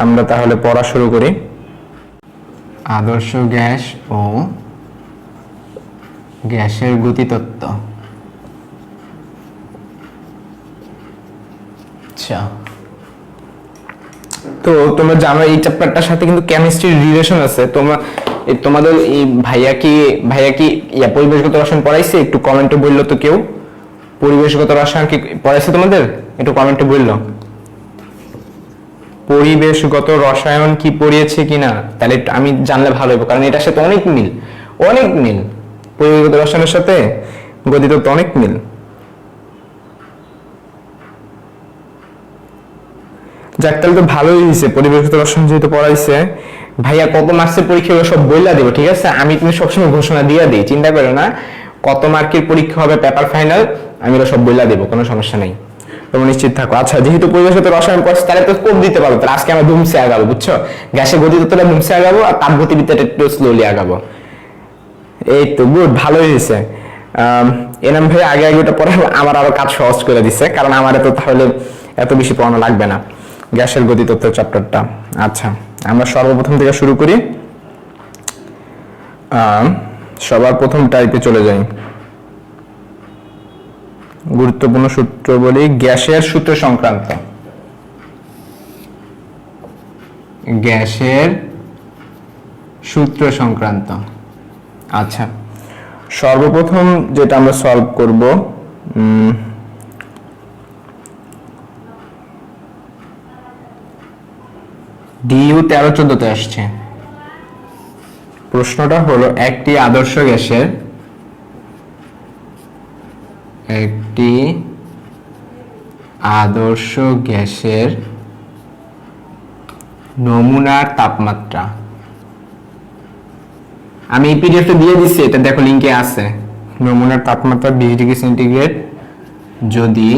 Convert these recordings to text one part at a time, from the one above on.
আমরা তাহলে পড়া শুরু করি। আদর্শ গ্যাস ও গ্যাসের গতিতত্ত্ব। আচ্ছা, তো তোমরা জানো এই চ্যাপ্টারটার সাথে কিন্তু কেমিস্ট্রির রিলেশন আছে। তোমাদের এই ভাইয়া কি পরিবেশগত রসায়ন পড়াইছে? একটু কমেন্টে বললো তো কেউ। পরিবেশগত রসায়ন কি পড়াইছে তোমাদের? একটু কমেন্টে বললো পরিবেশগত রসায়ন কি পড়িয়েছে কিনা, তাহলে আমি জানলে ভালো হইব, কারণ এটার সাথে অনেক মিল। পরিবেশগত রসায়নের সাথে গতিতত্ত্ব অনেক মিল। যাক, তাহলে তো ভালোই হয়েছে, পরিবেশগত রসায়ন যেহেতু পড়াইছে। ভাইয়া কত মার্কসের পরীক্ষা সব বইলা দেবো, ঠিক আছে? আমি তুমি সবসময় ঘোষণা দিয়ে দিই, চিন্তা করো না। কত মার্কের পরীক্ষা হবে, পেপার ফাইনাল, আমি সব বইলা দেবো, কোনো সমস্যা নেই, তোমরা নিশ্চিত থাকো। আচ্ছা, যেহেতু পরিবেশগত রসায়ন পড়ছে, তাহলে তো কোপ দিতে পারবো। তাহলে আজকে আমরা ধুমসে আগাবো, বুঝছো? গ্যাসের গতিতত্ত্বটা ধুমসে আগাবো, আর তাপগতিবিদ্যাটা একটু স্লোলি আগাবো। এই তো গুড, ভালোই হয়েছে। এনাম ভাই আগে ওটা পড়ে আমার আরো কাজ সহজ করে দিচ্ছে, কারণ আমার তো তাহলে এত বেশি পড়ানো লাগবে না গ্যাসের গতিতত্ত্ব চ্যাপ্টারটা। আচ্ছা, আমরা সর্বপ্রথম থেকে শুরু করি। সবার প্রথম টাইপে চলে যাই। গুরুত্বপূর্ণ সূত্র বলি, গ্যাসের সূত্র সংক্রান্ত। গ্যাসের সূত্র সংক্রান্ত। আচ্ছা, সর্বপ্রথম যেটা আমরা সলভ করব, ডিইউ 13-14 আসছে। প্রশ্নটা হলো একটি আদর্শ গ্যাসের নমুনার তাপমাত্রা। আমি এই পিডিএফটা দিয়ে দিচ্ছি, এটা দেখো লিংকে আছে। নমুনার তাপমাত্রা 20 ডিগ্রি সেন্টিগ্রেড যদি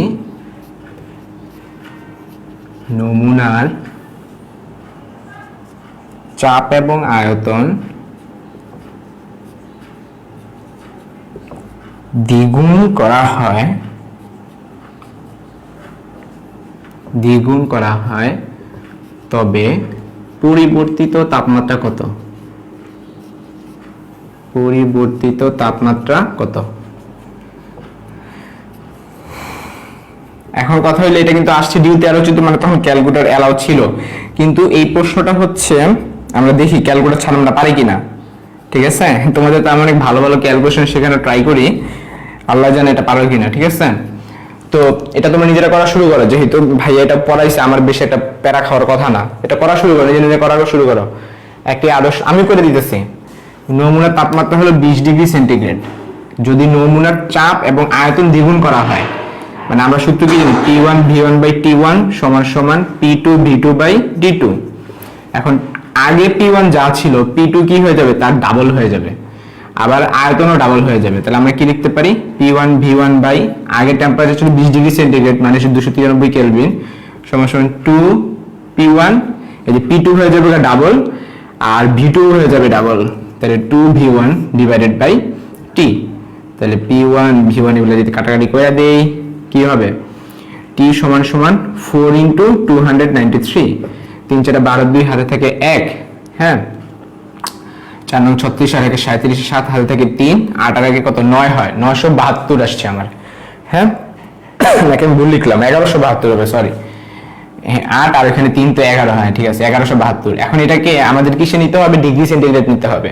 নমুনার চাপ এবং আয়তন দ্বিগুণ করা হয় তবে পরিবর্তিত তাপমাত্রা কত? এখন কথা হলো, এটা কিন্তু আসছে ডিউ 13-14, মানে তখন ক্যালকুলেটর অ্যালাউ ছিল। কিন্তু এই প্রশ্নটা হচ্ছে, আমরা দেখি ক্যালকুলেটর ছাড়া আমরা পারি কিনা, ঠিক আছে? তোমাদের তো আমি অনেক ভালো ভালো ক্যালকুলেশন শেখানো ট্রাই করি, আল্লাহ জানে এটা পারো কিনা, ঠিক আছে? তো এটা তোমরা নিজেরা করা শুরু করো, যেহেতু ভাইয়া এটা পড়াইছে, আমার বেশি একটা প্যারা খাওয়ার কথা না। এটা করা শুরু করো, নিজে করা শুরু করো। একটি আদর্শ, আমি করে দিতেছি। নমুনার তাপমাত্রা হলো 20 ডিগ্রি সেন্টিগ্রেড যদি নমুনার চাপ এবং আয়তন দ্বিগুণ করা হয়। মানে আমরা সূত্র কি জানি, T1 V1/T1 = P2 V2/D2। এখন আগে P1 যা ছিল, P2 কি হয়ে যাবে? তার ডাবল হয়ে যাবে, আবার আয়তনও ডাবল হয়ে যাবে। তাহলে আমরা কি লিখতে পারি? P1 V1 আগের টেম্পারেচার ছিল 20 ডিগ্রি সেন্টিগ্রেড, মানে 293 কেলভিন, = 2 P1, এই যে P2 হয়ে যাবে ডাবল, আর V2 হয়ে যাবে ডাবল, তাহলে 2 V1/T। তাহলে P1 V1 এগুলো যদি কাটাকাটি করে দেই, কি হবে? T = 4 × 293, 3 × 4 = 12, 2 হাতে থাকে 1, হ্যাঁ, 4 × 36 আর 37, 7 হাতে থাকে 3, 8 আর 1 কত? 9 হয়, 972 আসছে আমার, হ্যাঁ? নাকি আমি ভুল লিখলাম? 1172 হবে, সরি। 8 আর এখানে 3 তো 11 হয়, ঠিক আছে, 1172। এখন এটাকে আমাদের কিসে নিতে হবে? ডিগ্রি সেন্টিগ্রেড নিতে হবে।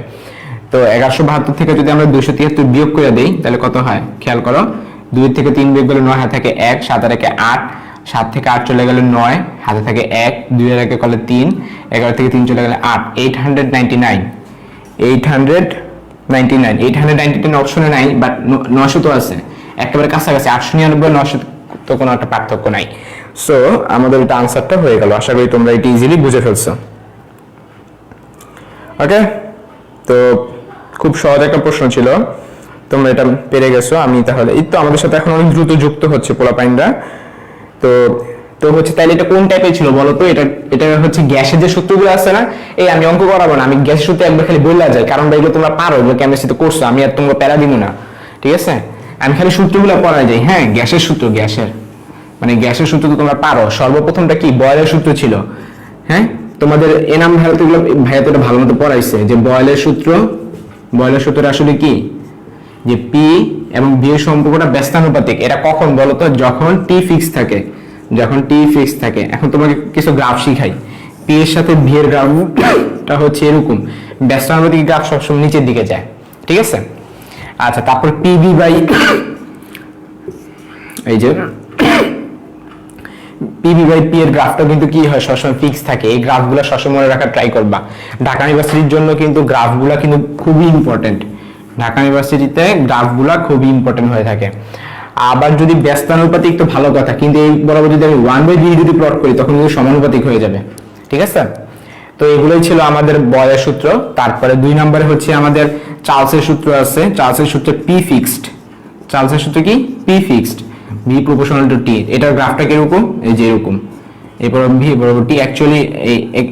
তো 1172 থেকে যদি আমরা 273 বিয়োগ করে দেই, তাহলে কত হয়? খেয়াল করো, 2 থেকে 3 বিয়োগ করলে 9 হাতে থাকে 1, 7 আর 1 8, 7 থেকে 8 চলে গেলে 9, হাতে থাকে 1, 2 আর 1 করলে 3, 11 থেকে 3 চলে গেলে 8, 899 অপশনে নাই, বাট 900 তো আছে, একেবারে কাছাকাছি। 899 900 তো কোনো একটা পার্থক্য নাই। সো আমাদের এটা আনসারটা হয়ে গেল। আশা করি তোমরা এটা ইজিলি বুঝে ফেলছো। ওকে, তো খুব সহজ একটা প্রশ্ন ছিল, তোমরা এটা পেরে গেছো। আমি তাহলে এই তো আমাদের সাথে এখন অনেক দ্রুত যুক্ত হচ্ছে পোলাপাইনরা। তো হচ্ছে, তাইলে এটা কোন টাইপের ছিল বলো তো? এটা হচ্ছে গ্যাসের যে সূত্রগুলো আছে না, এই আমি অঙ্ক করাবো না, আমি গ্যাসের সূত্র একবার খালি বললা যায়, কারণ এগুলো তোমরা পারো, এগুলো কেমিস্ট্রিতে করছো, আমি আর তোমরা প্যারা দিব না, ঠিক আছে? আমি খালি সূত্রগুলো পড়াই যাই। হ্যাঁ, গ্যাসের সূত্র, গ্যাসের সূত্র তো তোমরা পারো। সর্বপ্রথমটা কি? বয়লের সূত্র ছিল, হ্যাঁ, তোমাদের এনাম ভাইয়া তো এগুলো ভাইয়া তো এটা ভালো মতো পড়াইছে যে বয়েলের সূত্রটা আসলে কি, যে পি এবং ভি এর সম্পর্কটা ব্যস্তানুপাতিক। এটা কখন বলো তো, যখন টি ফিক্স থাকে, এখন তোমাকে কিছু গ্রাফ শিখাই। পি এর সাথে ভি এর গ্রাফটা হচ্ছে এরকম, ব্যস্তানুপাতিক গ্রাফ সবসময় নিচের দিকে যায়, ঠিক আছে। আচ্ছা, তারপর পিবি বাই এই যে পিবি বাই পি এর গ্রাফটা কিন্তু কি হয়, সবসময় ফিক্স থাকে। এই গ্রাফগুলো সবসময় মনে রাখার ট্রাই করবা। ঢাকা ইউনিভার্সিটির জন্য কিন্তু গ্রাফগুলো কিন্তু খুবই ইম্পর্টেন্ট, ঢাকা ইউনিভার্সিটিতে গ্রাফগুলো খুবই ইম্পর্টেন্ট হয়ে থাকে। আবার যদি ব্যস্তানুপাতিক তো ভালো কথা, কিন্তু এই বরাবর যদি আমি 1/b যদি প্লট করি তখন কিন্তু সমানুপাতিক হয়ে যাবে, ঠিক আছে। তো এগুলোই ছিল আমাদের বয়েলের সূত্র। তারপরে 2 নম্বরে হচ্ছে আমাদের চার্লসের সূত্র আছে। চার্লসের সূত্র পি ফিক্সড, চার্লসের সূত্র কি, P fixed, V proportional to T. এটার গ্রাফটা কিরকম, এই যে এরকম, এরপর ভি বরাবর টি, অ্যাকচুয়ালি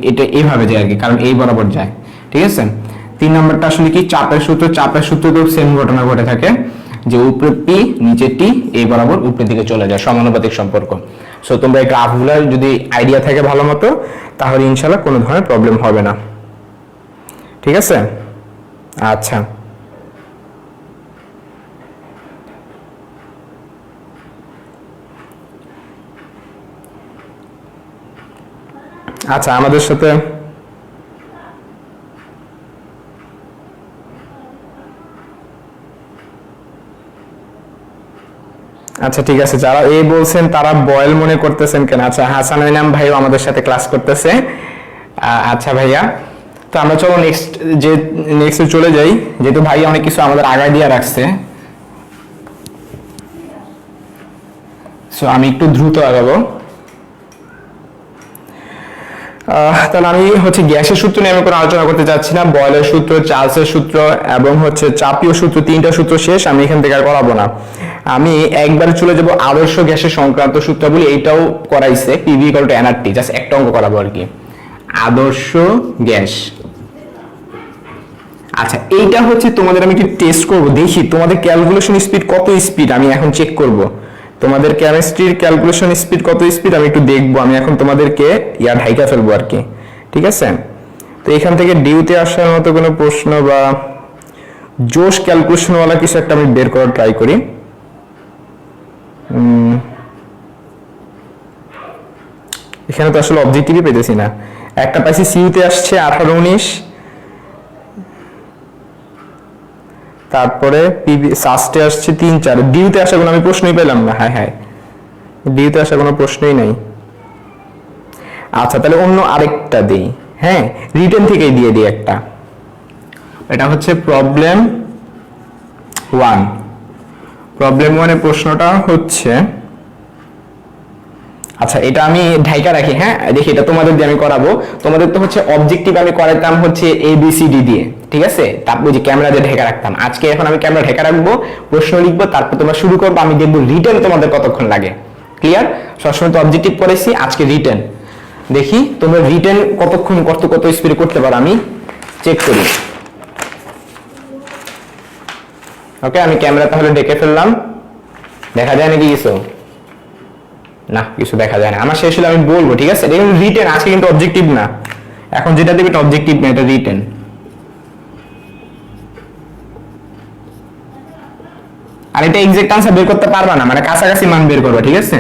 এটা এইভাবে যায় আর কি, কারণ এই বরাবর যায়, ঠিক আছে। 3 নম্বরটা আসলে কি, চাপের সূত্র তো সেম ঘটনা ঘটে থাকে, যে উপরে পি নিচে টি, এই বরাবর উপরের দিকে চলে যায়, সমানুপাতিক সম্পর্ক। সো তোমরা এই গ্রাফগুলোর যদি আইডিয়া থাকে ভালো মতো, তাহলে ইনশাআল্লাহ কোনো ধরনের প্রবলেম হবে না, ঠিক আছে। আচ্ছা, আমাদের সাথে আচ্ছা ঠিক আছে, যারা এই বলছেন তারা বয়েল মনে করতেছেন কেন? আচ্ছা, হাসান ইনাম ভাইও আমাদের সাথে ক্লাস করতেছে। আচ্ছা ভাইয়া, তো আমরা চলো নেক্সট চলে যাই, যেহেতু ভাই অনেক কিছু আমাদের আগায় দিয়ে রাখছে। সো আমি একটু দ্রুত আগাবো। তাহলে আমি হচ্ছে গ্যাসের সূত্র নিয়ে আমি কোনো আলোচনা করতে চাচ্ছি না। বয়েলের সূত্র, চার্লসের সূত্র এবং হচ্ছে চাপীয় সূত্র, 3টা সূত্র শেষ, আমি এখান থেকে আর করাবো না। আমি একবার চলে যাব আদর্শ গ্যাসের সংক্রান্ত সূত্রাবলী। এইটাও করাইছে, PV equal to nRT, just একটা অঙ্ক করাবো আর কি, আদর্শ গ্যাস। আচ্ছা, এইটা হচ্ছে তোমাদের আমি একটু টেস্ট করব, দেখি তোমাদের ক্যালকুলেশন স্পিড কত স্পিড, আমি এখন চেক করব তোমাদের কেমিস্ট্রির ক্যালকুলেশন স্পিড কত স্পিড, আমি একটু দেখবো। আমি এখন তোমাদেরকে ঢাইকা ফেলবো আর কি, ঠিক আছে। তো এখান থেকে ডিউতে আসার মতো কোনো প্রশ্ন বা জোশ ক্যালকুলেশনওয়ালা কিছু একটা আমি বের করার ট্রাই করি। এখানে তো আসলে অবজেক্টিভই পেতেছি না। একটা পাইছি সিইউতে আসছে 18-19, তারপরে পিবি সাস্টে আসছে 3-4, ডিউতে আসা কোনো আমি প্রশ্নই পেলাম না। হ্যাঁ, ডিউতে আসা কোনো প্রশ্নই নাই। আচ্ছা, তাহলে অন্য আরেকটা দিই, হ্যাঁ, রিটেন থেকেই দিয়ে দিই একটা। এটা হচ্ছে প্রবলেম 1। প্রবলেম 1 প্রশ্নটা হচ্ছে, আচ্ছা এটা আমি ঢাইকা রাখি, হ্যাঁ দেখি এটা তোমাদের দিয়ে আমি করাবো। তোমাদের তো হচ্ছে অবজেক্টিভ আমি করাইতাম হচ্ছে ABCD দিয়ে, ঠিক আছে, তারপর যে ক্যামেরা দিয়ে ঢেকা রাখতাম। আজকে এখন আমি ক্যামেরা ঢেকা রাখবো, প্রশ্ন লিখবো, তারপর তোমরা শুরু করবো, আমি দেখবো রিটেন তোমাদের কতক্ষণ লাগে। ক্লিয়ার? সবসময় তো অবজেক্টিভ করেছি, আজকে রিটেন। দেখি তোমরা রিটেন কতক্ষণ কত স্পিডে করতে পারো, আমি চেক করি। ওকে, আমি ক্যামেরা তাহলে ডেকে ফেললাম। দেখা যায় নাকি কিছু? না, কিছু দেখা যায় না। আমার শেষ হলে আমি বলবো, ঠিক আছে। এটা কিন্তু রিটেন, আজকে কিন্তু অবজেক্টিভ না। এখন যেটা দেবে এটা অবজেক্টিভ না, এটা রিটেন। আর এটা এক্সাক্ট আনসার বের করতে পারবা না, মানে কাছাকাছি মান বের করবা, ঠিক আছে।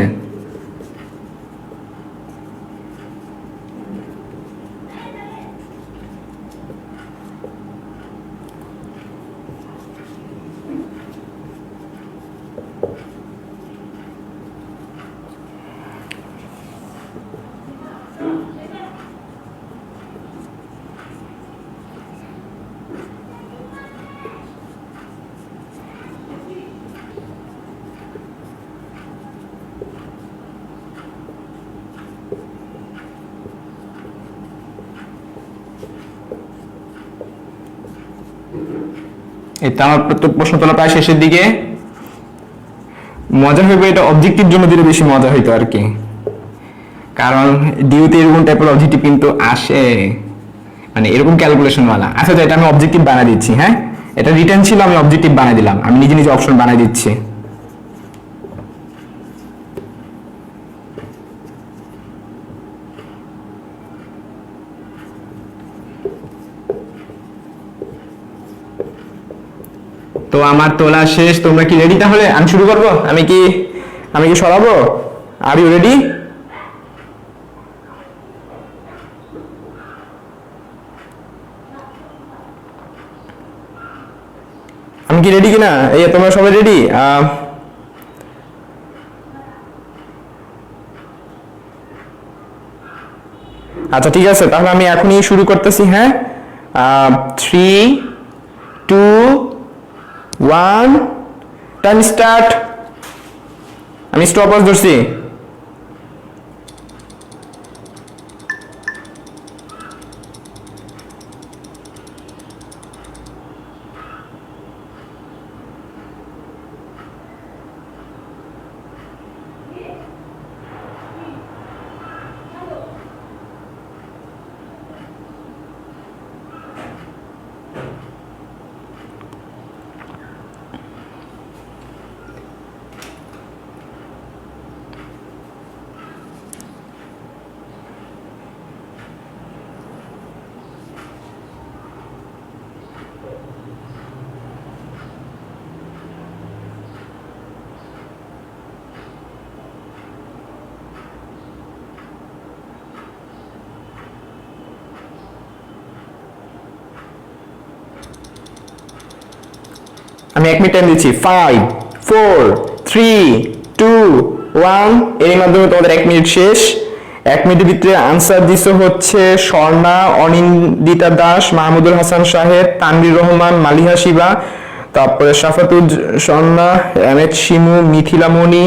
এটা আমার প্রশ্ন তোলা প্রায় শেষের দিকে। মজা হইবে এটা অবজেক্টিভ জন্য দিলে বেশি মজা হইতো আর কি, কারণ ডিউতে এরকম টাইপের অবজেক্টিভ কিন্তু আসে, মানে এরকম ক্যালকুলেশন ওয়ালা। আচ্ছা, এটা আমি অবজেক্টিভ বানাই দিচ্ছি। হ্যাঁ, এটা রিটার্ন ছিল, আমি অবজেক্টিভ বানাই দিলাম, আমি নিজে নিজে অপশন বানাই দিচ্ছি। তো আমার তোলা শেষ, তোমরা কি রেডি? তাহলে আমি শুরু করবো? আমি কি সরাবো? Are you ready? আমি কি রেডি কিনা? এই তোমরা সবাই রেডি? আচ্ছা ঠিক আছে, তাহলে আমি এখনই শুরু করতেছি। হ্যাঁ, 3 2 1 টাইম স্টার্ট। আমি স্টপ ওয়াচ ধরছি। আমি 1 মিনিট টাইম দিচ্ছি। 5 4 3 2 1। এর মাধ্যমে তোমাদের 1 মিনিট শেষ। 1 মিনিটের ভিতরে আনসার দিছো হচ্ছে স্বর্ণা, অনিন্দিতা দাস, মাহমুদুল হাসান সাহেব, তানভীর রহমান, মালিহা শিবা, তারপরে শাফাতুজ স্বর্ণা, এমএচ শিমু, মিথিলামণি,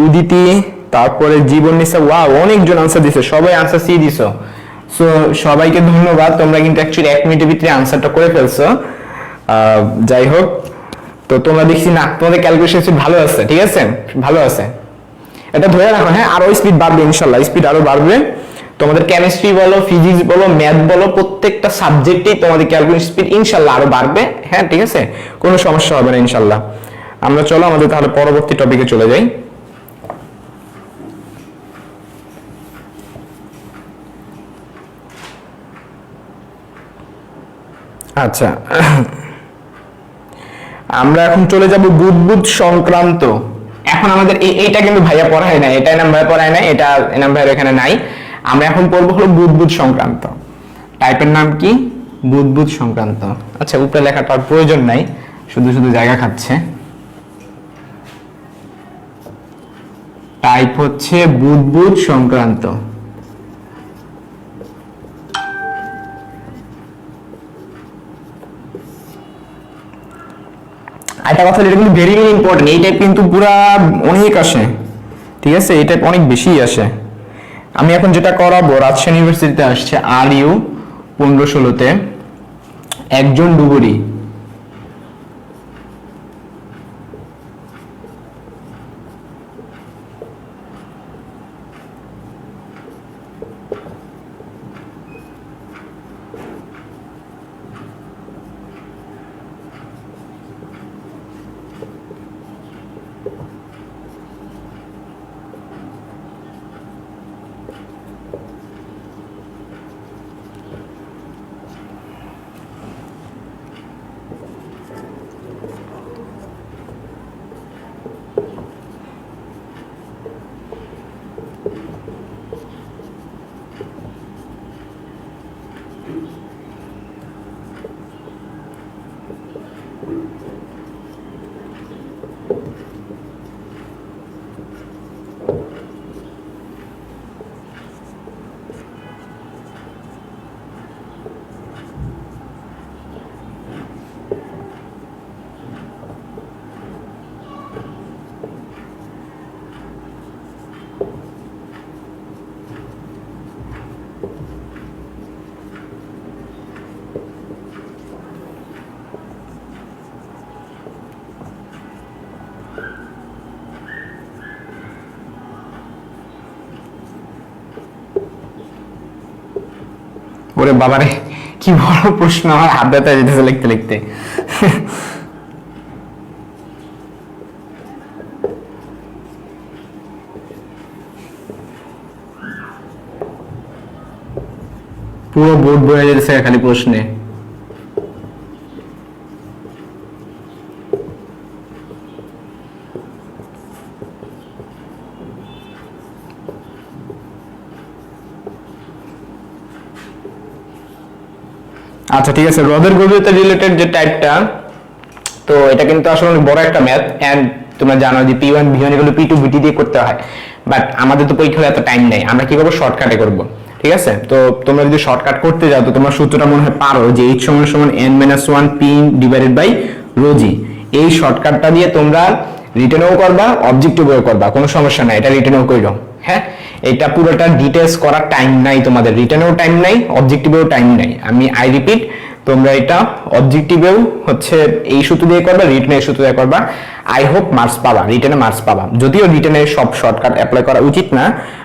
উদিতি, তারপরে জীবন নিসা। ওয়াও, অনেকজন আনসার দিছে, সবাই আনসার সি দিছো। সো সবাইকে ধন্যবাদ, তোমরা কিন্তু অ্যাকচুয়ালি 1 মিনিটের ভিতরে আনসারটা করে ফেলছো। যাই হোক, তো তোমরা দেখছি না তোমাদের ক্যালকুলেশন স্পিড ভালো আছে, ঠিক আছে, ভালো আছে, এটা ধরে রাখো। হ্যাঁ, আরো স্পিড বাড়বে ইনশাল্লাহ, স্পিড আরো বাড়বে। তোমাদের কেমিস্ট্রি বলো, ফিজিক্স বলো, ম্যাথ বলো, প্রত্যেকটা সাবজেক্টেই তোমাদের ক্যালকুলেশন স্পিড ইনশাল্লাহ আরো বাড়বে। হ্যাঁ ঠিক আছে, কোনো সমস্যা হবে না ইনশাল্লাহ। আমরা চলো আমাদের তাহলে পরবর্তী টপিকে চলে যাই। আচ্ছা, আমরা এখন চলে যাব বুদবুদ সংক্রান্ত। এখন আমাদের এইটা কিন্তু ভাইয়া পড়ায় নাই, এটা নাম ভাইয়া পড়ায় নাই, এটা নাম ভাইয়ের এখানে নাই। আমরা এখন পড়বো হলো বুদবুদ সংক্রান্ত। টাইপের নাম কি? বুদবুদ সংক্রান্ত। আচ্ছা, উপরে লেখাটার প্রয়োজন নাই, শুধু শুধু জায়গা খাচ্ছে। টাইপ হচ্ছে বুদবুদ সংক্রান্ত। একটা কথা, এটা কিন্তু ভেরি ভেরি ইম্পর্টেন্ট। এই টাইপ কিন্তু পুরা অনেক আসে, ঠিক আছে, এই টাইপ অনেক বেশি আসে। আমি এখন যেটা করাবো, রাজশাহী ইউনিভার্সিটিতে আসছে RU 15-16-তে একজন ডুবুরি। ওরে বাবারে, কি বড় প্রশ্ন, আমার হাত ব্যথা যেতেছে লিখতে লিখতে। পুরো বোর্ড বয়ে যেতেছে খালি প্রশ্নে। আচ্ছা ঠিক আছে, হ্রদের গভীরতা রিলেটেড যে টাইপটা, তো এটা কিন্তু আসলে অনেক বড় একটা ম্যাথ, এন্ড তোমরা জানো যে P1 V1 এগুলো P2 VT দিয়ে করতে হয়, বাট আমাদের তো পরীক্ষায় এত টাইম নেই, আমরা কি করবো শর্টকাটে করব। ঠিক আছে, তো তোমরা যদি শর্টকাট করতে যাও তো তোমার সূত্রটা মনে হয় পারো যে h = n-1 p / ρg। এই শর্টকাটটা দিয়ে তোমরা রিটেনও করবা, অবজেক্টিভও করবা, কোনো সমস্যা নাই, এটা রিটেনও কইরো। হ্যাঁ, এটা পুরোটা ডিটেইলস করার টাইম নাই তোমাদের, রিটেনেও টাইম নাই, অবজেক্টিভেও টাইম নাই। আমি রিপিট, তোমরা এটা অবজেক্টিভেও হচ্ছে এই সূত্র দিয়ে করবা, রিটেনে এই সূত্র দিয়ে করবা, আই হোপ মার্কস পাবা, রিটেনে মার্কস পাবা। যদিও রিটেনে সব শর্টকাট অ্যাপ্লাই করা উচিত না,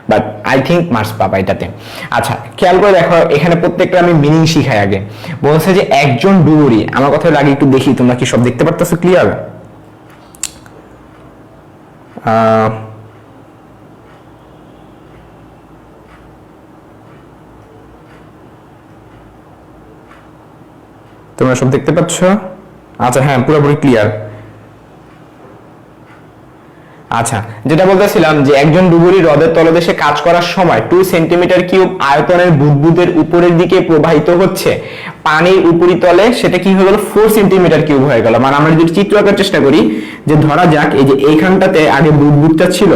বাট আই থিংক মার্কস পাবা এটাতে। আচ্ছা খেয়াল করে দেখো, এখানে প্রত্যেকটা আমি মিনিং শিখাই। আগে বলছে যে একজন ডুবুরি, আমার কথা আগে একটু দেখি তোমরা কি সব দেখতে পারতেছো ক্লিয়ার? তোমরা সব দেখতে পাচ্ছ? আচ্ছা হ্যাঁ, পুরোপুরি ক্লিয়ার। আচ্ছা, যেটা বলতেছিলাম যে একজন ডুবুরি হ্রদের তলদেশে কাজ করার সময় 2 সেন্টিমিটার কিউব আয়তনের বুদবুদের উপরের দিকে প্রবাহিত হচ্ছে পানির উপরিতলে, সেটা কি হয়ে গেল 4 সেন্টিমিটার কিউব হয়ে গেল। মানে আমরা যদি চিত্র আঁকার চেষ্টা করি, যে ধরা যাক এই যে এইখানটাতে আগে বুদবুদটা ছিল,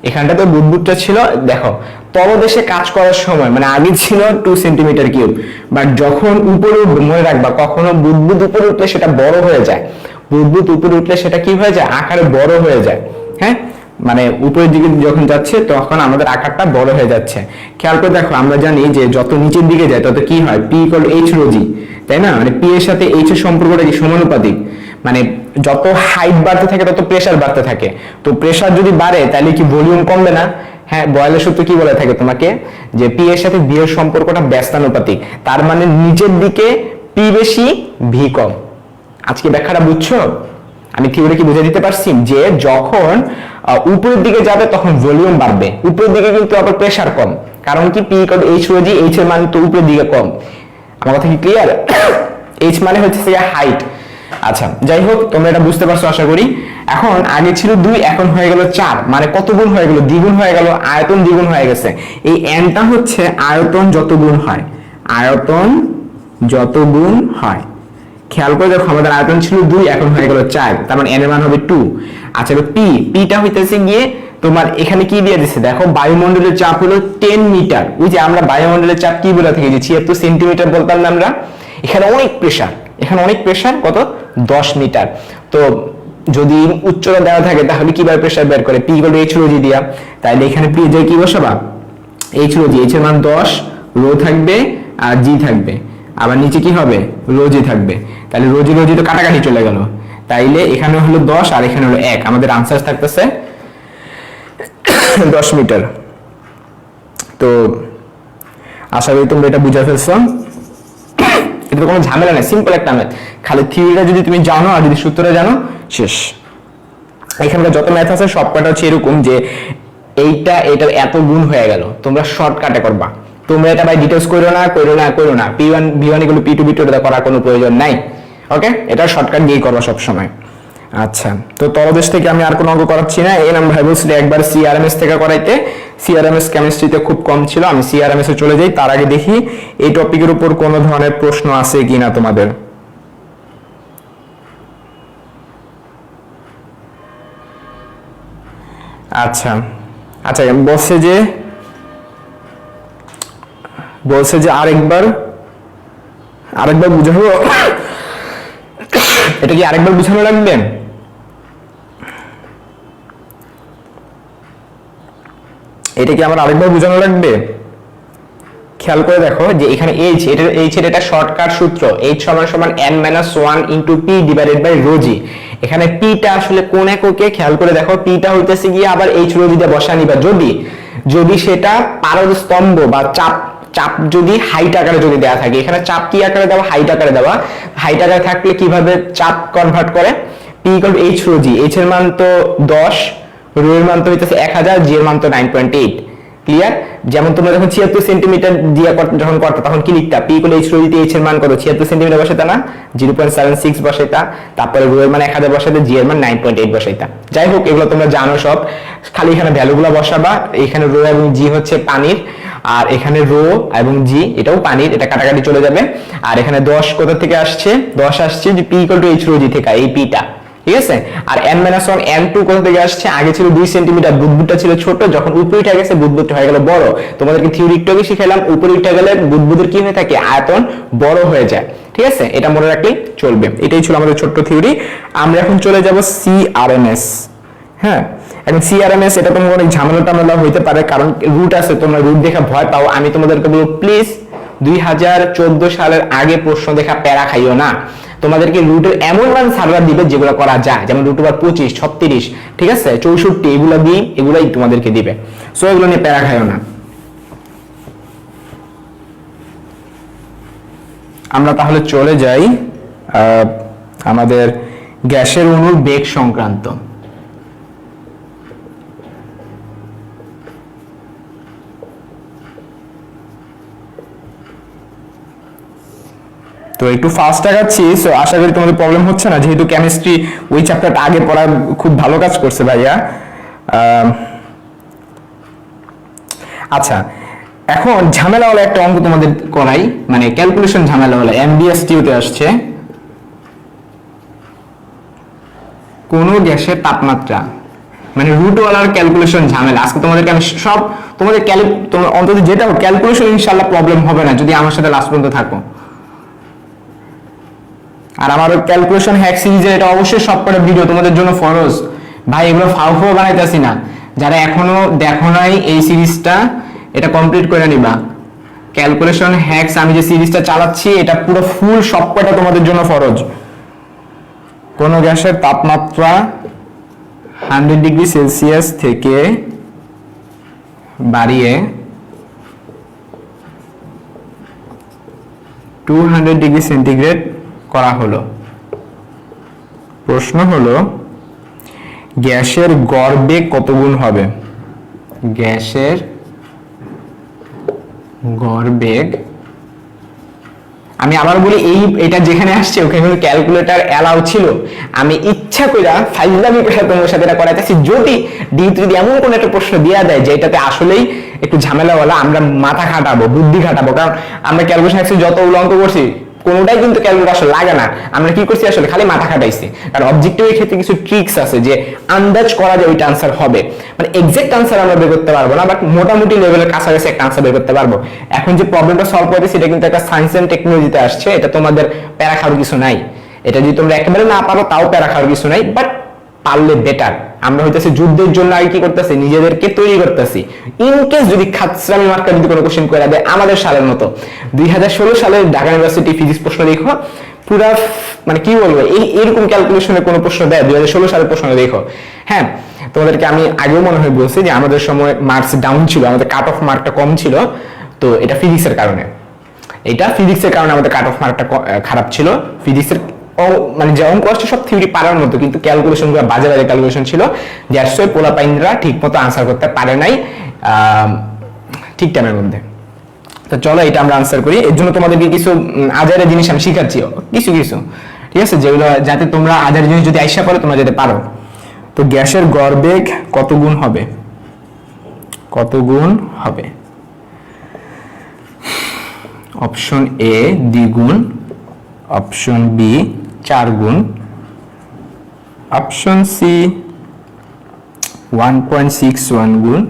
এখানটাতে বুদবুদটা ছিল, দেখো তলদেশে কাজ করার সময় মানে আগে ছিল 2 সেন্টিমিটার কিউব, বাট যখন উপরে মনে রাখবা কখনো বুদবুদ উপরে উঠলে সেটা বড় হয়ে যায়, বুদবুদ উপরে উঠলে সেটা কি হয়ে যায়, আকারে বড় হয়ে যায়। হ্যাঁ, মানে উপরের দিকে যখন যাচ্ছে তখন আমাদের আকারটা বড় হয়ে যাচ্ছে। খেয়াল করে দেখো, আমরা জানি যে যত নিচের দিকে যায় তত কি হয়, P = h ρg, তাই না? মানে P এর সাথে h এর সম্পর্কটা কি সমানুপাতিক, মানে যত হাইট বাড়তে থাকে তত প্রেসার বাড়তে থাকে। তো প্রেসার যদি বাড়ে তাহলে কি ভলিউম কমবে না? হ্যাঁ, বয়েলের সূত্র কি বলে থাকে তোমাকে, যে P এর সাথে V এর সম্পর্কটা ব্যস্তানুপাতিক, তার মানে নিচের দিকে P বেশি V কম। আজকে ব্যাখ্যাটা বুঝছো? আমি থিওরি কি বুঝে দিতে পারছি যে যখন উপরের দিকে যাবে তখন ভলিউম বাড়বে, উপরের দিকে কিন্তু আবার প্রেসার কম, কারণ কি P = h ρg, h এর মান তো উপরের দিকে কম। আমার কথা কি ক্লিয়ার? h মানে হচ্ছে হাইট। আচ্ছা যাই হোক, তোমরা এটা বুঝতে পারছো আশা করি। এখন আগে ছিল 2, এখন হয়ে গেল 4, মানে কত গুণ হয়ে গেল, দ্বিগুণ হয়ে গেল, আয়তন দ্বিগুণ হয়ে গেছে। এই n-টা হচ্ছে আয়তন যত গুণ হয়, আয়তন যত গুণ হয়। খেয়াল করে দেখো, আমাদের আয়তন ছিল 2, এখন হয়ে গেল 4, তার মানে n এর মান হবে 2। আচ্ছা p-টা হইতেছে গিয়ে তোমার এখানে কি দিয়ে দিচ্ছে দেখো, বায়ুমণ্ডলের চাপ হলো 10 মিটার। ওই যে আমরা বায়ুমণ্ডলের চাপ কি বলে থাকি যে 76 সেন্টিমিটার বলতাম না আমরা, এখানে অনেক প্রেসার, এখানে অনেক প্রেসার, কত 10 মিটার। তো যদি উচ্চতা দেওয়া থাকে তাহলে কিভাবে প্রেসার বের করে, P = h ρg দিয়া, তাহলে এখানে P যে কি বসাবা, h ρg, h এর মান 10, রো থাকবে আর জি থাকবে, আবার নিচে কি হবে, রোজি থাকবে। তাহলে রোজি রোজি তো কাটাকাটি চলে গেল, তাইলে এখানে হলো 10 আর এখানে হলো 1, আমাদের আনসার থাকতেছে 10 মিটার। তো আশা করি তোমরা এটা বুঝে ফেলছো। এটা কোনো ঝামেলা নাই, সিম্পল একটা ম্যাথ, খালি থিওরিটা যদি তুমি জানো আর যদি সূত্রটা জানো শেষ। এখানকার যত ম্যাথ আছে সবকটা হচ্ছে এরকম যে এটার এত গুণ হয়ে গেল, তোমরা শর্টকাটে করবা, তোমরা এটা বাই ডিটেইলস করো না। P1 V1 এগুলো P2 V2 এটা করার কোনো প্রয়োজন নাই। ওকে, এটা শর্টকাট দিয়ে করবা সব সময়। আচ্ছা, তো তলদেশ থেকে আমি আর কোনো অঙ্ক করাচ্ছি না। এই নাম ভাই বলছিল একবার CRMS থেকে করাইতে, CRMS কেমিস্ট্রিতে খুব কম ছিল, আমি CRMS এ চলে যাই। তার আগে দেখি এই টপিকের উপর কোনো ধরনের প্রশ্ন আছে কিনা তোমাদের। আচ্ছা আচ্ছা, বলছে যে আরেকবার বুঝাবো। এটা কি আরেকবার বুঝানো লাগবে? এটা কি আমার আরেকবার বোঝানো লাগবে? খেয়াল করে দেখো যে এখানে h, এটা শর্টকাট সূত্র, h = n-1 * p / ρg। এখানে p টা আসলে কোন এককে, খেয়াল করে দেখো, p টা হইতেছে গিয়ে আবার h ρg দিয়ে বসা নিবা, যদি সেটা পারদ স্তম্ভ বা চাপ যদি হাইট আকারে যদি দেওয়া থাকে। এখানে চাপ কি আকারে দেওয়া, হাইট আকারে দেওয়া। হাইট আকারে থাকলে কিভাবে চাপ কনভার্ট করে, p = h ρg, h এর মান তো 10, রো এর মান তো হইতেছে 1000, জি এর মান তো 9.8। ক্লিয়ার? যেমন তোমরা যখন 76 সেন্টিমিটার দিয়ে যখন করতে তখন কি লিখতা, P = h ρg, h এর মান কত 76 সেন্টিমিটার বসাইতা না, 0.76 বসাইতা, তারপরে রো এর মান 1000 বসাইতে, জি এর মান 9.8 বসাইতা। যাই হোক, এগুলো তোমরা জানো সব, খালি এখানে ভ্যালুগুলো বসাবা। এখানে রো এবং জি হচ্ছে পানির আর এখানে রো এবং জি এটাও পানির, এটা কাটাকাটি চলে যাবে। আর এখানে 10 কোথা থেকে আসছে, 10 আসছে যে P equal to H rho G থেকে, এই পিটা, ঠিক আছে। আর n - 1 n2 কোথা থেকে আসছে, আগে ছিল 2 সেন্টিমিটার, বুদবুদটা ছিল ছোট, যখন উপরে উঠে গেছে বুদবুদটা হয়ে গেল বড়। তোমাদেরকে থিওরি একটু আগে শিখাইলাম, উপরে উঠে গেলে বুদবুদের কি হয়ে থাকে, আয়তন বড় হয়ে যায়, ঠিক আছে। এটা মনে রাখলেই চলবে। এটাই ছিল আমাদের ছোট্ট থিওরি। আমরা এখন চলে যাব সিআরএমএস। হ্যাঁ, এখন সিআরএমএস এটা তোমার অনেক ঝামেলা টামেলা হইতে পারে, কারণ রুট আছে, তোমরা রুট দেখে ভয় পাও। আমি তোমাদেরকে বলবো প্লিজ 2014 সালের আগে প্রশ্ন দেখা প্যারা খাইও না। তোমাদেরকে রুটের এমন মান সার্ভার দিবে যেগুলো করা যায়, যেমন রুট ওভার 25, 36, ঠিক আছে, 64, এগুলো দিয়ে এগুলাই তোমাদেরকে দিবে। সো এগুলো নিয়ে প্যারা খাইও না। আমরা তাহলে চলে যাই আমাদের গ্যাসের অণুর বেগ সংক্রান্ত। তো একটু ফাস্ট আগাচ্ছি, সো আশা করি তোমাদের প্রবলেম হচ্ছে না, যেহেতু কেমিস্ট্রি ওই চ্যাপ্টারটা আগে পড়া খুব ভালো কাজ করছে ভাইয়া। আচ্ছা, এখন ঝামেলাওয়ালা একটা অঙ্ক তোমাদের করাই, মানে ক্যালকুলেশন ঝামেলাওয়ালা, এমডিএসটিউতে আসছে। কোন গ্যাসের তাপমাত্রা, মানে রুটওয়ালার ক্যালকুলেশন ঝামেলা। আজকে তোমাদেরকে আমি সব তোমাদের অন্তত যেটা ক্যালকুলেশন ইনশাআল্লাহ প্রবলেম হবে না যদি আমার সাথে লাস্ট পর্যন্ত থাকো। আর আমার ক্যালকুলেশন হ্যাক সিরিজের এটা অবশ্যই সবকটা ভিডিও তোমাদের জন্য ফরজ ভাই, এগুলো ফাও বানাইতেছি না। যারা এখনো দেখো নাই এই সিরিজটা, এটা কমপ্লিট করে নিবা। ক্যালকুলেশন হ্যাকস আমি যে সিরিজটা চালাচ্ছি এটা পুরো ফুল সবকটা তোমাদের জন্য ফরজ। কোন গ্যাসের তাপমাত্রা 100 ডিগ্রি সেলসিয়াস থেকে বাড়িয়ে 200 ডিগ্রি সেন্টিগ্রেড করা হলো। প্রশ্ন হলো গ্যাসের গড় বেগ কত গুণ হবে? গ্যাসের গড় বেগ, আমি আবার বলি এটা যেখানে আসছে ওখানে কিন্তু ক্যালকুলেটর অ্যালাউ ছিল। আমি ইচ্ছা কইরা ফাইজলামি করে তোমার সাথে এটা করাইতেছি, যদি যদি এমন কোন একটা প্রশ্ন দেয়া দেয় যেটাতে আসলেই একটু ঝামেলাওয়ালা, আমরা মাথা খাটাবো, বুদ্ধি খাটাবো। কারণ আমরা ক্যালকুলেশন যত অঙ্ক করছি কোনোটাই কিন্তু ক্যালকুলেটর আসলে লাগে না। আমরা কি করছি আসলে খালি মাথা খাটাইছি। কারণ অবজেক্টিভের ক্ষেত্রে কিছু ট্রিক্স আছে যে আন্দাজ করা যায় ওইটা আনসার হবে, মানে এক্সাক্ট আনসার আমরা বের করতে পারবো না, বাট মোটামুটি লেভেলের কাছাকাছি একটা আনসার বের করতে পারবো। এখন যে প্রবলেমটা সলভ করতেছি এটা কিন্তু একটা সায়েন্স এন্ড টেকনোলজিতে আসছে, এটা তোমাদের প্যারা খাওয়ার কিছু নাই। এটা যদি তোমরা একেবারে না পারো তাও প্যারা খাওয়ার কিছু নাই, বাট পারলে বেটার। আমরা হইতেছে যুদ্ধের জন্য আগে কি করতেছি, নিজেদেরকে তৈরি করতেছি। ইনকেস যদি খাতসামি মার্কা যদি কোনো কোশ্চেন করে দেয় আমাদের সালের মতো, 2016 সালের ঢাকা ইউনিভার্সিটি ফিজিক্স প্রশ্ন দেখো, পুরা মানে কি বলবো, এইরকম ক্যালকুলেশনের কোনো প্রশ্ন দেয় 2016 সালের প্রশ্ন দেখো। হ্যাঁ, তোমাদেরকে আমি আগেও মনে হয় বলছি যে আমাদের সময় মার্কস ডাউন ছিল, আমাদের কাট অফ মার্কটা কম ছিল। তো এটা ফিজিক্সের কারণে, আমাদের কাট অফ মার্কটা খারাপ ছিল। ফিজিক্সের মানে যে অঙ্ক আসছে সব থিওরি পারার মতো, কিন্তু ক্যালকুলেশন গুলো বাজে বাজে ক্যালকুলেশন ছিল, যার সই পোলাপাইনরা ঠিক মতো আনসার করতে পারে নাই ঠিক টাইমের মধ্যে। তো চলো এটা আমরা আনসার করি। এর জন্য তোমাদেরকে কিছু আজারে জিনিস আমি শিখাচ্ছি, কিছু ঠিক আছে, যেগুলো যাতে তোমরা আজারে জিনিস যদি আইসা পড়ে তোমরা যেতে পারো। তো গ্যাসের গড় বেগ কত গুণ হবে? অপশন এ দ্বিগুণ, অপশন বি 4 গুণ, অপশন সি 1.61 গুণ,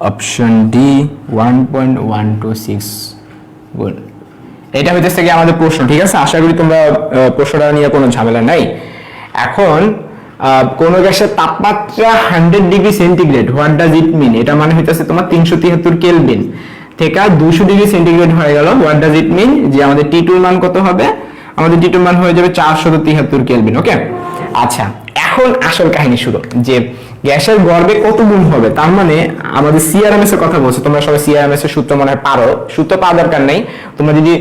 অপশন ডি 1.126 গুণ। এটা হইতেছে কি আমাদের প্রশ্ন, ঠিক আছে। আশা করি তোমরা প্রশ্নটা নিয়ে কোনো ঝামেলা নাই। এখন কোন গ্যাসের তাপমাত্রা 100 degree centigrade, what does it mean? এটা মানে হইতেছে তোমার 373 কেলভিন থেকে 200 ডিগ্রি সেন্টিগ্রেড হয়ে গেল। হোয়াট ডাজ ইট মিন? যে আমাদের টি2 মান কত হবে? আমাদের টি2 মান হয়ে যাবে 473 কেলভিন। ওকে, আচ্ছা এখন আসল কাহিনী শুরু, যে গ্যাসের গড় বেগ কত গুণ হবে। তার মানে আমাদের সিআরএমএস এর কথা বলছো, তোমরা সবাই সিআরএমএস এর সূত্র মনে হয় পারো, সূত্র পাওয়ার দরকার নেই। তোমরা যদি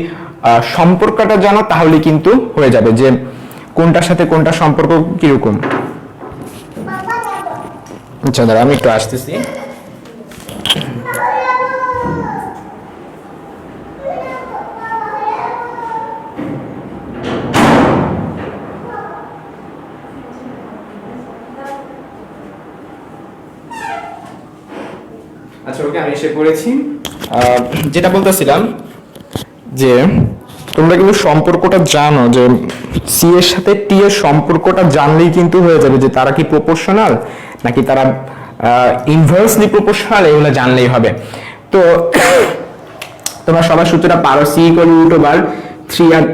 সম্পর্কটা জানো তাহলে কিন্তু হয়ে যাবে, যে কোনটার সাথে কোনটা সম্পর্ক কিরকম। আচ্ছা দাঁড়া, আমি একটু আসতেছি। আচ্ছা ওকে, আমি এসে পড়েছি। যেটা বলতেছিলাম যে তোমরা কিন্তু সম্পর্কটা জানো যে সি এর সাথে টি এর সম্পর্কটা জানলেই কিন্তু হয়ে যাবে যে তারা কি প্রপোর্শনাল নাকি তারা ইনভার্সলি প্রপোর্শনাল, এগুলো জানলেই হবে। তো তোমরা সবার সূত্রটা পারো, C equal root over 3r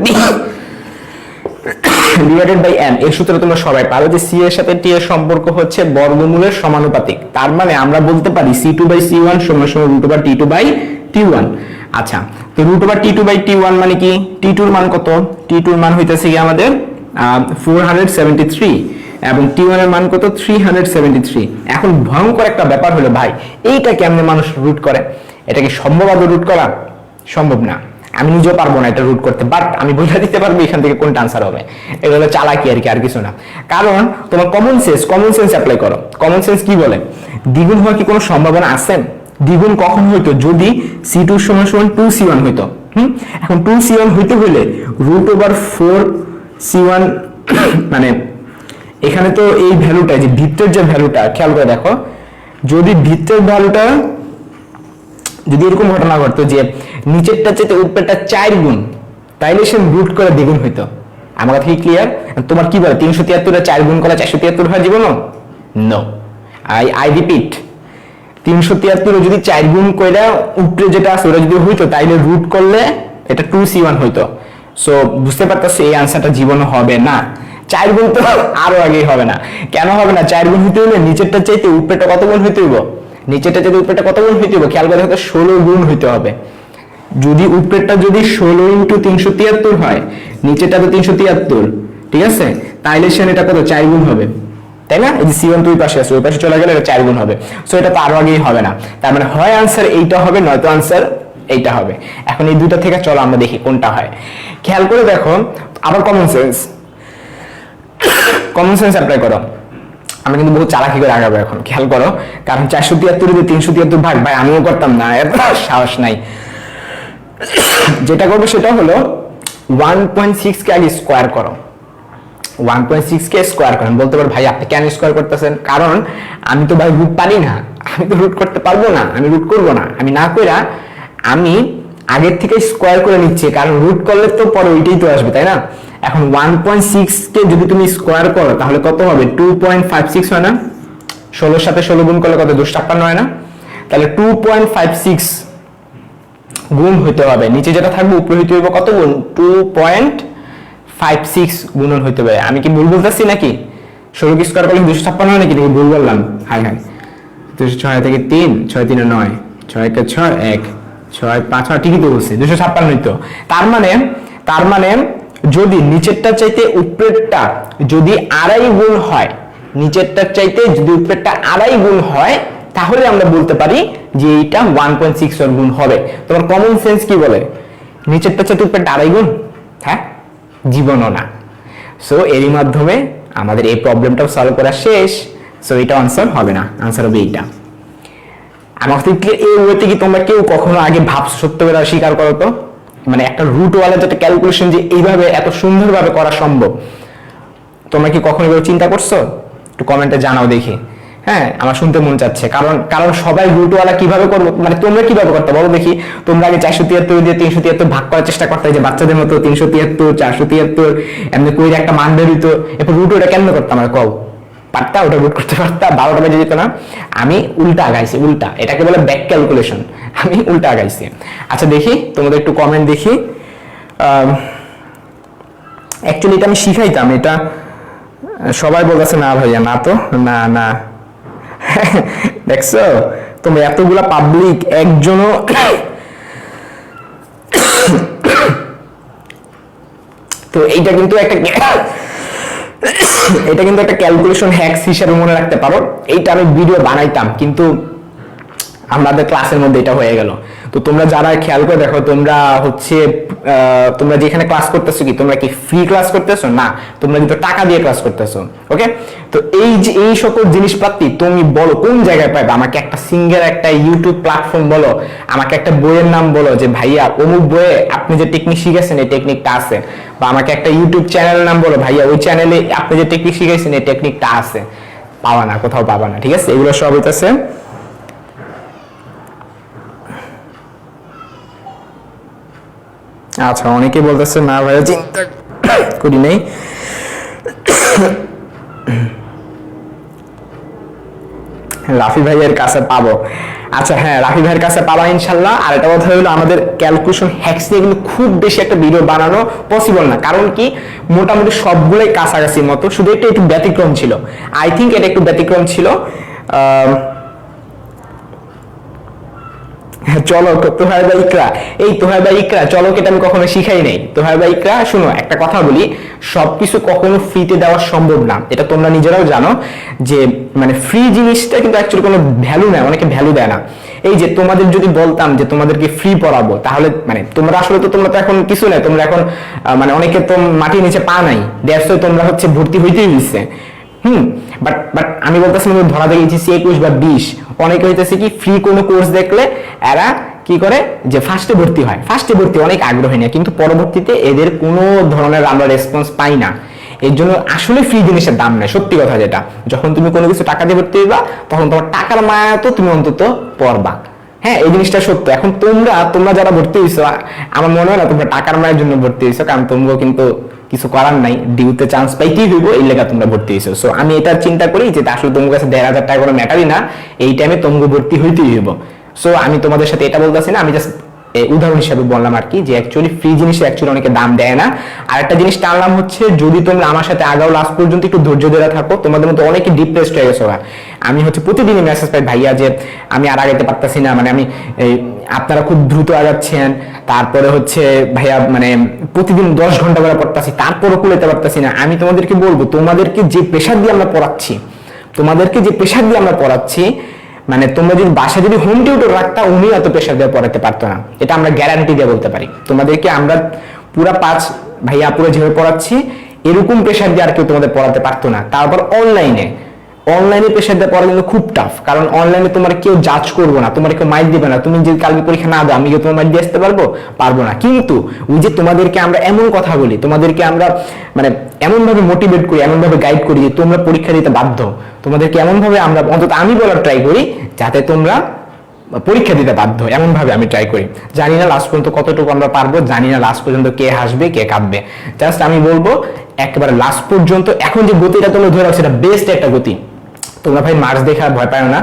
divided by n। এই সূত্র তোমরা সবাই পারো যে সি এর সাথে টি এর সম্পর্ক হচ্ছে বর্গমূলের সমানুপাতিক। তার মানে আমরা বলতে পারি c2/c1 সমান সমান রুট ওভার t2/t1। আচ্ছা, তো রুট ওভার t2/t1 মানে কি? t2 এর মান কত? t2 এর মান হইতাছে কি আমাদের 473 এবং t1 এর মান কত? 373। এখন ভয়ঙ্কর একটা ব্যাপার হলো ভাই, এইটা কেমনে মানুষ রুট করে? এটা কি সম্ভব আদৌ রুট করা? সম্ভব না। আমি নিজেও পারবো না এটা রুট করতে, বাট আমি বলে দিতে পারবো এখান থেকে কোনটা আনসার হবে। এটা হলো চালাকি আর কি, আর কিছু না। কারণ তোমার কমন সেন্স অ্যাপ্লাই করো। কমন সেন্স কি বলে? দ্বিগুণ হওয়ার কি কোনো সম্ভাবনা আছে? দ্বিগুণ কখন হইতো? যদি c2 সমান সমান 2c1 হইতো। এখন 2c1 হইতে হইলে রুট ওভার 4c1 মানে এখানে তো এই ভ্যালুটা, যে ভিত্তের যে ভ্যালুটা, খেয়াল করে দেখো, যদি ভিত্তের ভ্যালুটা যদি এরকম ঘটনা ঘটতো যে নিচেরটা চেয়ে উপরেরটা 4 গুণ, তাইলে সে রুট করে দ্বিগুণ হইতো। আমার কথা কি ক্লিয়ার? তোমার কি বলে 373 এর 4 গুণ করলে 473 হয় জীবনও? নো। আই রিপিট, 373 এ যদি 4 গুণ কইরা উপরে যেটা আছে ওটা যদি হইতো, তাইলে রুট করলে এটা 2c1 হইতো। সো বুঝতে পারতেছো এই আনসারটা জীবনও হবে না। 4 গুণ তো আরো আগেই হবে না। কেন হবে না? 4 গুণ হইতে হলে নিচেরটা চাইতে উপরেরটা কত গুণ হইতে হইব? নিচেরটা যদি উপরেরটা কত গুণ হইতে হবে? খেয়াল করে দেখো, 16 গুণ হইতে হবে। যদি উপরেরটা যদি 16 ইনটু 373 হয়, নিচেরটা তো 373, ঠিক আছে? তাইলে সেন এটা কত? 4 গুণ হবে, তাই না? এই যে c1 দুই পাশে আছে, ওই পাশে চলে গেলে এটা 4 গুণ হবে। সো এটা তো আরো আগেই হবে না। তার মানে হয় আনসার এইটা হবে, নয়তো আনসার এইটা হবে। এখন এই দুটো থেকে চলো আমরা দেখি কোনটা হয়। খেয়াল করে দেখো, আবার কমন সেন্স অ্যাপ্লাই করো। আমি কিন্তু বহু চালাকি করে আগাবো এখন, খেয়াল করো। কারণ 473 দিয়ে 373 ভাগ, ভাই আমিও করতাম না, এত সাহস নাই। যেটা করবো সেটা হলো 1.6 কে আগে স্কোয়ার করো। 1.6 কে স্কোয়ার করেন। বলতে পারো ভাই আপনি কেন স্কোয়ার করতেছেন? কারণ আমি তো ভাই রুট পারি না, আমি তো রুট করতে পারবো না, আমি রুট করবো না। আমি না কইরা আমি আগের থেকে স্কোয়ার করে নিচ্ছি, কারণ রুট করলে তো পরে ওইটাই তো আসবে, তাই না? এখন 1.6 কে যদি তুমি স্কোয়ার করো তাহলে কত হবে? 2.56 হয় না? 16 সাথে 16 গুণ করলে কত? 256 হয় না? তাহলে 2.56 গুণ হইতে হবে। নিচে যেটা থাকবে উপরে হইতে হবে কত গুণ? 2.56 গুণন হইতে হবে। আমি কি ভুল বলতেছি নাকি? 16 কে স্কোয়ার করলে 256 হয় নাকি? দেখি ভুল বললাম। হাই 206 থেকে 3, 6 3 9, 6 1 6 1, 6 5 6, ঠিকই তো বলছি, 256 হইতো। তার মানে যদি নিচেরটা চাইতে উপরেরটা যদি আড়াই গুণ হয়, নিচেরটার চাইতে যদি উপরেরটা আড়াই গুণ হয়, তাহলে আমরা বলতে পারি যে এইটা 1.6 গুণ হবে। তোমার কমন সেন্স কি বলে? নিচেরটা চাইতে উপরেরটা আড়াই গুণ? হ্যাঁ, জীবনও না। সো এরই মাধ্যমে আমাদের এই প্রবলেমটাও সলভ করা শেষ। সো এটা আনসার হবে না, আনসার হবে এইটা। আমার থেকে এই ওয়েতে কি তোমরা কেউ কখনো আগে ভাবছো? সত্য করে স্বীকার করো তো, মানে একটা রুটওয়ালা যেটা ক্যালকুলেশন যে এইভাবে এত সুন্দরভাবে করা সম্ভব, তোমরা কি কখনো এভাবে চিন্তা করছো? একটু কমেন্টে জানাও দেখি। হ্যাঁ, আমার শুনতে মন চাচ্ছে। কারণ সবাই রুটওয়ালা কিভাবে করবো, মানে তোমরা কিভাবে করতে বলো দেখি। তোমরা আগে 473 দিয়ে 373 ভাগ করার চেষ্টা করতে, যে বাচ্চাদের মতো 373 473 এমনি করে একটা মান বের হইতো। এরপর রুট ওটা কেন করতাম? আমরা কও পারতা? ওটা রুট করতে পারতা? 12টা বেজে যেত না? আমি উল্টা আগাইছি, উল্টা। এটাকে বলে ব্যাক ক্যালকুলেশন। আমি উল্টা আগাইছি। আচ্ছা দেখি তোমাদের একটু কমেন্ট দেখি। অ্যাকচুয়ালি এটা আমি শিখাইতাম, এটা সবাই বলতেছে না ভাইয়া, না তো না। দেখছো তোমরা এতগুলা পাবলিক, একজনও তো এইটা কিন্তু একটা ক্যালকুলেশন হ্যাকস হিসেবে মনে রাখতে পারো। এইটা আমি ভিডিও বানাইতাম, কিন্তু আমাদের ক্লাসের মধ্যে এটা হয়ে গেল। তো তোমরা যারা খেয়াল করে দেখো, তোমরা যেখানে ক্লাস করতেছো, কি তোমরা কি ফ্রি ক্লাস করতেছো? না, তোমরা কিন্তু টাকা দিয়ে ক্লাস করতেছো। ওকে, তো এই সকল জিনিসপাতি তুমি বলো কোন জায়গায় পাবে? আমাকে একটা সিঙ্গেল একটা ইউটিউব প্ল্যাটফর্ম বলো, আমাকে একটা বইয়ের নাম বলো যে ভাইয়া অমুক বইয়ে আপনি যে টেকনিক শিখেছেন এই টেকনিকটা আছে। বা আমাকে একটা ইউটিউব চ্যানেলের নাম বলো, ভাইয়া ওই চ্যানেলে আপনি যে টেকনিক শিখেছেন এই টেকনিকটা আছে। পাওয়া না, কোথাও পাবা না। ঠিক আছে, এগুলো সব হইতেছে আচ্ছা, অনেকে বলতেছে না ভাইয়া চিন্তা করি নাই। রাফি ভাইয়ের কাছে পাবো। আচ্ছা হ্যাঁ, রাফি ভাইয়ের কাছে পাবা ইনশাল্লাহ। আর একটা কথা হলো, আমাদের ক্যালকুলেশন হ্যাক্স নিয়ে কিন্তু খুব বেশি একটা ভিডিও বানানো পসিবল না, কারণ কি মোটামুটি সবগুলোই কাছাকাছি মতো, শুধু এটা একটু ব্যতিক্রম ছিল। আই থিঙ্ক এটা একটু ব্যতিক্রম ছিল। চলো তোহার বা ইকরা, এই তোহার বা ইকরা চলক এটা আমি কখনো শিখাই নাই। তোহার বা ইকরা শুনো, একটা কথা বলি, সবকিছু কখনো ফ্রিতে দেওয়া সম্ভব না, এটা তোমরা নিজেরাও জানো যে মানে ফ্রি জিনিসটা কিন্তু অ্যাকচুয়ালি কোনো ভ্যালু নেয়, অনেকে ভ্যালু দেয় না। এই যে তোমাদের যদি বলতাম যে তোমাদেরকে ফ্রি পড়াবো, তাহলে মানে তোমরা আসলে তো তোমরা তো এখন কিছু নেই, তোমরা এখন মানে অনেকে তো মাটির নিচে পা নাই, দ্যাটস ওয়াই তোমরা হচ্ছে ভর্তি হইতেই দিচ্ছে। বাট বাট আমি বলতেছি ধরা দেখে এইচএসসি 21 বা 20 অনেকে হইতেছে কি ফ্রি কোনো কোর্স দেখলে এরা কি করে যে ফার্স্টে ভর্তি হয়, ফার্স্টে ভর্তি অনেক আগ্রহী না, কিন্তু পরবর্তীতে এদের কোনো ধরনের আমরা রেসপন্স পাই না। এর জন্য আসলে ফ্রি জিনিসের দাম নেই, সত্যি কথা যেটা। যখন তুমি কোনো কিছু টাকা দিয়ে ভর্তি হইবা, তখন তোমার টাকার মায়া তো তুমি অন্তত পড়বা। হ্যাঁ, এই জিনিসটা সত্য। এখন তোমরা যারা ভর্তি হইছো, আমার মনে হয় না তোমরা টাকার মায়ের জন্য ভর্তি হইছো, কারণ তোমরাও কিন্তু কিছু করার নাই, ডিউতে চান্স পাইতেই হইব, এই লেখা তোমরা ভর্তি হইছো। সো আমি এটা চিন্তা করি যে আসলে তোমার কাছে 1,500 টাকা কোনো ম্যাটারই না, এই টাইমে তোমরা ভর্তি হইতেই হইব। সো আমি তোমাদের সাথে এটা বলতেছি না, আমি জাস্ট উদাহরণ হিসাবে বললাম আর কি, যে অ্যাকচুয়ালি ফ্রি জিনিসে অ্যাকচুয়ালি অনেকে দাম দেয় না। আর একটা জিনিস টানলাম হচ্ছে, যদি তোমরা আমার সাথে আগাও লাস্ট পর্যন্ত একটু ধৈর্য ধরে থাকো, তোমাদের মতো অনেকে ডিপ্রেসড হয়ে গেছো। আমি হচ্ছে প্রতিদিনই মেসেজ পাই, ভাইয়া যে আমি আর আগাইতে পারতাছি না, মানে আমি আপনারা খুব দ্রুত আগাচ্ছেন, তারপরে হচ্ছে ভাইয়া মানে প্রতিদিন 10 ঘন্টা করে পড়তাছি, তারপরও কুলাইতে পারতাছি না। আমি তোমাদেরকে বলবো, তোমাদেরকে যে প্রেশার দিয়ে আমরা পড়াচ্ছি, মানে তোমরা যদি বাসায় যদি হোম টিউটর রাখতা, উনি এত প্রেশার দিয়ে পড়াতে পারতো না, এটা আমরা গ্যারান্টি দিয়ে বলতে পারি। তোমাদেরকে আমরা পুরা 5 ভাইয়া পুরো যেভাবে পড়াচ্ছি, এরকম প্রেশার দিয়ে আর কেউ তোমাদের পড়াতে পারতো না। তারপর অনলাইনে প্রেশার দিয়ে পড়া কিন্তু খুব টাফ, কারণ অনলাইনে তোমার কেউ জাজ করবো না, তোমার কেউ মাইক দিবে না। তুমি যদি কালকে পরীক্ষা না দাও, আমি কি তোমার মাইক দিয়ে আসতে পারবো না। কিন্তু ওই যে তোমাদেরকে আমরা এমন কথা বলি, তোমাদেরকে আমরা মানে এমন ভাবে মোটিভেট করি, এমন ভাবে গাইড করি যে তোমরা পরীক্ষা দিতে বাধ্য। তোমাদেরকে এমন ভাবে আমরা, অন্তত আমি বলার ট্রাই করি, যাতে তোমরা পরীক্ষা দিতে বাধ্য, এমন ভাবে আমি ট্রাই করি। জানি না লাস্ট পর্যন্ত কতটুকু আমরা পারবো, জানি না লাস্ট পর্যন্ত কে হাসবে কে কাঁদবে। জাস্ট আমি বলবো একেবারে লাস্ট পর্যন্ত এখন যে গতিটা তোমরা ধরে রাখছো, এটা বেস্ট একটা গতি। তোমরা ভাই মার্কস দেখা ভয় পাও না।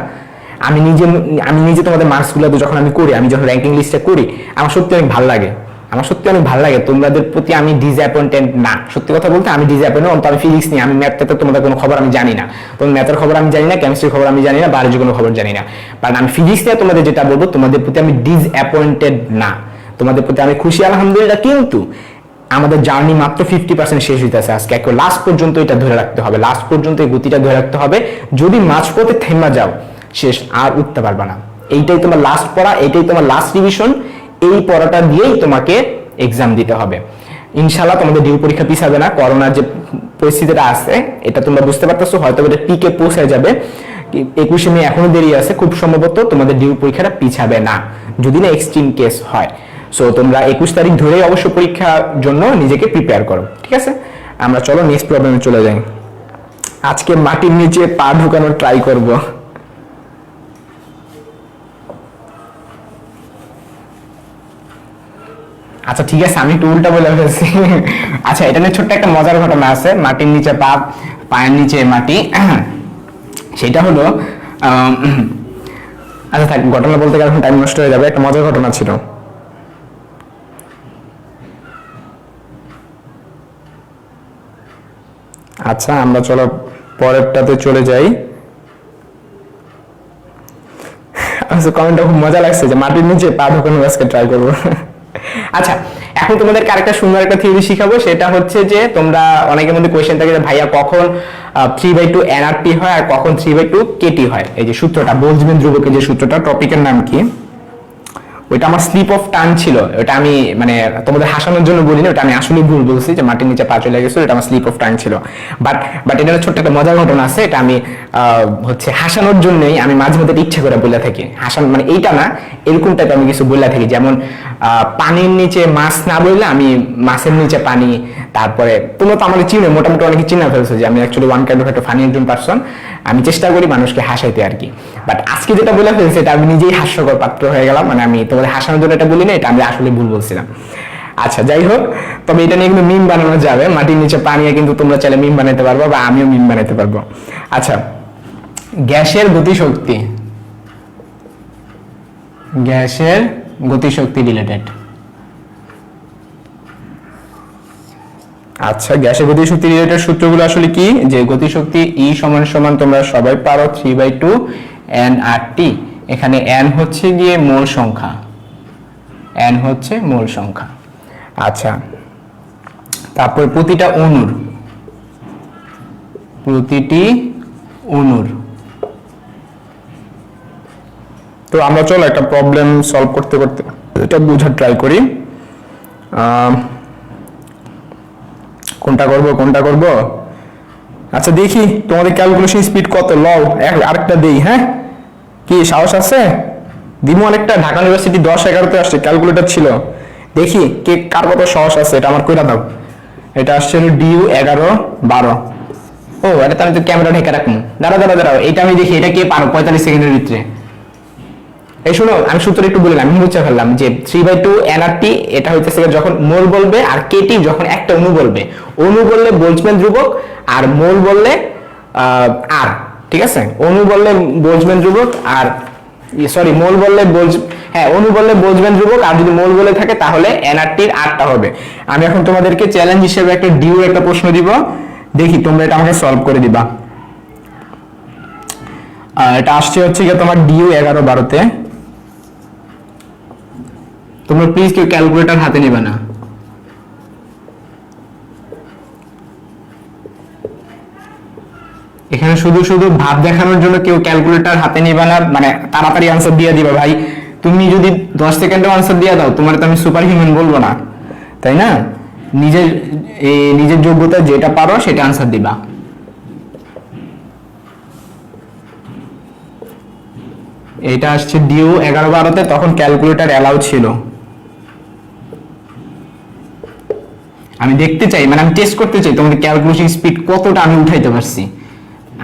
আমি নিজে তোমাদের মার্কস গুলো যখন আমি করি, আমি যখন র্যাঙ্কিং লিস্টে করি, আমার সত্যি অনেক ভালো লাগে, তোমাদের প্রতি আমি ডিসঅ্যাপয়েন্টেড না। সত্যি কথা বলতে আমি ডিসঅ্যাপয়েন্টেড, অন্তত আমি ফিজিক্স নিয়ে, আমি ম্যাথটাতে তোমাদের কোনো খবর আমি জানি না, তোমার ম্যাথের খবর আমি জানি না, কেমিস্ট্রির খবর আমি জানি না, বায়োলজির কোনো খবর জানি না। কারণ আমি ফিজিক্স নিয়ে তোমাদের যেটা বলবো, তোমাদের প্রতি আমি ডিসঅ্যাপয়েন্টেড না, তোমাদের প্রতি আমি খুশি আলহামদুলিল্লাহ। কিন্তু আমাদের জার্নি মাত্র 50% শেষ হইতেছে আজকে। একবার লাস্ট পর্যন্ত এটা ধরে রাখতে হবে, লাস্ট পর্যন্ত এই গতিটা ধরে রাখতে হবে। যদি মাঝপথে থেমা যাও, শেষ, আর উঠতে পারবে না। এইটাই তোমার লাস্ট পড়া, এইটাই তোমার লাস্ট রিভিশন, এই পড়াটা দিয়েই তোমাকে এক্সাম দিতে হবে ইনশাআল্লাহ। তোমাদের ডিউ পরীক্ষা পিছাবে না। করোনার যে পরিস্থিতিটা আছে, এটা তোমরা বুঝতে পারতেছো, হয়তো এটা পিকে পৌঁছে যাবে। 21 মে এখনো দেরি আছে, খুব সম্ভবত তোমাদের ডিউ পরীক্ষাটা পিছাবে না, যদি না এক্সট্রিম কেস হয়। সো তোমরা 21 তারিখ ধরেই অবশ্য পরীক্ষার জন্য নিজেকে প্রিপেয়ার করো, ঠিক আছে? আমরা চলো নেক্সট প্রবলেমে চলে যাই। আজকে মাটির নিচে পা ঢুকানোর ট্রাই করব। আচ্ছা ঠিক আছে, আমি একটু উল্টা বলে ফেলছি। আচ্ছা, এটা নিয়ে ছোট্ট একটা মজার ঘটনা আছে, মাটির নিচে পা, পায়ের নিচে মাটি। সেটা হলো আচ্ছা থাক, ঘটনা বলতে গেলে টাইম নষ্ট হয়ে যাবে। একটা মজার ঘটনা ছিল। আচ্ছা, আমরা চলো পরেরটাতে চলে যাই। আচ্ছা, কমেন্টটা খুব মজা লাগছে যে মাটির নিচে পা ঢোকানোর আজকে ট্রাই করবো। আচ্ছা, এখন তোমাদেরকে আরেকটা সুন্দর একটা থিওরি শিখাবো। সেটা হচ্ছে যে তোমরা অনেকের মধ্যে কোয়েশ্চেন থাকে যে ভাইয়া কখন 3/2 এনআরটি হয় আর কখন 3/2 কেটি হয়। এই যে সূত্রটা, বোলজম্যান ধ্রুবকের যে সূত্রটা, টপিকের নাম কি? ওইটা আমার স্লিপ অফ টাং ছিল। ওটা আমি মানে তোমাদের হাসানোর জন্য বলিনি, ওটা আমি আসলে ভুল বলছি যে মাটির নিচে পা চলে গেছিল, এটা আমার স্লিপ অফ টাং ছিল। বাট এটা ছোট্ট একটা মজার ঘটনা আছে, এটা আমি হচ্ছে হাসানোর জন্যই আমি মাঝে মধ্যে ইচ্ছা করে বলে থাকি। হাসান মানে এইটা না, এরকম টাইপ আমি কিছু বলে থাকি, যেমন পানির নিচে মাছ না বললে আমি মাছের নিচে পানি। তারপরে তোমরা তো আমাদের চিনো, মোটামুটি অনেকে চিনা ফেলছো যে আমি অ্যাকচুয়ালি ওয়ান কাইন্ড অফ একটা ফানি একজন পারসন। আমি চেষ্টা করি মানুষকে হাসাইতে আর কি। বাট আজকে যেটা বলে ফেলছি, এটা আমি নিজেই হাস্যকর পাত্র হয়ে গেলাম। মানে আমি তোমাদের হাসানোর জন্য এটা বলি না, এটা আমি আসলে ভুল বলছিলাম। আচ্ছা যাই হোক, তবে এটা নিয়ে কিন্তু মিম বানানো যাবে, মাটির নিচে পানিয়ে কিন্তু তোমরা চাইলে মিম বানাতে পারবো বা আমিও মিম বানাতে পারবো। আচ্ছা, গ্যাসের গতিশক্তি, গ্যাসের গতিশক্তি রিলেটেড। আচ্ছা, গ্যাসের গতিশক্তি রিলেটেড সূত্রগুলো আসলে কি, যে গতিশক্তি E সমান সমান তোমরা সবাই পারো 3/2 nRT। এখানে n হচ্ছে গিয়ে মোল সংখ্যা, n হচ্ছে মোল সংখ্যা। আচ্ছা, তারপর প্রতিটি অণুর, তো আমরা চলো একটা প্রবলেম সলভ করতে করতে এটা বোঝার ট্রাই করি। কোনটা করব? আচ্ছা দেখি তোমাদের ক্যালকুলেশন স্পিড কত, লও আরেকটা দেই। হ্যাঁ, কি সাহস আছে? দিমু অনেকটা। ঢাকা ইউনিভার্সিটি 10-11 আসছে, ক্যালকুলেটর ছিল। দেখি কে কার কত সাহস আছে, এটা আমার কইরা দাও। এটা আসছে ডিউ 11-12। ও এটা তো আমি তো ক্যামেরা ঢেকে রাখবো। দাঁড়াও, এটা আমি দেখি এটা কে পারো 45 সেকেন্ডের ভিতরে। এই শোনো, আমি সূত্র একটু বললাম, আমি বুঝতে পারলাম যে 3/2 nRT এটা হইতেছে যখন মোল বলবে, আর কেটি যখন একটা অণু বলবে। অণু বললে বোলজম্যান ধ্রুবক, আর মোল বললে আর। ঠিক আছে, অণু বললে বোলজম্যান ধ্রুবক, আর সরি মোল বললে অণু বললে বোলজম্যান ধ্রুবক, আর যদি মোল বলে থাকে তাহলে nRT এর আরটা হবে। আমি এখন তোমাদেরকে চ্যালেঞ্জ হিসেবে একটা ডিউ একটা প্রশ্ন দিব, দেখি তোমরা এটা আমাকে সলভ করে দিবা। এটা আসছে হচ্ছে কি তোমার ডিউ 11-12-তে। তোমরা প্লিজ কেউ ক্যালকুলেটর হাতে নেবে না। এখানে শুধু ভাব দেখানোর জন্য কেউ ক্যালকুলেটর হাতে নেবে না, মানে তাড়াতাড়ি আনসার দিয়ে দিবা ভাই। তুমি যদি 10 সেকেন্ডে আনসার দিয়ে দাও, তোমার তো আমি সুপার হিউম্যান বলবো না, তাই না? নিজের যোগ্যতা যেটা পারো সেটা আনসার দিবা। এটা আসছে ডিউ 11-12-তে, তখন ক্যালকুলেটর অ্যালাউ ছিল। আমি দেখতে চাই, মানে আমি টেস্ট করতে চাই তোমাদের ক্যালকুলেশন স্পিড কতটা আমি উঠাইতে পারছি।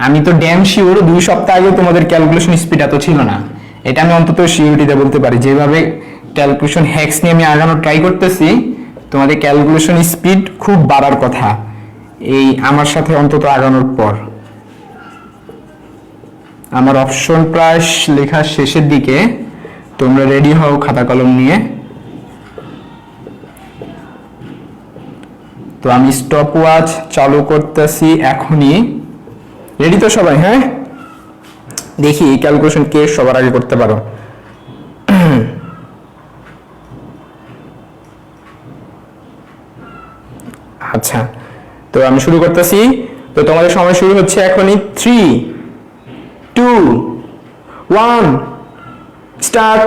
আমি তো ড্যাম শিওর 2 সপ্তাহ আগে তোমাদের ক্যালকুলেশন স্পিড এত ছিল না। এটা আমি অন্তত শিওরিটিতে বলতে পারি, যেভাবে ক্যালকুলেশন হ্যাক্স নিয়ে আমি আগানোর ট্রাই করতেছি, তোমাদের ক্যালকুলেশন স্পিড খুব বাড়ার কথা এই আমার সাথে অন্তত আগানোর পর। আমার অপশন প্রায় লেখার শেষের দিকে, তোমরা রেডি হও খাতা কলম নিয়ে। তো আমি স্টপ ওয়াচ চালু করতেছি এখনই। রেডি তো সবাই? হ্যাঁ, দেখি এই ক্যালকুলেশন কে সবার আগে করতে পারো। আচ্ছা, তো আমি শুরু করতেছি। তো তোমাদের সময় শুরু হচ্ছে এখনই। 3, 2, 1 start.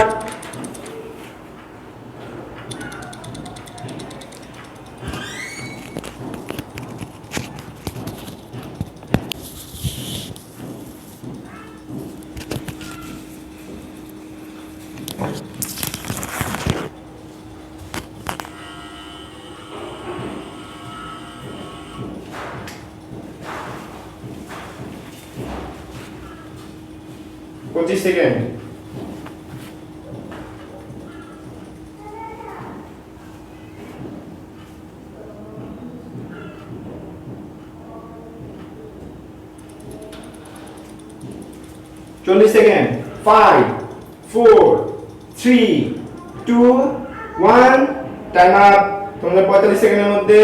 Second. Second. 5, 4, 3, 2, 1 time up. তোমরা 45 সেকেন্ডের মধ্যে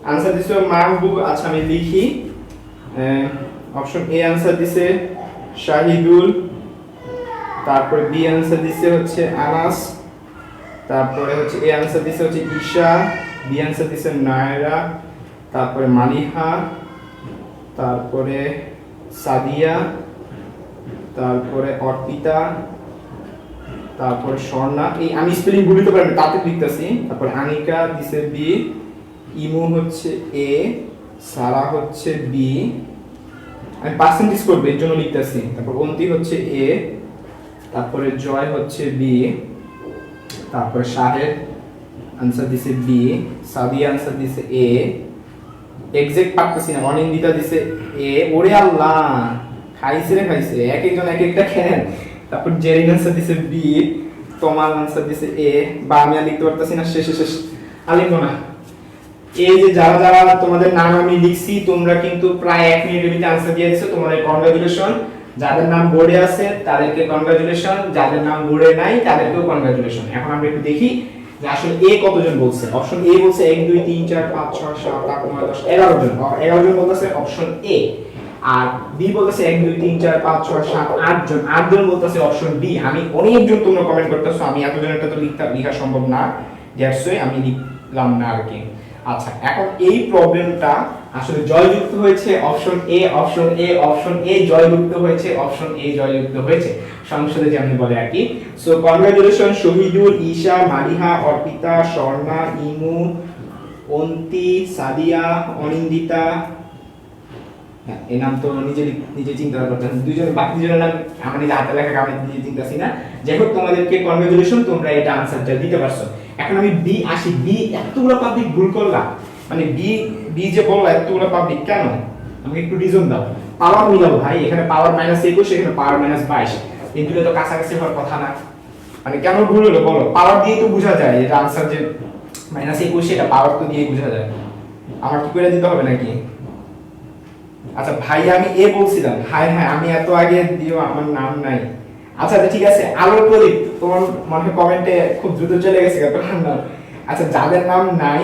আনসার দিছো মাহবুব। আচ্ছা আমি লিখি। অপশন এ আনসার দিছে শাহিদুল, তারপরে বি আনসার দিছে হচ্ছে আনাস, তারপরে হচ্ছে এ আনসার দিছে হচ্ছে ঈশা, বি আনসার দিছে নায়রা, তারপরে মালিহা, তারপরে সাদিয়া, তারপরে অর্পিতা, তারপরে স্বর্ণা। এই আমি স্পেলিং ভুলিতে পারি তাতে লিখতেছি। তারপরে আনিকা দিছে বি, ইমু হচ্ছে এ, সারা হচ্ছে বি, আমি পার্সেন্টেজ করব এর জন্য লিখতেছি। তারপর অন্তি হচ্ছে এ, তারপরে জয় হচ্ছে বি, তারপরে শাহেদ আনসার দিছে বি, সাদিয়া আনসার দিছে এ, এক্সাক্ট পারতেছি না, অনিন্দিতা দিছে এ। ওরে আল্লাহ, খাইছে এক একজন এক একটা খেলেন। তারপর জেরিন আনসার দিছে বি, তোমার আনসার দিছে এ, বা আমি আর লিখতে পারতেছি না, শেষ আলিঙ্গ না। এই যে যারা যারা তোমাদের নাম আমি লিখছি তোমরা কিন্তু প্রায় 1 মিনিটের ভিতরে आंसर দিয়ে দিয়েছো, তোমাদের কংগ্রাচুলেশন। যাদের নাম বোর্ডে আছে তাদেরকে কংগ্রাচুলেশন, যাদের নাম বোর্ডে নাই তাদেরকেও কংগ্রাচুলেশন। এখন আমরা একটু দেখি যে আসলে এ কতজন বলছে। অপশন এ বলছে 1 2 3 4 5 6 7 8 9 10 11 জন। 11 জন বলতেছে অপশন এ। আর বি বলতেছে 1 2 3 4 5 6 7 8 জন। 8 জন বলতেছে অপশন বি। আমি অনেকজন তোমরা কমেন্ট করতেছো, আমি এতজনের তো লেখা সম্ভব না, দ্যাটস ওয়াই আমি লিখলাম না আর কি। আচ্ছা, এখন এই প্রবলেমটা আসলে জয়যুক্ত হয়েছে option A, option A, option A জয়যুক্ত হয়েছে, অপশন এ জয়যুক্ত হয়েছে সংসদে যেমন বলে আর কি। সো কংগ্রাচুলেশন শহীদুল, ঈশা, মারিহা, অর্পিতা, স্বর্ণা, ইমু, অন্তি, সাদিয়া, অনিন্দিতা। হ্যাঁ, এই নাম তো নিজে চিন্তা করতে দুইজন, বাকি দুজনের নাম আমার নিজে হাতে লেখা আমি নিজে চিন্তাছি না। যাই হোক, তোমাদেরকে কংগ্রাচুলেশন, তোমরা এটা আনসারটা দিতে পারছো। এখন আমি বি আসি। বি এতগুলো পাবলিক ভুল করলাম, মানে বি যে বললা এতগুলো পাবলিক কেন, আমাকে একটু রিজন দাও। পাওয়ার মিলাও ভাই, এখানে পাওয়ার -21, এখানে পাওয়ার -22, এই দুটো তো কাছাকাছি হওয়ার কথা না। মানে কেন ভুল হলো বলো? পাওয়ার দিয়ে তো বোঝা যায় এটা আনসার যে -21, এটা পাওয়ার তো দিয়ে বোঝা যায়। আমার কি করে দিতে হবে নাকি? আচ্ছা ভাই, আমি এ বলছিলাম। হ্যাঁ হ্যাঁ, আমি এত আগে দিও, আমার নাম নাই। আচ্ছা ঠিক আছে, আলোর প্রদীপ, তোমার মনে কমেন্টে খুব দ্রুত চলে গেছে তোমার নাম। আচ্ছা, যাদের নাম নাই,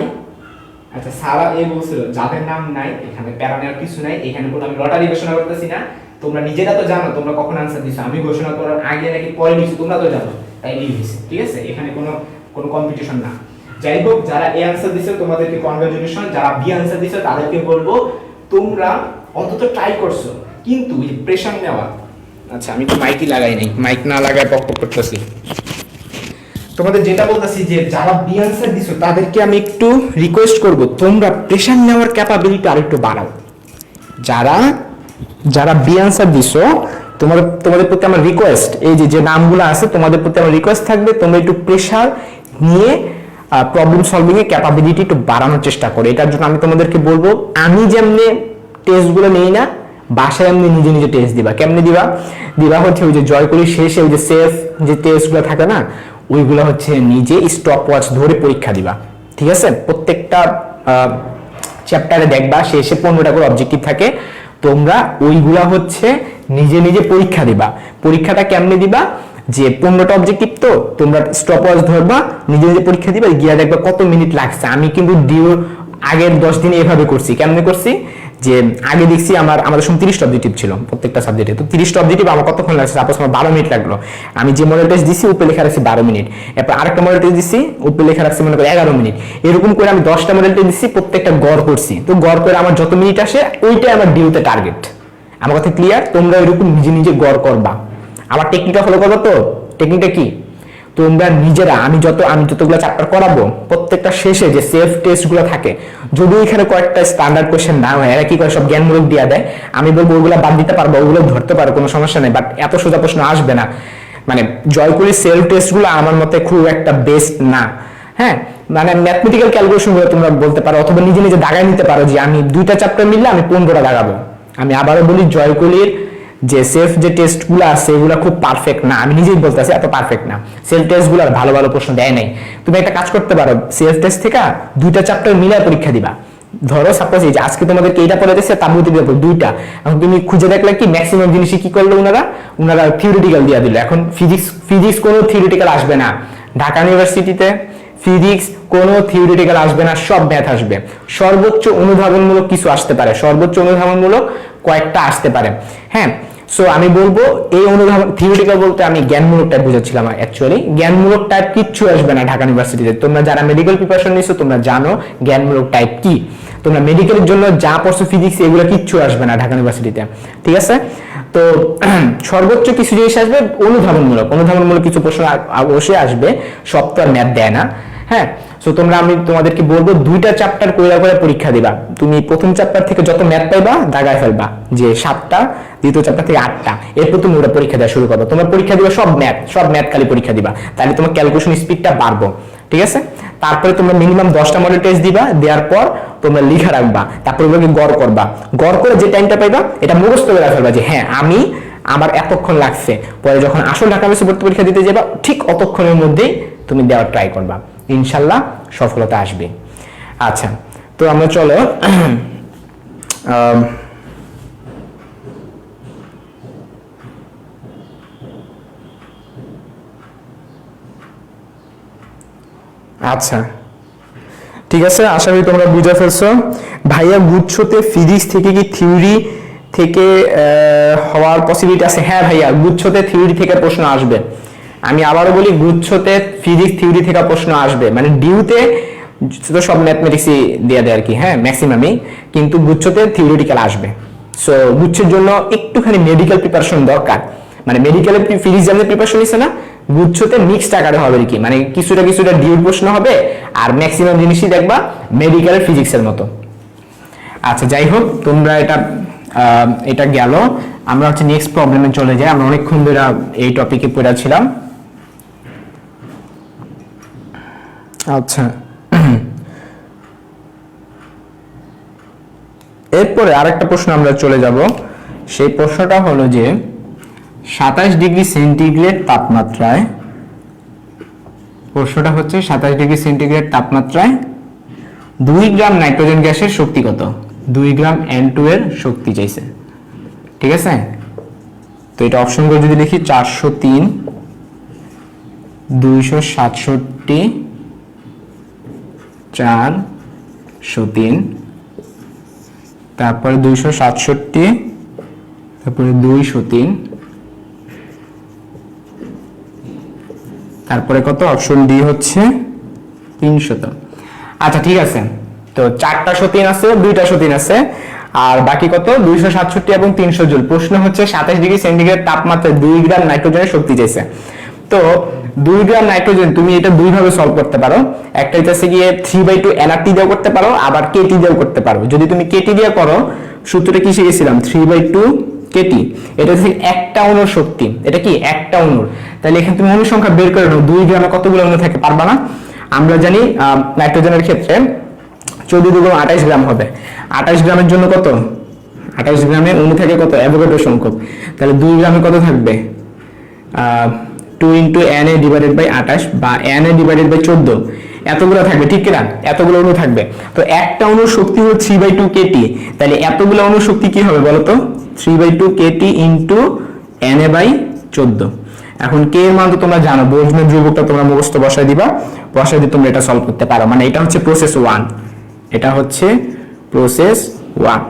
আচ্ছা সারা এ বলছিল যাদের নাম নাই, এখানে প্যারা নেওয়ার কিছু নাই, এখানে কোনো আমি লটারি ঘোষণা করতেছি না। তোমরা নিজেরা তো জানো তোমরা কখন আনসার দিছো, আমি ঘোষণা করার আগে নাকি পরে দিছি তোমরা তো জানো, তাই লিভ হইছে। ঠিক আছে, এখানে কোনো কম্পিটিশন না। যাই হোক, যারা এ আনসার দিছো তোমাদেরকে কংগ্রাচুলেশন, যারা বি আনসার দিছো তাদেরকে বলবো তোমরা অন্তত ট্রাই করছো, কিন্তু এই প্রেশার নেওয়া। আচ্ছা, আমি তো মাইকই লাগাই নাই, মাইক না লাগায় পক করতেছি। তোমাদের যেটা বলতেছি যে যারা বি আনসার দিছো তাদেরকে আমি একটু রিকোয়েস্ট করব তোমরা প্রেশার নেওয়ার ক্যাপাবিলিটি আরেকটু বাড়াও। যারা বি আনসার দিছো তোমাদের প্রতি আমার রিকোয়েস্ট, এই যে নামগুলো আছে তোমাদের প্রতি আমার রিকোয়েস্ট থাকবে, তোমরা একটু প্রেশার নিয়ে প্রবলেম সলভিং এর ক্যাপাবিলিটি একটু বাড়ানোর চেষ্টা করো। এটার জন্য আমি তোমাদেরকে বলবো, আমি যেমনি টেস্টগুলো নেই না, বাসায় এমনি নিজে নিজে টেস্ট দিবা। কেমনে দিবা হচ্ছে ওই যে জয়কলি শেষে ওই যে সেফ যে টেস্টগুলো থাকে না, ওইগুলো হচ্ছে নিজে স্টপ ওয়াচ ধরে পরীক্ষা দিবা। ঠিক আছে, প্রত্যেকটা চ্যাপ্টারে দেখবা শেষে 15টা করে অবজেক্টিভ থাকে, তোমরা ওইগুলা হচ্ছে নিজে নিজে পরীক্ষা দিবা। পরীক্ষাটা কেমনে দিবা, যে 15টা অবজেক্টিভ তো তোমরা স্টপ ওয়াচ ধরবা, নিজে নিজে পরীক্ষা দিবা, গিয়া দেখবা কত মিনিট লাগছে। আমি কিন্তু আগের 10 দিনে এভাবে করছি। কেমনে করছি, যে আগে দেখছি আমাদের সময় 30টা অবজেক্টিভ ছিল প্রত্যেকটা সাবজেক্টে, তো 30টা অবজেক্টিভ আমার কতক্ষণ লাগছে, সাপোজ আমার 12 মিনিট লাগলো। আমি যে মডেল টেস্ট দিছি উপরে লেখা রাখছি 12 মিনিট, এরপর আরেকটা মডেল টেস্ট দিছি উপরে লেখা রাখছি মনে করি 11 মিনিট। এরকম করে আমি 10টা মডেল টেস্ট দিছি, প্রত্যেকটা গড় করছি। তো গড় করে আমার যত মিনিট আসে ওইটাই আমার ডিউতে টার্গেট। আমার কথা ক্লিয়ার? তোমরা এরকম নিজে নিজে গড় করবা। আমার টেকনিকটা ফলো করবো। তো টেকনিকটা কি, তোমরা নিজেরা আমি যতগুলো চ্যাপ্টার করাবো প্রত্যেকটা শেষে যে সেলফ টেস্টগুলো থাকে, যদি এখানে কয়েকটা স্ট্যান্ডার্ড কোশ্চেন না হয়, এরা কি করে সব জ্ঞানমূলক দিয়ে দেয়, আমি বলবো ওগুলো বাদ দিতে পারবো, ওগুলো ধরতে পারো, কোনো সমস্যা নেই, বাট এত সোজা প্রশ্ন আসবে না। মানে জয়কুলির সেলফ টেস্টগুলো আমার মতে খুব একটা বেস্ট না। হ্যাঁ, মানে ম্যাথমেটিক্যাল ক্যালকুলেশন গুলো তোমরা বলতে পারো, অথবা নিজে নিজে দাগায় নিতে পারো যে আমি 2টা চ্যাপ্টার মিললে আমি 15টা দাগাবো। আমি আবারও বলি, জয়কুলির যে সেলফ যে টেস্টগুলো আছে এগুলো খুব পারফেক্ট না, আমি নিজেই বলতেছি এত পারফেক্ট না। সেলফ টেস্টগুলো ভালো ভালো প্রশ্ন দেয় নাই। তুমি একটা কাজ করতে পারো, সেলফ টেস্ট থেকে 2টা চ্যাপ্টার মিলিয়ে পরীক্ষা দিবা। ধরো সাপোজ এই যে আজকে তোমাদেরকে এইটা পড়ে দিচ্ছে, তার মধ্যে 2টা, এখন তুমি খুঁজে দেখলে কি ম্যাক্সিমাম জিনিসই কি করলো ওনারা থিওরিটিক্যাল দিয়ে দিল। এখন ফিজিক্স কোনো থিওরিটিক্যাল আসবে না ঢাকা ইউনিভার্সিটিতে, ফিজিক্স কোনো থিওরিটিক্যাল আসবে না, সব ম্যাথ আসবে। সর্বোচ্চ অনুধাবনমূলক কিছু আসতে পারে, সর্বোচ্চ অনুধাবনমূলক কয়েকটা আসতে পারে। হ্যাঁ, সো আমি বলবো এই অনুধাবন থিওরিটিক্যাল বলতে আমি জ্ঞানমূলক টাইপ বুঝাচ্ছিলাম। অ্যাকচুয়ালি জ্ঞানমূলক টাইপ কিচ্ছু আসবে না ঢাকা ইউনিভার্সিটিতে। তোমরা যারা মেডিকেল প্রিপারেশন নিছো তোমরা জানো জ্ঞানমূলক টাইপ কি। তোমরা মেডিকেলের জন্য যা পড়ছো ফিজিক্স এগুলো কিচ্ছু আসবে না ঢাকা ইউনিভার্সিটিতে। ঠিক আছে, তো সর্বোচ্চ কিছু জিনিস আসবে অনুধাবনমূলক কিছু প্রশ্ন অবশ্যই আসবে, সব তো আর ম্যাথ দেয় না। হ্যাঁ, সো আমি তোমাদেরকে বলবো 2টা চ্যাপ্টার করে পরীক্ষা দিবা। তুমি প্রথম চ্যাপ্টার থেকে যত ম্যাথ পাইবা দাগায় ফেলবা, যে 7টা, দ্বিতীয় চ্যাপ্টার থেকে 8টা, এরপর তুমি ওটা পরীক্ষা দেওয়া শুরু করবে। তোমরা পরীক্ষা দিবা সব ম্যাথ খালি পরীক্ষা দিবা, তাহলে তোমার ক্যালকুলেশন স্পিডটা বাড়বো। ঠিক আছে, তারপরে তোমরা মিনিমাম 10টা মডেল টেস্ট দিবা, দেওয়ার পর তোমরা লিখা রাখবা, তারপর ওগুলোকে গড় করবা। গড় করে যে টাইমটা পাইবা এটা মুখস্থ করে ফেলবা, যে হ্যাঁ আমার এতক্ষণ লাগছে। পরে যখন আসল ঢাকা ইউনিভার্সিটি ভর্তি পরীক্ষা দিতে যাবা ঠিক অতক্ষণের মধ্যেই তুমি দেওয়ার ট্রাই করবা। ইনশাল্লাহ সফলতা আসবে। আচ্ছা, তো আমরা চলো আচ্ছা ঠিক আছে, আশা করি তোমরা বুঝে ফেলছো। ভাইয়া গুচ্ছতে ফিজিক্স থেকে কি থিওরি থেকে হওয়ার পসিবিলিটি আছে? হ্যাঁ ভাইয়া, গুচ্ছতে থিওরি থেকে প্রশ্ন আসবে। আমি আবারও বলি, গুচ্ছতে ফিজিক্স থিওরি থেকে প্রশ্ন আসবে, মানে ডিউতে তো সব ম্যাথমেটিক্সই দিয়ে দেয় আর কি, হ্যাঁ ম্যাক্সিমামই, কিন্তু গুচ্ছতে থিওরিটিক্যাল আসবে। সো গুচ্ছের জন্য একটুখানি মেডিকেল প্রিপারেশন দরকার, মানে মেডিকেলে ফিজিক্স জানলে প্রিপারেশন নিচ্ছে না, গুচ্ছতে মিক্সড আকারে হবে আর কি, মানে কিছুটা কিছুটা ডিউর প্রশ্ন হবে আর ম্যাক্সিমাম জিনিসই দেখবা মেডিকেলের ফিজিক্সের মতো। আচ্ছা যাই হোক, তোমরা এটা গেল। আমরা হচ্ছে নেক্সট প্রবলেমে চলে যাই। আমরা অনেকক্ষণ ধরে এই টপিকে পড়েছিলাম। আচ্ছা, এরপরে আরেকটা প্রশ্ন আমরা চলে যাব। সেই প্রশ্নটা হলো যে 27 ডিগ্রি সেন্টিগ্রেড তাপমাত্রায়, প্রশ্নটা হচ্ছে 27 ডিগ্রি সেন্টিগ্রেড তাপমাত্রায় 2 গ্রাম নাইট্রোজেন গ্যাসের শক্তি কত? 2 গ্রাম N2 এর শক্তি চাইছে, ঠিক আছে? তো এটা অপশন করে যদি লিখি 403, 267, 403, তারপরে 267, তারপরে 203, তারপরে কত? অপশন ডি হচ্ছে 300। আচ্ছা ঠিক আছে, তো 4টা 103 আছে, 2টা 103 আছে, আর বাকি কত? 267 এবং 300 জুল। প্রশ্ন হচ্ছে 27 ডিগ্রি সেন্টিগ্রেড তাপমাত্রায় 2 গ্রাম নাইট্রোজেনের শক্তি চাইছে। তো 2 গ্রাম নাইট্রোজেন তুমি এটা দুই ভাবে সলভ করতে পারো। একটা হচ্ছে গিয়ে 3/2 nRT দিয়েও করতে পারো, আবার KT দিয়েও করতে পারো। যদি তুমি KT দিয়ে করো, সূত্রটা কি শিখেছিলাম? 3/2 KT। এটা হচ্ছে একটা অণুর শক্তি, এটা কি একটা অণুর। তাহলে এখানে তুমি অণু সংখ্যা বের করে নাও, 2 গ্রামে কতগুলো অণু থাকে পারবা না? আমরা জানি নাইট্রোজেনের ক্ষেত্রে 14 × 28 গ্রাম হবে। 28 গ্রামের জন্য কত? 28 গ্রামে অণু থাকে কত? অ্যাভোগাড্রো সংখ্যক। তাহলে 2 গ্রামে কত থাকবে? 2 × Na / 28 বা Na / 14, এতগুলো থাকবে, ঠিক কিনা? এতগুলো অণু থাকবে। তো একটা অণুর শক্তি হলো 3/2 KT। তাহলে এতগুলো অণুর শক্তি কি হবে বলো তো? 3/2 KT × Na/14। এখন কে এর মান তো তোমরা জানো, বোলজম্যান ধ্রুবকটা তোমরা মুখস্থ বসায় দিবা, বসায় দিয়ে তোমরা এটা সলভ করতে পারো। মানে এটা হচ্ছে প্রসেস 1, এটা হচ্ছে প্রসেস 1।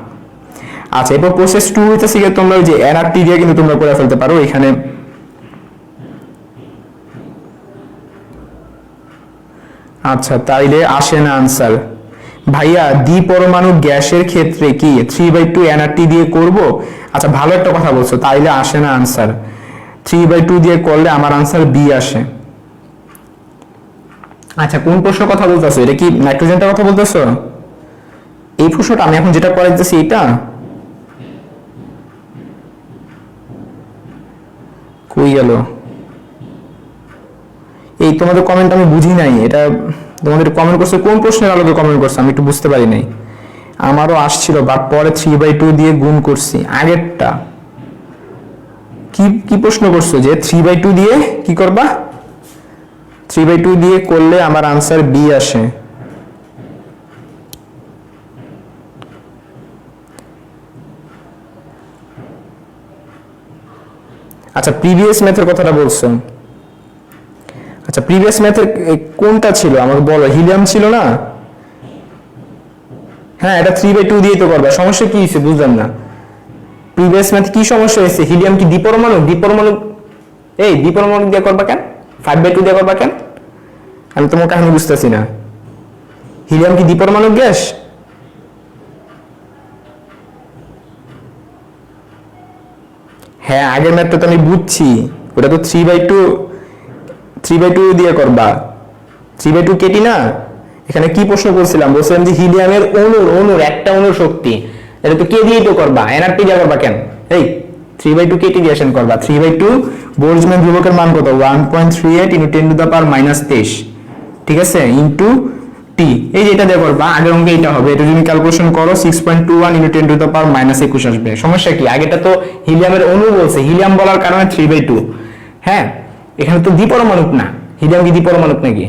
আচ্ছা, এরপর প্রসেস 2 হইতেছে কি, তোমরা ওই যে nRT দিয়ে কিন্তু তোমরা করে ফেলতে পারো। এখানে আচ্ছা, তাইলে আসে না আনসার। ভাইয়া দ্বিপরমাণু গ্যাসের ক্ষেত্রে কি 3/2 nRT দিয়ে করব? আচ্ছা ভালো একটা কথা বলছো, তাইলে আসে না আনসার। 3/2 দিয়ে করলে আমার আনসার বি আসে। আচ্ছা, কোন প্রশ্নের কথা বলতেছো? এটা কি নাইট্রোজেনটার কথা বলতেছো? এই প্রশ্নটা আমি এখন যেটা করাইতেছি এটা কই গেল? এই তোমাদের কমেন্ট আমি বুঝি নাই, এটা তোমাদের কমেন্ট করছো কোন প্রশ্নের আলোকে কমেন্ট করছো আমি একটু বুঝতে পারি নাই। আমারও আসছিল, বাট পরে 3/2 দিয়ে গুণ করছি আগেরটা। কি কি প্রশ্ন করছো যে 3/2 দিয়ে কি করবা? 3/2 দিয়ে করলে আমার আনসার বি আসে। আচ্ছা, প্রিভিয়াস ম্যাথের কথাটা বলছো। আচ্ছা, প্রিভিয়াস ম্যাথের কোনটা ছিল আমাকে বলো? হিলিয়াম ছিল না? হ্যাঁ, এটা 3/2 দিয়েই তো করবা। সমস্যা কি হয়েছে বুঝলাম না। প্রিভিয়াস ম্যাথ কি সমস্যা হয়েছে? হিলিয়াম কি দ্বিপরমাণু? এই দ্বিপরমাণু দিয়ে করবা কেন? 5/2 দিয়ে করবা কেন? আমি তোমার কাহিনী বুঝতেছি না। হিলিয়াম কি দ্বিপরমাণু গ্যাস? হ্যাঁ, আগের ম্যাথটা তো আমি বুঝছি, ওটা তো 3/2 দিয়ে করবা। 3/2 কেটি না? এখানে কি প্রশ্ন করছিলাম? বলছিলাম যে হিলিয়ামের অণুর একটা অণুর শক্তি, এটা তো কে দিয়ে তো করবা, এনআরটি দিয়ে করবা কেন? এই 3/2 কেটি দিয়ে করবা। 3/2 বোলজম্যান ধ্রুবকের মান কত? 1.38 × 10⁻23, ঠিক আছে, ইনটু টি। এই যে এটা দিয়ে করবা, আগের অঙ্কে এটা হবে। এটা যদি ক্যালকুলেশন করো 6.21 × 10⁻21 আসবে। সমস্যা কি? আগেটা তো হিলিয়ামের অণু বলছে, হিলিয়াম বলার কারণে 3/2। হ্যাঁ, এখানে তো দ্বিপরমাণু না, হিলিয়াম কি দ্বিপরমাণুক নাকি?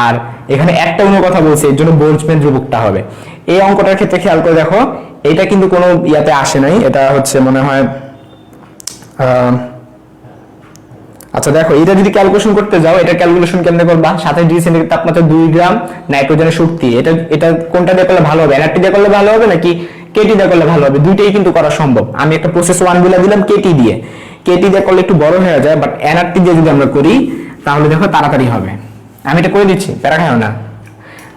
আর এখানে একটা অন্য কথা বলছে, এর জন্য বোলজম্যান ধ্রুবকটা হবে। এই অঙ্কটার ক্ষেত্রে খেয়াল করে দেখো, এটা কিন্তু কোনো ইয়াতে আসে নাই, এটা হচ্ছে মনে হয় আচ্ছা দেখো, এটা যদি ক্যালকুলেশন করতে যাও, এটা ক্যালকুলেশন কেমনে করবা? 27 ডিগ্রি সেন্টিগ্রেড তাপমাত্রা 2 গ্রাম নাইট্রোজেনের শক্তি, এটা এটা কোনটা দিয়ে করলে ভালো হবে? এনআরটি দিয়ে করলে ভালো হবে নাকি কেটি দিয়ে করলে ভালো হবে? দুইটাই কিন্তু করা সম্ভব। আমি একটা প্রসেস 1 বলে দিলাম কেটি দিয়ে, কেটি দিয়ে করলে একটু বড় হয়ে যায়, বাট এনআরটি দিয়ে যদি আমরা করি তাহলে দেখো তাড়াতাড়ি হবে। আমি এটা করে দিচ্ছি, প্যারা খাও না,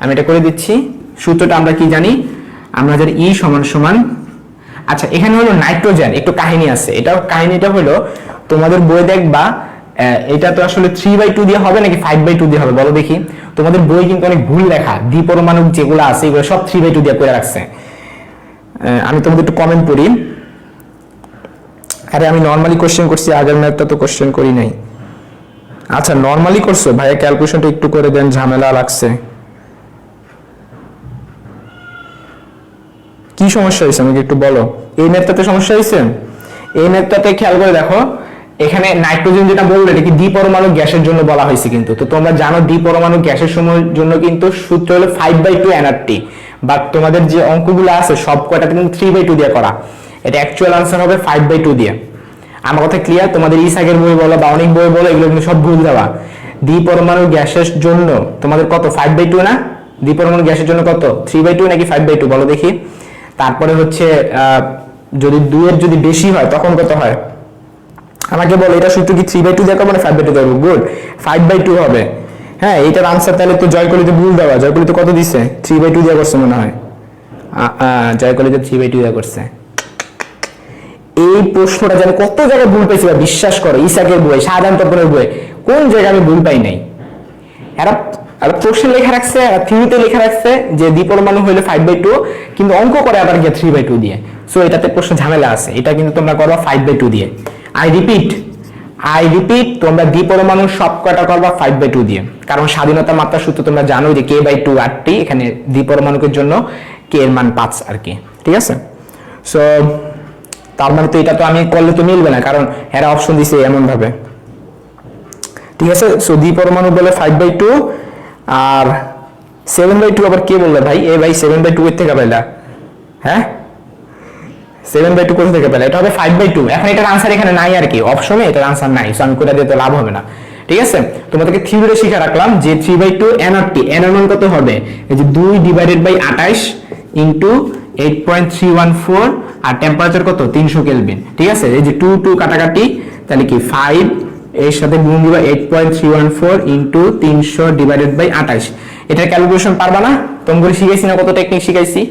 আমি এটা করে দিচ্ছি। সূত্রটা আমরা কি জানি? আমরা জানি ই সমান সমান, আচ্ছা এখানে হলো নাইট্রোজেন, একটু কাহিনী আছে। এটা কাহিনীটা হলো তোমাদের বই দেখবা, এটা তো আসলে 3/2 দিয়ে হবে নাকি 5/2 দিয়ে হবে বলো দেখি? তোমাদের বই কিন্তু অনেক ভুল লেখা, দ্বিপরমাণু যেগুলো আছে এগুলো সব 3/2 দিয়ে করে রাখছে। আমি তোমাদের একটু কমেন্ট পড়ি। আরে আমি নরমালি কোশ্চেন করছি, আগের ম্যাথটা তো কোশ্চেন করি নাই। আচ্ছা নরমালি করছো ভাইয়া, ক্যালকুলেশনটা একটু করে দেন, ঝামেলা লাগছে। কি সমস্যা হয়েছে আমাকে একটু বলো। এই ম্যাথটাতে সমস্যা হয়েছে? এই ম্যাথটাতে খেয়াল করে দেখো, এখানে নাইট্রোজেন যেটা বললো এটা কি দ্বিপরমাণু গ্যাসের জন্য বলা হয়েছে কিন্তু। তো তোমরা জানো দ্বিপরমাণু গ্যাসের জন্য কিন্তু সূত্র হলো 5/2 এনআরটি, বাট তোমাদের যে অঙ্কগুলো আছে সব কয়টাতে কিন্তু 3/2 দিয়ে করা। এটা অ্যাকচুয়াল আনসার হবে 5/2 দিয়ে। আমার কথা ক্লিয়ার? তোমাদের ইসাগের বই বলো বা অনেক বই বলো, এগুলো কিন্তু সব ভুল দেওয়া। দ্বিপরমাণু গ্যাসের জন্য তোমাদের কত 5/2 না? দ্বিপরমাণু গ্যাসের জন্য কত 3/2 নাকি 5/2 বলো দেখি? তারপরে হচ্ছে যদি 2 এর যদি বেশি হয় তখন কত হয় আমাকে বলো। এটা সূত্র কি 3/2 দিয়ে করবো না 5/2 করবো? গুড, 5/2 হবে। হ্যাঁ এইটার আনসার তাহলে তো জয়কলিতে ভুল দেওয়া। জয়কলিতে কত দিছে? 3/2 দিয়ে করছে মনে হয়। জয়কলিতে 3/2 দিয়ে করছে। এই প্রশ্নটা যেন কত জায়গায় ভুল পাইছি, বিশ্বাস করো। ইসাকের বই, শাহজাহান তপনের বই, কোন জায়গায় আমি ভুল পাই নাই। এরা প্রশ্ন লেখা রাখছে, থিওরিতে লেখা রাখছে যে দ্বিপরমাণু হইলে 5/2, কিন্তু অঙ্ক করে আবার গিয়ে 3/2 দিয়ে। সো এটাতে প্রশ্ন ঝামেলা আছে। এটা কিন্তু তোমরা করবা 5/2 দিয়ে। আই রিপিট, তোমরা দ্বিপরমাণু সব কয়টা করবা 5/2 দিয়ে। কারণ স্বাধীনতা মাত্রার সূত্র তোমরা জানো যে k/2 RT, এখানে দ্বিপরমাণুকের জন্য k এর মান 5 আর কি। ঠিক আছে? সো তার মানে তো এটা তো আমি করলে তো মিলবে না, কারণ এরা অপশন দিছে এমন ভাবে। ঠিক আছে? সো দ্বিপরমাণু বলে 5/2, আর 7/2 আবার কে বললে ভাই? এ ভাই 7/2 এর থেকে পাইলা? হ্যাঁ 7/2 কোথা থেকে পেলে? এটা হবে 5/2। এখন এটার আনসার এখানে নাই আর কি, অপশনে এটার আনসার নাই। সো আমি কোথা দিয়ে তো লাভ হবে না। ঠিক আছে? তোমাদেরকে থিওরি শিখে রাখলাম যে 3/2 এনআরটি, এন এর মান কত হবে? এই যে 2 ডিভাইডেড বাই 28 ইনটু 8.314, আর টেম্পারেচার কত? 300 কেলভিন। ঠিক আছে? এই যে 2 কাটাকাটি, তাহলে কি 5 এর সাথে গুণ দিবা 8.314 ইনটু 300 ডিভাইডেড বাই 28। এটার ক্যালকুলেশন পারবা না? তোমাদের শিখাইছি না কত টেকনিক শিখাইছি?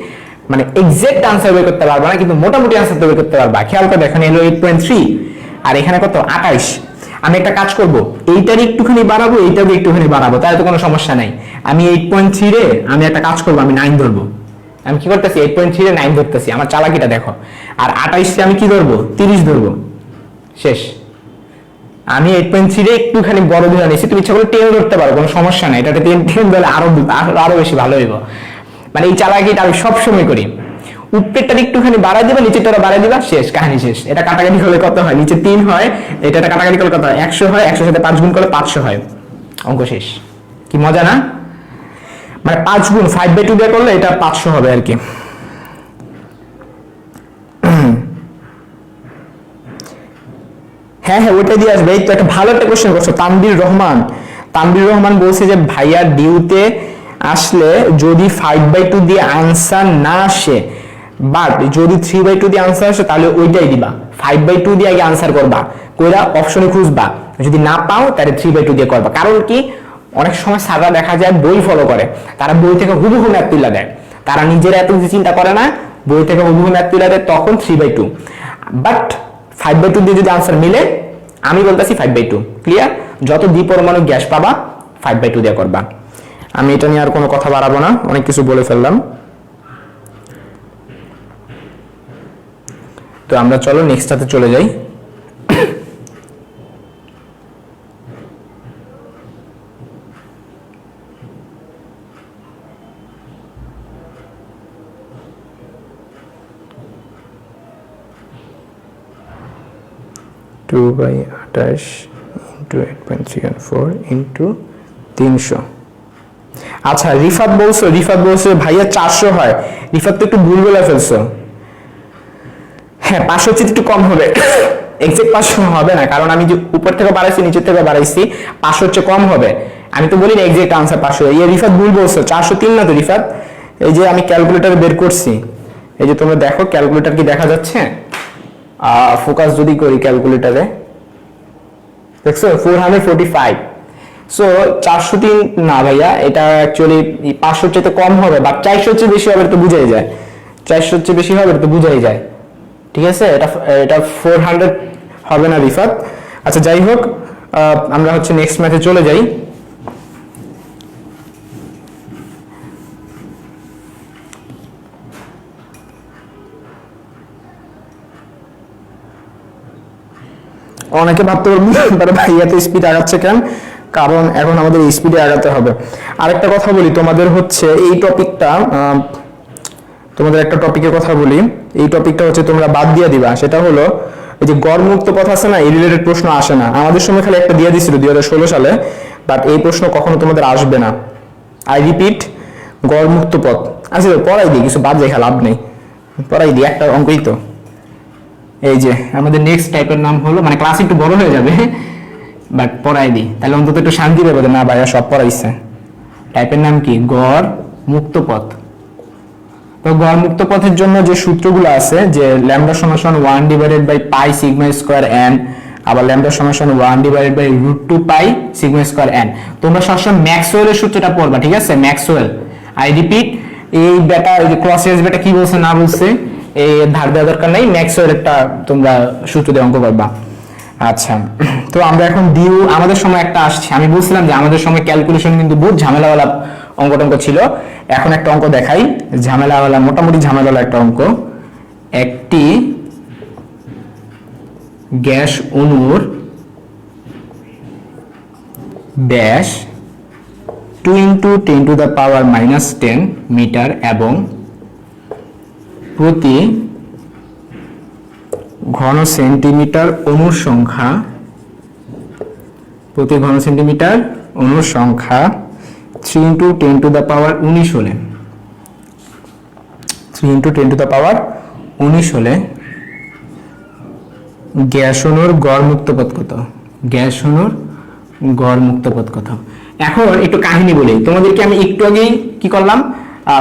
মানে এক্সাক্ট আনসার বের করতে পারবা না, কিন্তু মোটামুটি আনসার বের করতে পারবা। খেয়াল করে দেখেন, এলো 8.3 আর এখানে কত 28। আমি একটা কাজ করব, এইটার একটুখানি বাড়াবো, এইটারও একটুখানি বাড়াবো, তাহলে তো কোনো সমস্যা নাই। আমি 8.3 রে আমি একটা কাজ করব, আমি 9 ধরবো। আমি কি করতেছি? 8.3 রে 9 ধরতেছি। আমার চালাকিটা দেখো। আর 28 রে আমি কি ধরবো? 30 ধরবো। শেষ। আমি 8.3 রে একটুখানি বড় ধরে নিয়েছি, তুমি ইচ্ছা করলে 10 ধরতে পারো, কোনো সমস্যা নাই। এটাতে 10 ধরলে আরো বেশি ভালো হইব। মানে এই চালাকিটা আমি সবসময় করি। উপরেরটা একটুখানি বাড়াই দিবা, নিচেরটা বাড়াই দিবা, শেষ, কাহিনী শেষ। এটা কাটাকাটি করলে কত হয়? নিচে 3 হয়, এটা কাটাকাটি করলে কত হয়? 100 হয়। 100 সাথে 5 গুণ করলে 500 হয়। অঙ্ক শেষ। কি মজা না? মানে 5 গুণ 5/2 দিয়ে করলে এটা 500 হবে আর কি। হ্যাঁ ওইটাই দিয়ে আসবে। এই তো একটা ভালো একটা কোশ্চেন করছো। তানভীর রহমান বলছে যে ভাইয়া ডিউতে আসলে যদি 5/2 দিয়ে আনসার না আসে, বাট যদি 3/2 দিয়ে আনসার আসে, তাহলে ওইটাই দিবা। 5/2 দিয়ে আগে আনসার করবা, কইরা অপশনে খুঁজবা, যদি না পাও তাহলে 3/2 দিয়ে করবা। কারণ কি, অনেক সময় স্যাররা দেখা যায় বই ফলো করে, তারা বই থেকে হুবহু ম্যাথ তুলে দেয়, তারা নিজেরা এত কিছু চিন্তা করে না, বই থেকে হুবহু ম্যাথ তুলে দেয়, তখন 3/2। বাট 5/2 দিয়ে যদি আনসার মিলে, আমি বলতেছি 5/2। ক্লিয়ার? যত দ্বিপরমাণু গ্যাস পাবা 5/2 দিয়ে করবা। আমি এটা নিয়ে আর কোনো কথা বাড়াবো না, অনেক কিছু বলে ফেললাম। তো আমরা চলো নেক্সটটাতে চলে যাই। Two by 28 into 8.314 into 300। আচ্ছা রিফাত বলছো ভাইয়া 400 হয়। রিফাত তো একটু ভুল বলে ফেলছো। হ্যাঁ 500 চেয়ে একটু কম হবে, এক্সাক্ট 500 হবে না, কারণ আমি যে উপর থেকে বাড়াইছি নিচের থেকে বাড়াইছি, 500 চেয়ে কম হবে। আমি তো বলি না এক্সাক্ট আনসার 500। এই রিফাত ভুল বলছো, 403 না তো রিফাত। এই যে আমি ক্যালকুলেটরে বের করছি, এই যে তোমরা দেখো ক্যালকুলেটর কি দেখা যাচ্ছে, ফোকাস যদি করি ক্যালকুলেটরে, দেখছো 445। সো 403 না ভাইয়া, এটা অ্যাকচুয়ালি 500 চেয়ে কম হবে, বা 400 চেয়ে বেশি হবে তো বুঝাই যায়, 400 চেয়ে বেশি হবে তো বুঝাই যায়। ঠিক আছে, এটা 400 হবে না রিফাত। আচ্ছা যাই হোক, আমরা হচ্ছে নেক্সট ম্যাথে চলে যাই। অনেকে ভাবতে পারবে ভাই এত স্পিড আগাচ্ছে কেন, কারণ এখন আমাদের স্পিডে আগাতে হবে। আরেকটা কথা বলি তোমাদের, হচ্ছে এই টপিকটা, তোমাদের একটা টপিকের কথা বলি, এই টপিকটা হচ্ছে তোমরা বাদ দিয়ে দিবা। সেটা হলো এই যে গড় মুক্ত পথ আছে না, এই রিলেটেড প্রশ্ন আসে না। আমাদের সময় খালি একটা দিয়ে দিছিল 2016 সালে, বাট এই প্রশ্ন কখনো তোমাদের আসবে না। আই রিপিট, গড় মুক্ত পথ। আচ্ছা পড়াই দিই, কিছু বাদ রেখা লাভ নেই, পড়াই দিই, একটা অঙ্কই তো। এই যে আমাদের নেক্সট টাইপের নাম হলো, মানে ক্লাস একটু বড় হয়ে যাবে বাট পড়াই দিই, তাহলে অন্তত একটু শান্তি পাবে না ভাইয়া সব পড়াইছে। টাইপের নাম কি? গড় মুক্ত পথ। তো গড় মুক্ত পথের জন্য যে সূত্রগুলো আছে, যে ল্যামডা সমান 1 divided by pi sigma square N, আবার ল্যামডা সমান 1 divided by √2 pi sigma square N. তোমরা সবসময় ম্যাক্সওয়েলের সূত্রটা পড়বা, ঠিক আছে? ম্যাক্সওয়েল, আই রিপিট, এই বেটা, এই যে ক্লসিয়াস বেটা কি বলছে না বলছে এই ধার দেওয়ার দরকার নাই, ম্যাক্সওয়েল একটা তোমরা সূত্র দিয়ে অঙ্ক করবা। আচ্ছা, তো আমরা এখন ডিউ, আমাদের সময় একটা আসছে, আমি বলছিলাম যে আমাদের সময় ক্যালকুলেশন কিন্তু বহুত ঝামেলাওয়ালা অঙ্ক ছিল। এখন একটা অঙ্ক দেখাই, ঝামেলাওয়ালা, মোটামুটি ঝামেলাওয়ালা একটা অঙ্ক। একটি গ্যাস অণুর ব্যাস 2 × 10⁻⁻10 মিটার এবং প্রতি ঘন সেন্টিমিটার অণুর সংখ্যা, প্রতি ঘন সেন্টিমিটার অণুর সংখ্যা 3 × 10⁻19 হলে, 3 × 10⁻19 হলে গ্যাস অণুর গড় মুক্ত পথ কত? গ্যাস অণুর গড় মুক্ত পথ কত? এখন একটু কাহিনী বলি তোমাদেরকে। আমি একটু আগেই কি করলাম,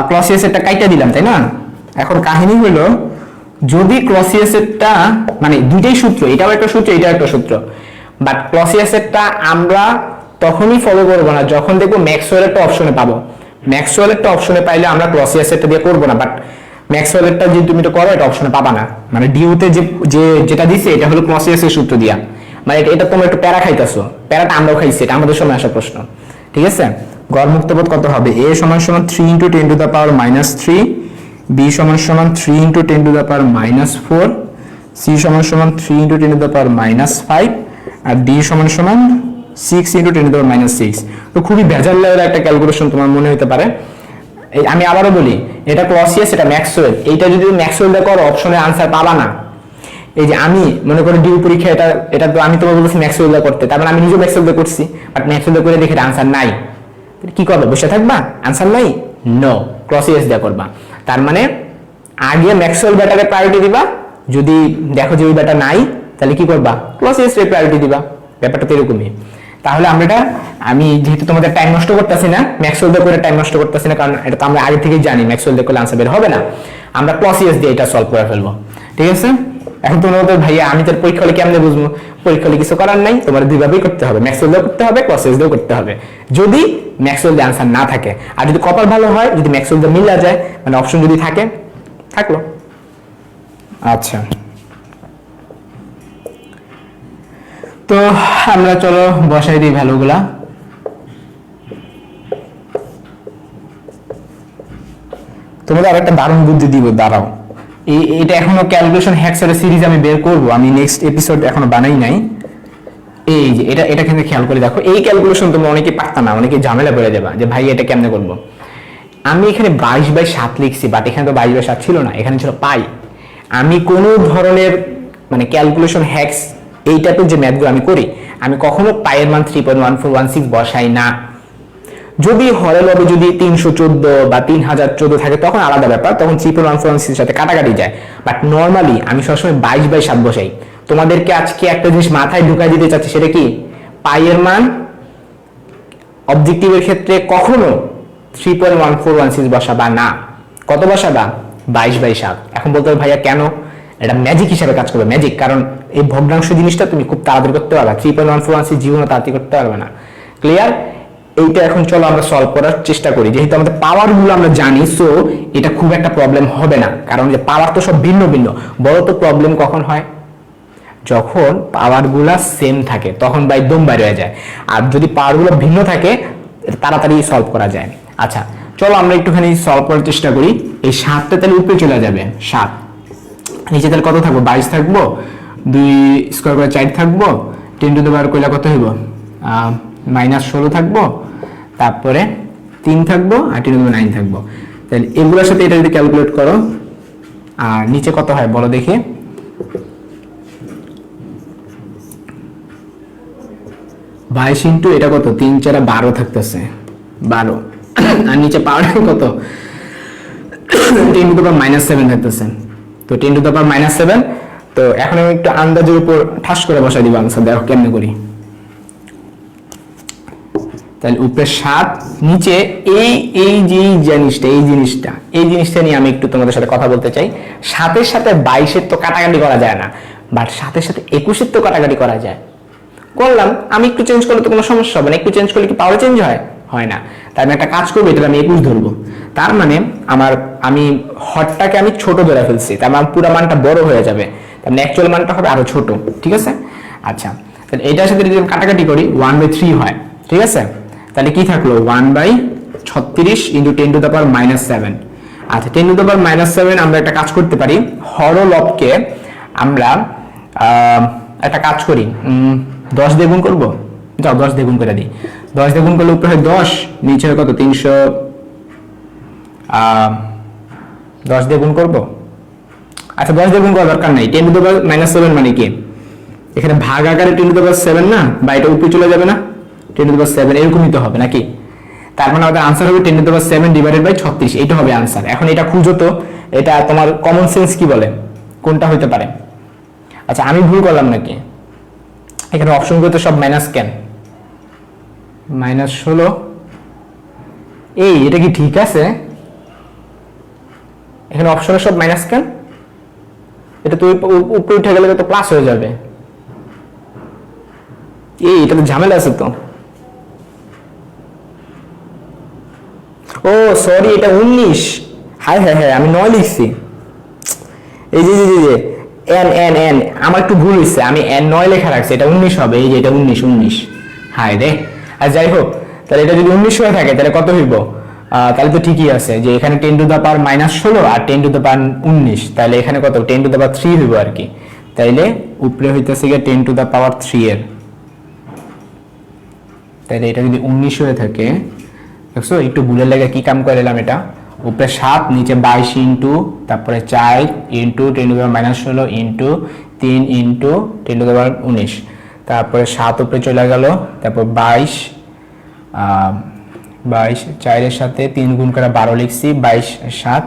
ক্লসিয়াসেরটা কাইটা দিলাম, তাই না? এখন কাহিনী হলো, যদি ক্লসিয়াসেরটা, মানে দুইটাই সূত্র, এটাও একটা সূত্র এটাও একটা সূত্র, বাট ক্লসিয়াসেরটা আমরা তখনই ফলো করবো না যখন দেখবো ম্যাক্সওয়েলেরটা অপশনে পাবো। ম্যাক্সওয়েলেরটা অপশনে পাইলে আমরা ক্লসিয়াসেরটা দিয়ে করবো না, বাট ম্যাক্সওয়েলেরটা যদি তুমি এটা করো এটা অপশনে পাবা না। মানে ডিউতে যেটা দিছে এটা হলো ক্লসিয়াসের সূত্র দিয়া, মানে এটা তোমরা একটু প্যারা খাইতেছো, প্যারাটা আমরাও খাইছি, এটা আমাদের সময় আসা প্রশ্ন। ঠিক আছে, গড় মুক্ত পথ কত হবে? a = 3 × 10⁻³ b = 3 × 10⁻⁴ c = 3 × 10⁻⁵ R d = 6 × 10⁻⁶। তো খুবই ভেজাল লেভেলের একটা ক্যালকুলেশন তোমার মনে হতে পারে। আমি আবারও বলি, এটা ক্লসিয়াস, এটা ম্যাক্সওয়েল। এইটা যদি ম্যাক্সওয়েল দিয়ে করো অপশনে আনসার পাবা না। এই যে আমি মনে করি ডিউ পরীক্ষা, এটা তো আমি তোমাকে বলছি ম্যাক্সওয়েল দিয়ে করতে, তার মানে আমি নিজে ম্যাক্সওয়েল দিয়ে করছি, বাট ম্যাক্সওয়েল দিয়ে করে দেখে আনসার নাই। কি করবে? বসে থাকবা? আনসার নাই? নো, ক্লসিয়াস দিয়ে করবা। তার মানে আগে ম্যাক্সওয়েল ব্যাটারে প্রায়োরিটি দিবা, যদি দেখো যে ওই ব্যাটা নাই তাহলে কি করবা? ক্লসিয়াসের প্রায়োরিটি দিবা। ব্যাপারটা তো এরকমই। তাহলে আমি যেহেতু তোমাদের টাইম নষ্ট করতেছি না, ম্যাক্সওয়েল দিয়ে করে টাইম নষ্ট করতেছি না, কারণ এটা তো আমরা আগে থেকেই জানি ম্যাক্সওয়েল দিয়ে করলে আনসার বের হবে না, আমরা ক্লসিয়াস দিয়ে এটা সলভ করে ফেলবো। ঠিক আছে, এখন তোমরা বলতে ভাইয়া আমি তোর পরীক্ষা হলে কেমনে বুঝবো? পরীক্ষা হলে কিছু করার নাই, তোমার দুইভাবেই করতে হবে, ম্যাক্সওয়েল দিয়েও করতে হবে, ক্লসিয়াস দিয়েও করতে হবে, যদি ম্যাক্সওয়েল দিয়ে আনসার না থাকে। আর যদি কপাল ভালো হয়, যদি ম্যাক্সওয়েল দিয়ে মিলা যায়, মানে অপশন যদি থাকে, থাকলো। আচ্ছা, তো আমরা চলো বসাই দিই ভ্যালুগুলা। তোমাদের আরেকটা দারুণ বুদ্ধি দিব, দাঁড়াও। এটা এখনো ক্যালকুলেশন হ্যাক্সের সিরিজ আমি বের করব, আমি নেক্সট এপিসোড এখনো বানাই নাই। এই যে এটা কিন্তু খেয়াল করে দেখো, এই ক্যালকুলেশন তোমরা অনেকে পারতা না, অনেকে ঝামেলা পড়ে যাবা যে ভাই এটা কেমনে করব। আমি এখানে 22/7 লিখছি, বাট এখানে তো 22/7 ছিল না, এখানে ছিল পাই। আমি কোনো ধরনের মানে ক্যালকুলেশন হ্যাক্স, এই টাইপের যে ম্যাথগুলো আমি করি, আমি কখনো পাইয়ের মান 3.1416 বসাই না। যদি হরে লবে যদি 314 বা 3014 থাকে তখন আলাদা ব্যাপার, তখন 3.146 এর সাথে কাটাকাটি যায়। বাট নর্মালি আমি সবসময় 22/7 বসাই। তোমাদেরকে আজকে একটা জিনিস মাথায় ঢুকাই দিতে চাচ্ছি, সেটা কি পাই এর মান অবজেক্টিভের ক্ষেত্রে কখনো 3.1416 বসাবা না। কত বসাবা? 22/7। এখন বলতে হবে ভাইয়া কেন? এটা ম্যাজিক হিসাবে কাজ করবে, ম্যাজিক, কারণ এই ভগ্নাংশ জিনিসটা তুমি খুব তাড়াতাড়ি করতে পারবে, 3.1416 জীবনে তাড়াতাড়ি করতে পারবে না। ক্লিয়ার? এইটা এখন চলো আমরা সলভ করার চেষ্টা করি। যেহেতু আমাদের পাওয়ার গুলো আমরা জানি, সো এটা খুব একটা প্রবলেম হবে না, কারণ যে পাওয়ার তো সব ভিন্ন ভিন্ন। বড় তো প্রবলেম কখন হয়? যখন পাওয়ার গুলা সেম থাকে, তখন বা একদম বাইরে হয়ে যায়। আর যদি পাওয়ার গুলো ভিন্ন থাকে তাড়াতাড়ি সলভ করা যায়। আচ্ছা চলো আমরা একটুখানি সলভ করার চেষ্টা করি। এই 7টা তাহলে উপরে চলে যাবে, 7 নিচে তাহলে কত থাকবো? 22 থাকবো, 2 স্কোয়ার করে 4 থাকবো, 10 টু দ্য পাওয়ার কইলা কত হইব? -16 থাকবো, তারপরে 3 থাকবো, আর 10 টু দ্য পাওয়ার 9 থাকবো। তাহলে এগুলোর সাথে এটা যদি ক্যালকুলেট করো, আর নিচে কত হয় বলো দেখি? 22 ইন্টু এটা কত? 3 4 12 থাকতেছে, 12। আর নিচে পাওয়ার কত? 10 টু দ্য পাওয়ার -7 থাকতেছে। তো 10 টু দ্য পাওয়ার -7। তো এখন আমি একটু আন্দাজের উপর ঠাস করে বসাই দিব আনসার, দেখো কেমনে করি। তাহলে উপরে 7, নিচে এই জিনিসটা নিয়ে আমি একটু তোমাদের সাথে কথা বলতে চাই। 7-এর সাথে 22-এর তো কাটাকাটি করা যায় না, বাট 7-এর সাথে 21-এর তো কাটাকাটি করা যায়। করলাম, আমি একটু চেঞ্জ করলে তো কোনো সমস্যা হবে না। একটু চেঞ্জ করলে কি পাওয়ার চেঞ্জ হয়? হয় না। তাই আমি একটা কাজ করবো, এটা আমি 21 ধরবো। তার মানে আমি হরটাকে আমি ছোট ধরে ফেলছি, তার মানে পুরো মানটা বড় হয়ে যাবে, তার মানে অ্যাকচুয়াল মানটা হবে আরো ছোট। ঠিক আছে? আচ্ছা তাহলে এটার সাথে যদি কাটাকাটি করি 1/3 হয়। ঠিক আছে? তাহলে কি থাকলো? 1/36 ইন্টু 10 টু দ্য পাওয়ার -7। আচ্ছা 10 টু দ্য পাওয়ার -7 আমরা একটা কাজ করতে পারি, হর ও লবকে আমরা একটা কাজ করি, 10 দিয়ে গুণ করবো। যাও 10 দিয়ে গুণ করে দিই। 10 দিয়ে গুণ করলে উপরে হয় 10, নিচে হয় কত? 300। 10 দিয়ে গুণ করবো। আচ্ছা 10 দিয়ে গুণ করার দরকার নাই, 10 টু দ্য পাওয়ার -7 মানে কি? এখানে ভাগ আকারে 10 টু দ্য পাওয়ার 7 না, বা এটা উপরে চলে যাবে না, 10 টু দ্য পাওয়ার 7 এরকমই তো হবে নাকি? তার মানে আমাদের আনসার হবে 10 to the power 7 divided by 36। এইটা হবে আনসার। এখন এটা খুঁজো তো, এটা তোমার কমন সেন্স কি বলে কোনটা হইতে পারে? আচ্ছা আমি ভুল করলাম নাকি? এখানে অপশনগুলো তো সব মাইনাস, কেন -16? এটা কি ঠিক আছে? এখানে অপশনে সব মাইনাস কেন? এটা তো উপরে উঠে গেলে তো প্লাস হয়ে যাবে। এটা তো ঝামেলা আছে তো। ও সরি, এটা 19। হ্যাঁ হ্যাঁ হ্যাঁ, আমি 9 লিখছি। এই যে এন আমার একটু ভুল হয়েছে, আমি N9 লেখা রাখছি, এটা 19 হবে। এই যে এটা 19। হায় রে। আর যাই হোক, তাহলে এটা যদি 19 হয়ে থাকে তাহলে কত হইব? তাহলে তো ঠিকই আছে যে এখানে 10 টু দ্য পাওয়ার -16 আর 10 টু দ্য পাওয়ার 19, তাহলে এখানে কত? 10 টু দ্য পাওয়ার 3 হইব আর কি। তাইলে উপরে হইতেছে গিয়ে 10 টু দ্য পাওয়ার 3 এর। তাহলে এটা যদি 19 হয়ে থাকে, দেখছো একটু ভুলের লাগে কি কাম করে এলাম। এটা উপরে 7, নিচে 22 ইন্টু তারপরে 4 into 10 to the power -16 into 3 into 10 to the power 19, তারপরে 7 উপরে চলে গেল, তারপর 22 4 এর সাথে 3 গুণ করে 12 লিখছি, 22 7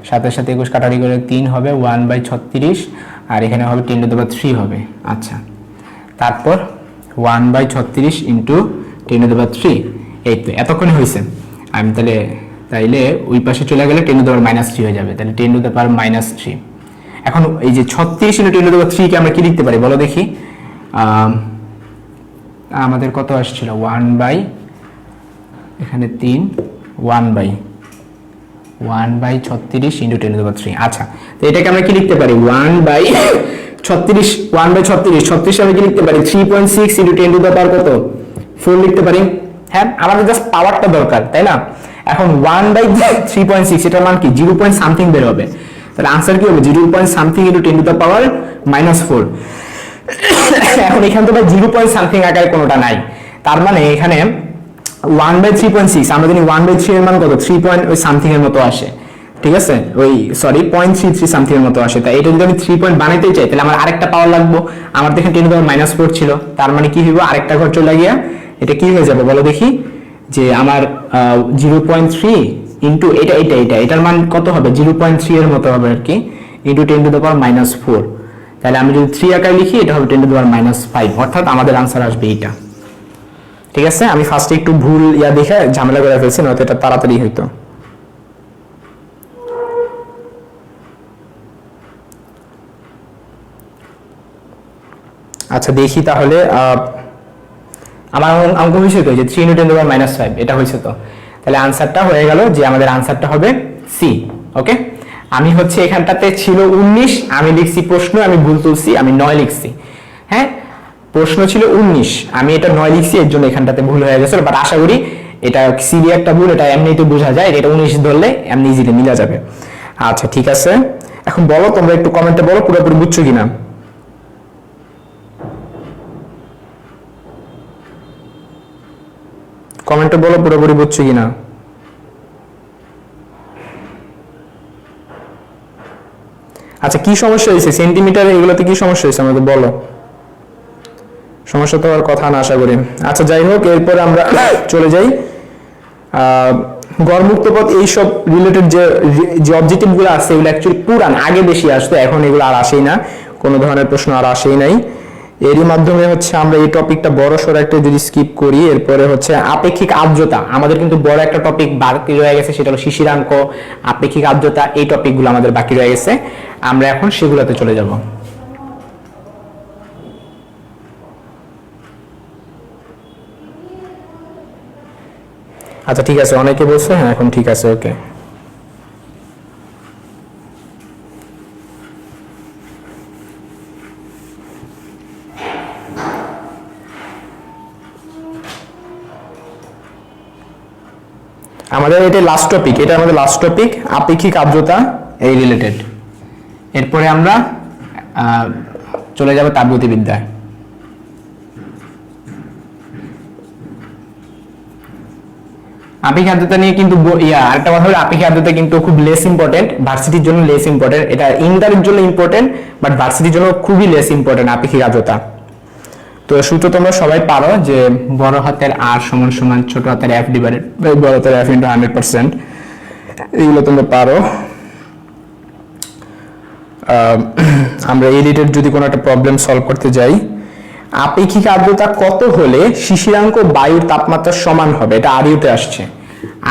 7-এর সাথে 21 কাটারি করে 3 হবে 1/36, আর এখানে হবে 10 টু দ্য পাওয়ার 3 হবে। আচ্ছা তারপর 1/36 ইন্টু 10 টু দ্য পাওয়ার 3। এই তো এতক্ষণে হয়েছে। আমি তাইলে ওই পাশে চলে গেলে 10 টু দ্য পাওয়ার -3 হয়ে যাবে। তাহলে 10 টু দ্য পাওয়ার -3। এখন এই যে 36 ইন্টু 10 টু দ্য পাওয়ার 3 কে আমরা কি লিখতে পারি বলো দেখি? আমাদের কত আসছিল? 1/এখানে 3 1/36 ইন্টু 10 টু দ্য পাওয়ার 3। আচ্ছা তো এটাকে আমরা কি লিখতে পারি? 1/36 আমি কি লিখতে পারি? 3.6 ইন্টু 10 টু দ্য পাওয়ার কত? 4 লিখতে পারি। হ্যাঁ, আমাদের জাস্ট পাওয়ারটা দরকার, তাই না? এখন 1/3.6 এটার মান কি? 0 পয়েন্ট সামথিং বের হবে। তাহলে আনসার কি হবে? 0 point something into 10 to the পাওয়ার -4। এখন এখানে তো 0 পয়েন্ট সামথিং আকারে কোনোটা নাই, তার মানে এখানে 1/3.6 আমরা জানি 1/3 এর মান কত? 3 পয়েন্ট ওই সামথিং এর মতো আসে। ঠিক আছে, ওই সরি 0.33 সামথিং এর মতো আসে। তাই এটা যদি আমি 3 পয়েন্ট বানাইতে চাই তাহলে আমার আরেকটা পাওয়ার লাগবে। আমার দেখেন 10 টু দ্য পাওয়ার -4 ছিল, তার মানে কি হইব? আরেকটা ঘর চলে গিয়া এটা কি হয়ে যাবে বলো দেখি? যে আমার 0.3 ইন্টু এটার মান কত হবে, 0.3 এর মতো হবে আর কি, ইন্টু 10⁻⁻⁴। তাহলে আমি যদি 3 আকারে লিখি এটা হবে 10⁻⁵, অর্থাৎ আমাদের আনসার আসবে এইটা। ঠিক আছে, আমি ফার্স্টে একটু ভুল দেখে ঝামেলা করে ফেলছি, নয়তো এটা তাড়াতাড়ি হইতো। আচ্ছা দেখি তাহলে, আমার অঙ্ক হয়েছে তো যে 3 × 10⁻⁵, এটা হয়েছে তো। তাহলে আনসারটা হয়ে গেল যে আমাদের আনসারটা হবে সি। ওকে, আমি হচ্ছে এখানটাতে ছিল 19, আমি লিখছি প্রশ্ন, আমি ভুল তুলছি, আমি 9 লিখছি। হ্যাঁ, প্রশ্ন ছিল 19, আমি এটা 9 লিখছি, এর জন্য এখানটাতে ভুল হয়ে গেছে। বাট আশা করি এটা সিরি একটা ভুল, এটা এমনিতে বোঝা যায়, এটা 19 ধরলে এমনি ইজিলি মিলা যাবে। আচ্ছা ঠিক আছে, এখন বলো তোমরা একটু কমেন্টে বলো পুরোপুরি বুঝছো কিনা। কমেন্টে বলো পুরোপুরি বুঝছো কিনা। আচ্ছা কি সমস্যা হয়েছে, সেন্টিমিটার এগুলোতে কি সমস্যা হয়েছে আমাকে বলো। সমস্যা তো আর কথা না আশা করি। আচ্ছা যাই হোক, এরপরে আমরা চলে যাই গড়মুক্ত পথ, এইসব রিলেটেড যে অবজেক্টিভ গুলো আছে এগুলো অ্যাকচুয়ালি পুরান, আগে বেশি আসতো, এখন এগুলো আর আসেই না, কোনো ধরনের প্রশ্ন আর আসেই নাই। এরই মাধ্যমে হচ্ছে আমরা এই টপিকটা বড় সড়ো একটা যদি স্কিপ করি, এরপরে হচ্ছে আপেক্ষিক আর্দ্রতা, আমাদের কিন্তু বড় একটা টপিক বাকি রয়ে গেছে, সেটা হলো শিশিরাঙ্ক, আপেক্ষিক আর্দ্রতা, এই টপিকগুলো আমাদের বাকি রয়ে গেছে, আমরা এখন সেগুলোতে চলে যাব। আচ্ছা ঠিক আছে, অনেকে বলছে হ্যাঁ এখন ঠিক আছে। ওকে, আমাদের এটা লাস্ট টপিক, এটা আমাদের লাস্ট টপিক, আপেক্ষিক আর্দ্রতা এই রিলেটেড। এরপরে আমরা চলে যাব তাপগতিবিদ্যায়। আপেক্ষিক আর্দ্রতা নিয়ে কিন্তু আরেকটা কথা হলো, আপেক্ষিক আর্দ্রতা কিন্তু খুব লেস ইম্পর্টেন্ট, ভার্সিটির জন্য লেস ইম্পর্টেন্ট, এটা ইন্টারের জন্য ইম্পর্টেন্ট, বাট ভার্সিটির জন্য খুবই লেস ইম্পর্টেন্ট আপেক্ষিক আর্দ্রতা। তো সূত্র তোমরা সবাই পারো যে বড় হাতের আর সমান সমান ছোট হাতের এফ ডিভাইডেড বাই বড় হাতের এফ ইন্টু 100%, এইগুলো তোমরা পারো। আমরা এই রিলেটেড যদি কোনো একটা প্রবলেম সলভ করতে যাই, আপেক্ষিক আর্দ্রতা কত হলে শিশিরাঙ্ক বায়ুর তাপমাত্রার সমান হবে, এটা আরইউতে আসছে,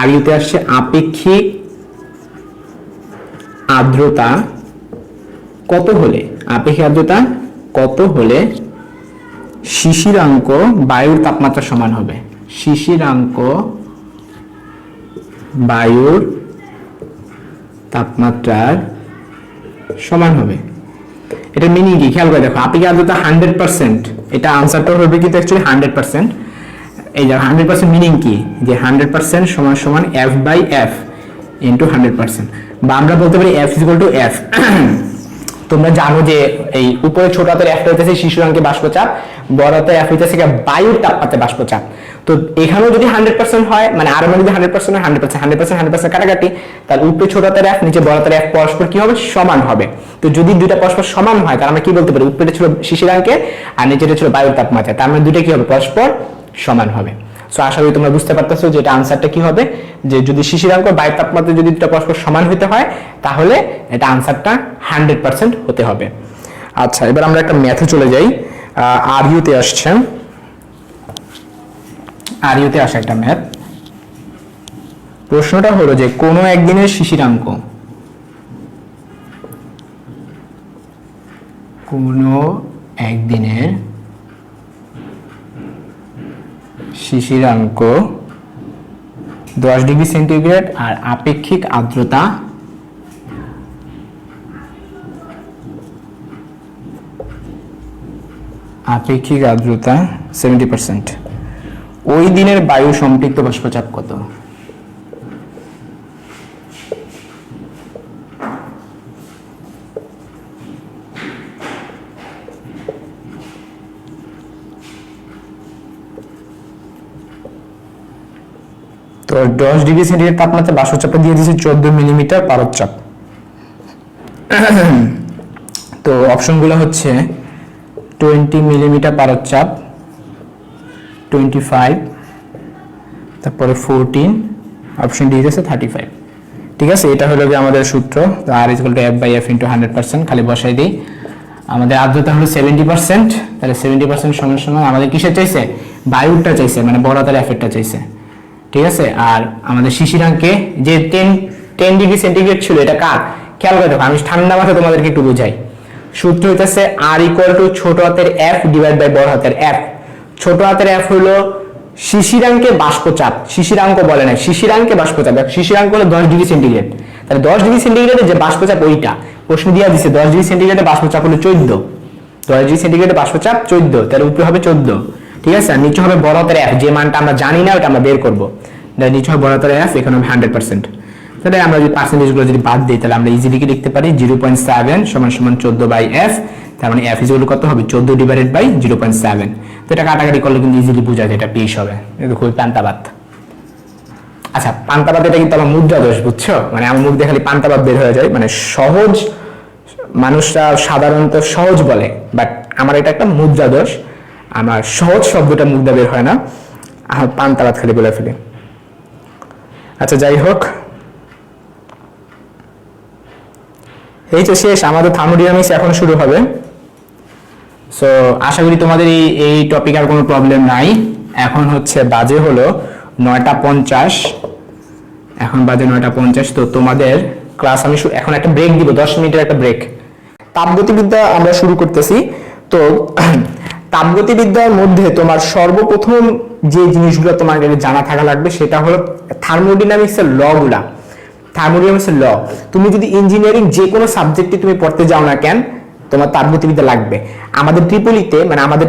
আরইউতে আসছে আপেক্ষিক আর্দ্রতা কত হলে, আপেক্ষিক আর্দ্রতা কত হলে শিশিরাঙ্ক বায়ুর তাপমাত্রা সমান হবে, শিশিরাঙ্ক বায়ুর তাপমাত্রার সমান হবে। এটা মিনিং কি খেয়াল করে দেখো, আপেক্ষিক আর্দ্রতা 100%, এটা আনসারটা হবে কিন্তু অ্যাকচুয়ালি 100%। এই যে 100% মিনিং কি, যে 100% সমান সমান f বাই f ইন্টু 100%, বা আমরা বলতে পারি f ইকুয়াল টু f। তোমরা জানো যে এই উপরে ছোট হাতের f হইতেছে শিশুরাঙ্কে বাষ্পচাপ, বড় হাতের f হইতেছে বায়ুর তাপমাত্রা বাষ্পচাপ। তো এখানেও যদি 100% হয়, মানে আর যদি 100% হয়, 100% কাটাকাটি, তাহলে উপরে ছোট হাতের f নিচে বড় হাতের f পরস্পর কি হবে, সমান হবে। তো যদি দুইটা পরস্পর সমান হয়, তাহলে আমরা কি বলতে পারি, উপরে ছিল শিশিরাঙ্কে আর নিচেটা ছিল বায়ুর তাপমাত্রা, তার মানে দুইটা কি হবে, পরস্পর সমান হবে। সো আশা করি তোমরা বুঝতে পারতেছো যে এটা আনসারটা কি হবে, যে যদি শিশিরাঙ্ক বায়ুর তাপমাত্রা যদি দুটো পরস্পর সমান হতে হয়, তাহলে এটা আনসারটা 100% হতে হবে। আচ্ছা এবার আমরা একটা ম্যাথে চলে যাই, আরইউতে আসছে, আরইউতে আসা একটা ম্যাথ। প্রশ্নটা হলো যে কোনো একদিনের শিশিরাঙ্ক, কোনো একদিনের শিশিরাঙ্ক 10 ডিগ্রি সেন্টিগ্রেড আর আপেক্ষিক আর্দ্রতা আপেক্ষিক আর্দ্রতা 70%, ওই দিনের বায়ু সম্পৃক্ত বাষ্পচাপ কত? তো 10 ডিগ্রি সেন্টিগ্রেড তাপমাত্রা বাষ্পচাপে দিয়ে দিয়েছে 14 মিলিমিটার পারদচাপ। তো অপশনগুলো হচ্ছে 20 মিলিমিটার পারদচাপ, 25, তারপরে 14, অপশন ডি আছে 35। ঠিক আছে, এটা হলো আমাদের সূত্র। তো R is equal to F by F into 100%, খালি বসাই দিই। আমাদের আর্দ্রতা হলো 70%, তাহলে 70% সমান সমান আমাদের কিসের চাইছে, বায়ুটা চাইছে, মানে বড় তার এফেক্টটা চাইছে। ঠিক আছে, আর আমাদের শিশিরাঙ্কে যে 10 ডিগ্রি সেন্টিগ্রেড ছিল, এটা কার, খেয়াল করে দেখো, আমি ঠান্ডা মাথায় তোমাদেরকে একটু বুঝাই। সূত্র হইতেছে আর ইকুয়াল টু ছোট হাতের এফ ডিভাইড বাই বড় হাতের এফ। ছোট হাতের এফ হলো শিশিরাঙ্কে বাষ্পচাপ, শিশিরাঙ্ক বলে না, শিশিরাঙ্কে বাষ্পচাপ। শিশিরাঙ্ক হলো 10 ডিগ্রি সেন্টিগ্রেড, তাহলে 10 ডিগ্রি সেন্টিগ্রেডে যে বাষ্পচাপ ওইটা প্রশ্ন দিয়া দিছে। 10 ডিগ্রি সেন্টিগ্রেডে বাষ্পচাপ হলো 14, 10 ডিগ্রি সেন্টিগ্রেডে বাষ্পচাপ 14, তাহলে উপরে হবে 14। ঠিক আছে, আর নিচে হবে বড় হাতের এফ, যে মানটা আমরা জানি না ওটা আমরা বের করবো। নিচে হবে বড় হাতের এফ, এখানে হবে 100%। তাহলে আমরা যদি পার্সেন্টেজ গুলো যদি বাদ দিই, তাহলে আমরা ইজিলি কি লিখতে পারি, 0.7 সমান সমান 14 বাই এফ। তার মানে এফ ইজ কত হবে, 14 ডিভাইডেড বাই 0.7। তো এটা কাটাকাটি করলে কিন্তু ইজিলি বোঝা যায় এটা পিস হবে। এটা খুবই পান্তাবাদ। আচ্ছা, পান্তাবাদ এটা কিন্তু আমার মুদ্রা দোষ, বুঝছো, মানে আমার মুখ দিয়ে খালি পান্তাবাদ বের হয়ে যায়, মানে সহজ মানুষরা সাধারণত সহজ বলে, বাট আমার এটা একটা মুদ্রা দোষ, আমার সহজ শব্দটা মুদ্রা বের হয় না, আমার পান্তাবাদ খালি বলে ফেলি। আচ্ছা, যাই হোক, এই তো শেষ, আমাদের থার্মোডাইনামিক্স এখন শুরু হবে। সো আশা করি তোমাদের এই টপিক আর কোনো প্রবলেম নাই। এখন হচ্ছে বাজে হলো 9:50, এখন বাজে 9:50। তো তোমাদের ক্লাস আমি এখন একটা ব্রেক দিব, 10 মিনিটের একটা ব্রেক। তাপগতিবিদ্যা আমরা শুরু করতেছি। তো তাপগতিবিদ্যার মধ্যে তোমার সর্বপ্রথম যে জিনিসগুলো তোমার জানা থাকা লাগবে সেটা হলো থার্মোডাইনামিক্সের ল গুলা। থার্মোডাইনামিক্সের ল, তুমি যদি ইঞ্জিনিয়ারিং যে কোনো সাবজেক্টে তুমি পড়তে যাও না কেন, তোমার তাপগতিবিদ্যা লাগবে। আমাদের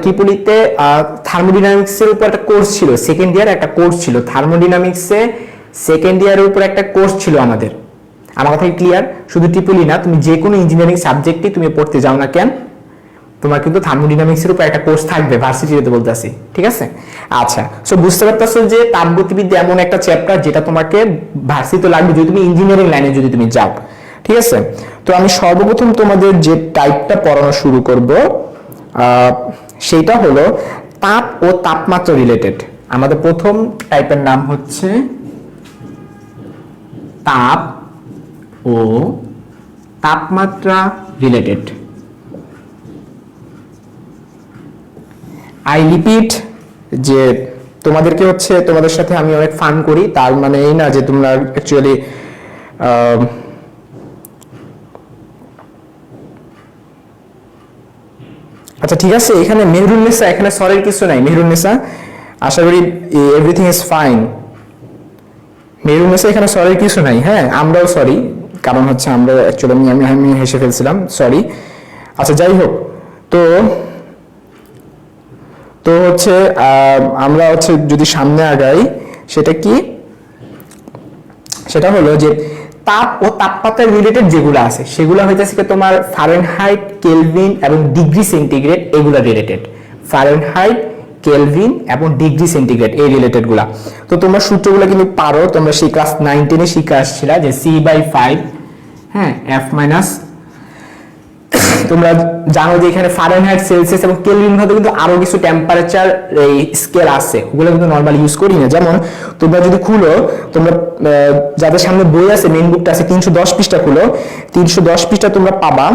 ট্রিপলিতে থার্মোডাইনামিক্সের উপর একটা কোর্স ছিল, সেকেন্ড ইয়ার একটা কোর্স ছিল থার্মোডাইনামিক্সে, সেকেন্ড ইয়ারের উপর একটা কোর্স ছিল আমাদের। আমার কথা ক্লিয়ার? শুধু ট্রিপলি না, তুমি যে কোনো ইঞ্জিনিয়ারিং সাবজেক্টে তুমি পড়তে যাও না কেন, তোমার কিন্তু থার্মোডাইনামিক্সের উপর একটা কোর্স থাকবে, ভার্সিটিতে বলতেছি। ঠিক আছে, আচ্ছা, সো বুঝতে পারতেছো যে তাপগতিবিদ্যা এমন একটা চ্যাপ্টার যেটা তোমাকে ভার্সিটিতে লাগবে যদি তুমি ইঞ্জিনিয়ারিং লাইনে যদি তুমি যাও। ঠিক আছে, তো আমি সর্বপ্রথম তোমাদের যে টাইপটা পড়ানো শুরু করব সেটা হলো তাপ ও তাপমাত্রা রিলেটেড। আমাদের প্রথম টাইপের নাম হচ্ছে তাপ ও তাপমাত্রা রিলেটেড। আই রিপিট, যে তোমাদেরকে হচ্ছে তোমাদের সাথে আমি অনেক ফান করি, তার মানে এই না যে তোমরা অ্যাকচুয়ালি আচ্ছা ঠিক আছে, এখানে মেহরুন্নেসা, এখানে সরির কিছু নাই। মেহরুন্নেসা, আশা করি এভরিথিং ইজ ফাইন। মেহরুন্নেসা, এখানে সরির কিছু নাই। হ্যাঁ, আমরাও সরি, কারণ হচ্ছে আমরা অ্যাকচুয়ালি আমি হেসে ফেলছিলাম, সরি। আচ্ছা, যাই হোক, তো হচ্ছে আমরা হচ্ছে যদি সামনে আগাই, সেটা কি, সেটা হলো যে তাপ ও তাপমাত্রা রিলেটেড যেগুলো আছে সেগুলো হইতেছে তোমার ফারেনহাইট, কেলভিন এবং ডিগ্রি সেন্টিগ্রেড, এগুলা রিলেটেড। ফারেনহাইট, কেলভিন এবং ডিগ্রি সেন্টিগ্রেড, এই রিলেটেড গুলা। তো তোমরা সূত্রগুলো কিন্তু পারো, তোমরা সেই ক্লাস 9-10 শিখে আসছিলা যে C/5, হ্যাঁ, F মাইনাস। তোমরা জানো যে এখানে ফারেনহাইট, সেলসিয়াস এবং কেলভিন মধ্যে কিন্তু আরো কিছু টেম্পারেচার এই স্কেল আছে, ওগুলো কিন্তু নরমালি ইউজ করি না। যেমন তোমরা যদি খুলো, তোমরা যাদের সামনে বই আছে, মেইন বুকটা আছে, 310 পৃষ্ঠা খুলো, 310 পৃষ্ঠা তোমরা পাবা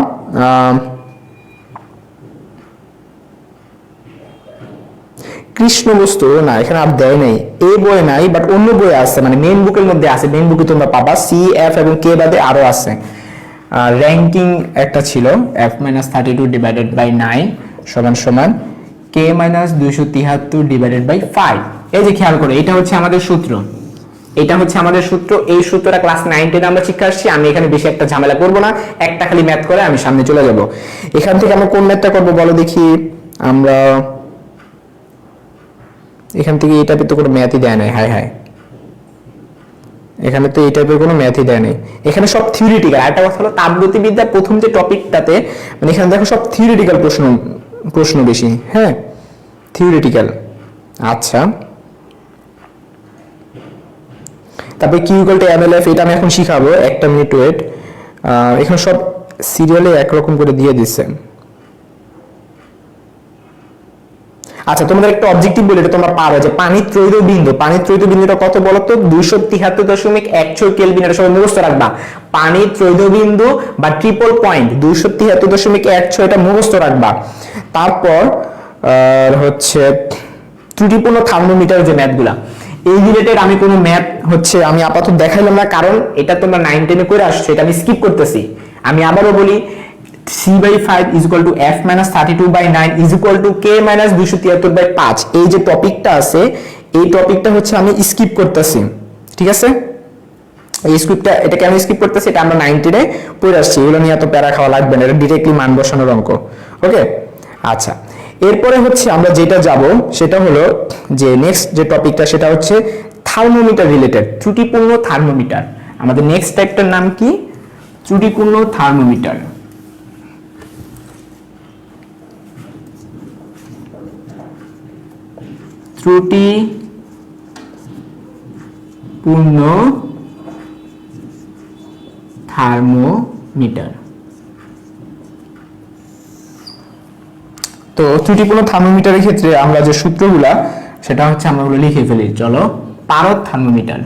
কৃষ্ণ বস্তু না, এখানে আর দেয় নাই, এই বইয়ে নাই, বাট অন্য বইয়ে আছে, মানে মেইন বুকের মধ্যে আছে। মেইন বুকে তোমরা পাবা সি, এফ এবং কে বাদে আরো আছে। র্যাঙ্কিং একটা ছিল F-32 ডিভাইডেড বাই 9 সমান সমান K-273 ডিভাইডেড বাই 5। এই যে খেয়াল করো, এটা হচ্ছে আমাদের সূত্র, এটা হচ্ছে আমাদের সূত্র। এই সূত্রটা ক্লাস 9-10 আমরা শিখে আসছি। আমি এখানে বেশি একটা ঝামেলা করব না, একটা খালি ম্যাথ করে আমি সামনে চলে যাব। এখান থেকে আমরা কোন ম্যাথটা করব বলো দেখি? আমরা এখান থেকে এই টাইপের তো কোনো ম্যাথই দেয় নাই। হাই হাই, এখানে তো এই টাইপের কোনো ম্যাথই দেয় নাই, এখানে সব থিওরিটিক্যাল। আরেকটা কথা হলো তাপগতিবিদ্যার প্রথম যে টপিকটাতে, মানে এখানে দেখো সব থিওরিটিক্যাল প্রশ্ন বেশি, হ্যাঁ, থিওরিটিক্যাল। আচ্ছা, তারপরে Q = mLF, এটা আমি এখন শিখাবো, একটা মিনিট ওয়েট। এখানে সব সিরিয়ালে একরকম করে দিয়ে দিচ্ছে। আচ্ছা তোমাদের একটা অবজেক্টিভ বলে, এটা তোমরা পারো, যে পানির ত্রৈধ বিন্দুটা কত বলো তো? 273.16 কেলভিন। এটা সবাই মুখস্থ রাখবা। পানির ত্রৈধ বিন্দু বা ট্রিপল পয়েন্ট 273.16, এটা মুখস্থ রাখবা। তারপর হচ্ছে ত্রুটিপূর্ণ থার্মোমিটার যে ম্যাথগুলা, এই রিলেটেড আমি কোনো ম্যাথ হচ্ছে আমি আপাতত দেখাইলাম না, কারণ এটা তোমরা 9 10 এ করে আসছো, এটা আমি স্কিপ করতেছি। আমি আবারও বলি, c/5 = f - 32/9 = k - 273/5। এই যে টপিকটা আছে, এই টপিকটা হচ্ছে আমি স্কিপ করতেছি, ঠিক আছে? এই স্কিপটা, এটাকে আমি স্কিপ করতেছি, এটা আমরা 9 10 এ পড়ে আসছি, এগুলো নিয়ে এত প্যারা খাওয়া লাগবে না, এটা ডিরেক্টলি মান বসানোর অঙ্ক। ওকে, আচ্ছা এরপরে হচ্ছে আমরা যেটা যাব সেটা হলো যে নেক্সট যে টপিকটা, সেটা হচ্ছে থার্মোমিটার রিলেটেড, ত্রুটিপূর্ণ থার্মোমিটার। আমাদের নেক্সট টাইপটার নাম কি? ত্রুটিপূর্ণ থার্মোমিটার। ত্রুটিপূর্ণ থার্মোমিটার। তো ত্রুটিপূর্ণ থার্মোমিটারের ক্ষেত্রে আমরা যে সূত্রগুলা, সেটা হচ্ছে আমরা ওগুলো লিখে ফেলি। চলো, পারদ থার্মোমিটার।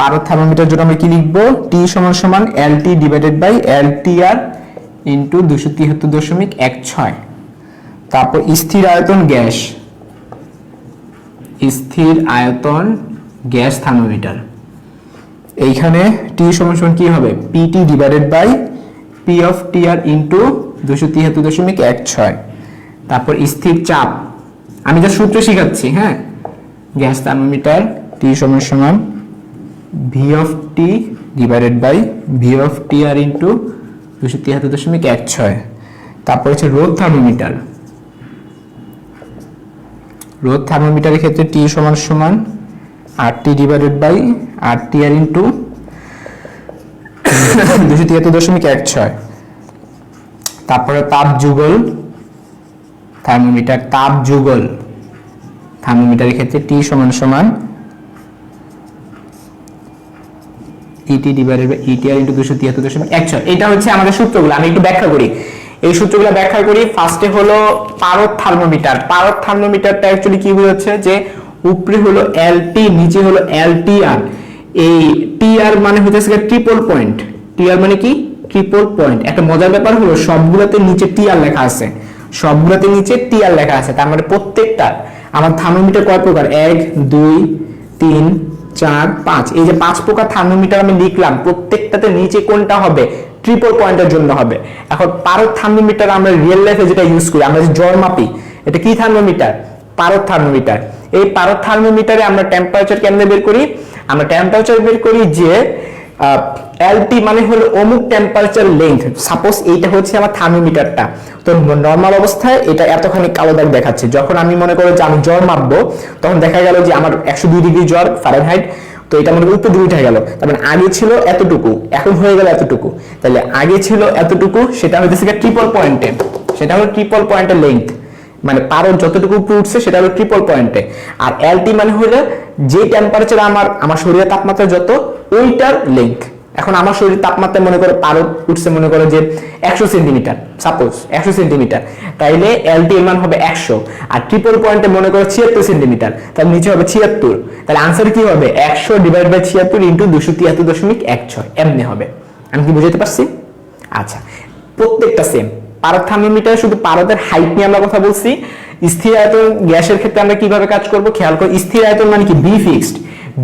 পারদ থার্মোমিটার জন্য আমরা কি লিখবো? T = LT / LTR × 273.16। তারপর স্থির আয়তন গ্যাস, স্থির আয়তন গ্যাস থার্মোমিটার। এইখানে T = কি হবে? PT / P(TR) × 273.16। তারপর স্থির চাপ, আমি যা সূত্র শিখাচ্ছি, হ্যাঁ, gas thermometer T = V(T) / V(TR) × 273.16। তারপর হচ্ছে রোদ থার্মোমিটার। রোদ থার্মোমিটারের ক্ষেত্রে T = RT / RTR × 273.16। তারপরে তাপ যুগল থার্মোমিটার। তাপ যুগল থার্মোমিটারের ক্ষেত্রে T = ET / ETR × 273.16। এটা হচ্ছে আমাদের সূত্রগুলো। আমি একটু ব্যাখ্যা করি, এই সূত্রগুলো ব্যাখ্যা করি। ফার্স্টে হলো পারদ থার্মোমিটার। পারদ থার্মোমিটারটা অ্যাকচুয়ালি কি বোঝাচ্ছে? যে উপরে হলো LT, নিচে হলো LTR। এই TR মানে হচ্ছে ট্রিপল পয়েন্ট। TR মানে কি? Triple point. একটা মজার ব্যাপার হলো সবগুলোতে নিচে TR লেখা আছে, সবগুলোতে নিচে TR লেখা আছে। তার মানে প্রত্যেকটা আমার থার্মোমিটার কয় প্রকার? 1 2 3 4 5, এই যে 5 প্রকার থার্মোমিটার আমি লিখলাম, প্রত্যেকটাতে নিচে কোনটা হবে? ট্রিপল পয়েন্টের জন্য হবে। এখন পারদ থার্মোমিটার আমরা রিয়েল লাইফে যেটা ইউজ করি, আমরা যে জ্বর মাপি, এটা কি থার্মোমিটার? পারদ থার্মোমিটার। এই পারদ থার্মোমিটারে আমরা টেম্পারেচার কেমনে বের করি? আমরা টেম্পারেচার বের করি যে LT মানে হলো অমুক টেম্পারেচার লেন্থ। সাপোজ এইটা হচ্ছে আমার থার্মোমিটারটা, তো নর্মাল অবস্থায় এটা এতখানি কালো দাগ দেখাচ্ছে। যখন আমি মনে করি যে আমি জ্বর মাপবো, তখন দেখা গেল যে আমার 102 ডিগ্রি জ্বর ফারেনহাইট, তো এটা মনে করি উপরে উঠে গেল। তার মানে আগে ছিল এতটুকু, এখন হয়ে গেল এতটুকু। তাহলে আগে ছিল এতটুকু, সেটা হচ্ছে ট্রিপল পয়েন্টে, সেটা হলো ট্রিপল পয়েন্টের লেন্থ। মানে পারদ যতটুকু উপরে উঠছে সেটা হলো ট্রিপল পয়েন্টে। আর LT মানে হলো যে টেম্পারেচার আমার শরীরের তাপমাত্রা যত, ওইটার লেন্থ। এখন আমার শরীরের তাপমাত্রা মনে করে পারদ উঠছে মনে করো যে 100 সেন্টিমিটার, সাপোজ 100 সেন্টিমিটার, তাইলে LT এর মান হবে 100। আর ট্রিপল পয়েন্টে মনে করো 76 সেন্টিমিটার, তার নিচে হবে 76। তাহলে আনসার কি হবে? 100 / 76 × 273.16, এমনি হবে। আমি কি বুঝাতে পারছি? আচ্ছা, প্রত্যেকটা সেম। পারদ থার্মোমিটার শুধু পারদের হাইট নিয়ে আমরা কথা বলছি। স্থির আয়তন গ্যাসের ক্ষেত্রে আমরা কিভাবে কাজ করব খেয়াল করো। স্থির আয়তন মানে কি? Be fixed.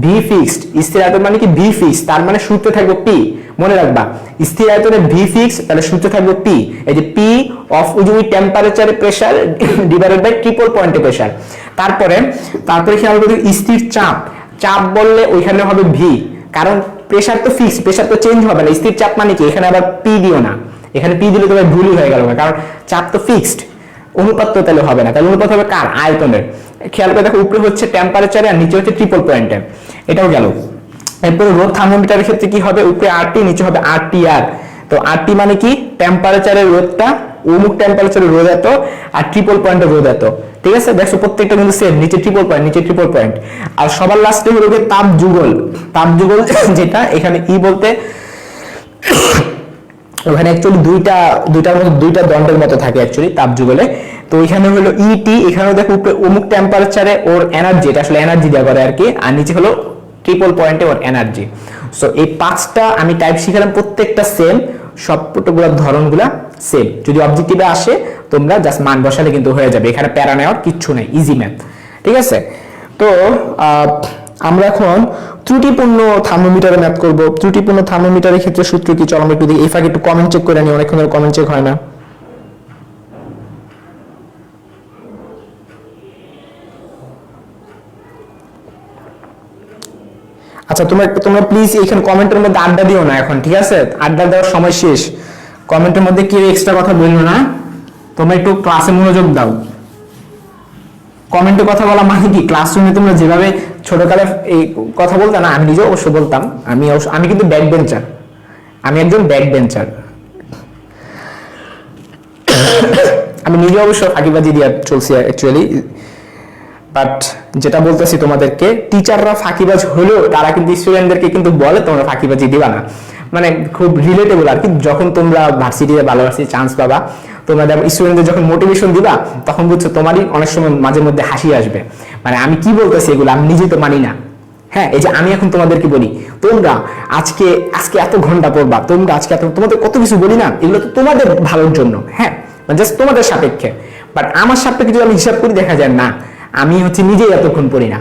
ভি ফিক্সড, স্থির আয়তন মানে কি? V fixed. তার মানে সূত্র থাকবে পি, মনে রাখবা। স্থির আয়তনে ভি ফিক্সড, তাহলে সূত্র থাকবে পি। এই যে পি অফ ওই temperature pressure divided by triple পয়েন্টে প্রেসার। তারপরে খেয়াল করো স্থির চাপ। চাপ বললে ওইখানে হবে ভি, কারণ প্রেসার তো ফিক্সড, প্রেসার তো চেঞ্জ হবে না। স্থির চাপ মানে কি? এখানে আবার পি দিও না, এখানে পি দিলে তো ভুলই হয়ে গেল, কারণ চাপ তো ফিক্সড। অনুপাত তো তাহলে হবে না, তাহলে অনুপাত হবে কার? আয়তনের। খেয়াল করে দেখো, উপরে হচ্ছে টেম্পারেচারে আর নিচে হচ্ছে ট্রিপল পয়েন্টে, এটাও গেল। এরপরে রোদ থার্মোমিটারের ক্ষেত্রে কি হবে? উপরে RT, নিচে হবে RTR। তো RT মানে কি? টেম্পারেচারের রোদটা, অমুক টেম্পারেচারের রোদ এত, আর ট্রিপল পয়েন্টের রোদ এত। ঠিক আছে, দেখো প্রত্যেকটা কিন্তু সেম, নিচে ট্রিপল পয়েন্ট, নিচে ট্রিপল পয়েন্ট। আর সবার লাস্টে হলো তাপ যুগল। তাপ যুগল যেটা এখানে ই বলতে ওখানে অ্যাকচুয়ালি দুইটার দণ্ডের মতো থাকে অ্যাকচুয়ালি তাপ যুগলে। তো ওইখানে হলো ইটি, এখানেও দেখো উপরে অমুক টেম্পারেচারে ওর এনার্জি, এটা আসলে এনার্জি দেওয়া করে আর কি, আর নিচে হলো ট্রিপল পয়েন্টে ওর এনার্জি। সো এই 5টা আমি টাইপ শিখালাম, প্রত্যেকটা সেম, সবগুলোর ধরনগুলা সেম। যদি অবজেক্টিভে আসে তোমরা জাস্ট মান বসালে কিন্তু হয়ে যাবে, এখানে প্যারা নেওয়ার কিচ্ছু নেই, ইজি ম্যাথ, ঠিক আছে। তো আমরা এখন ত্রুটিপূর্ণ থার্মোমিটারে ম্যাথ করব। ত্রুটিপূর্ণ থার্মোমিটারের ক্ষেত্রে সূত্র কি, চলো আমরা একটু দেখি। এই ফাঁকে একটু কমেন্ট চেক করে নিই, অনেকক্ষণ ধরে কমেন্ট চেক হয় না। আচ্ছা তোমরা প্লিজ এইখানে কমেন্টের মধ্যে আড্ডা দিও না এখন, ঠিক আছে? আড্ডা দেওয়ার সময় শেষ, কমেন্টের মধ্যে কেউ এক্সট্রা কথা বললো না, তোমরা একটু ক্লাসে মনোযোগ দাও। কমেন্টে কথা বলা মানে কি, ক্লাসরুমে তোমরা যেভাবে ছোটকালে এই কথা বলতে না, আমি নিজেও অবশ্য বলতাম, আমি কিন্তু ব্যাক বেঞ্চার, আমি একজন ব্যাক বেঞ্চার। আমি নিজে অবশ্য ফাঁকিবাজি দিয়ে চলছি অ্যাকচুয়ালি, বাট যেটা বলতেছি তোমাদেরকে, টিচাররা ফাঁকিবাজ হলেও তারা কিন্তু স্টুডেন্টদেরকে কিন্তু বলে তোমরা ফাঁকিবাজি দিবা না, মানে খুব রিলেটেবল আর কি। যখন তোমরা ভার্সিটিতে ভালো ভার্সিটি চান্স পাবা, তোমরা স্টুডেন্টদের যখন মোটিভেশন দিবা, তখন বুঝছো তোমারই অনেক সময় মাঝে মধ্যে হাসি আসবে, মানে আমি কি বলতেছি এগুলো আমি নিজে তো মানি না। হ্যাঁ, এই যে আমি এখন তোমাদেরকে বলি তোমরা আজকে এত ঘন্টা পড়বা, তোমরা আজকে এত, তোমাদের কত কিছু বলি না, এগুলো তো তোমাদের ভালোর জন্য, হ্যাঁ, জাস্ট তোমাদের সাপেক্ষে। বাট আমার সাপেক্ষে যদি আমি হিসাব করি, দেখা যায় না আমি নিজেই এতক্ষণ পড়ি না।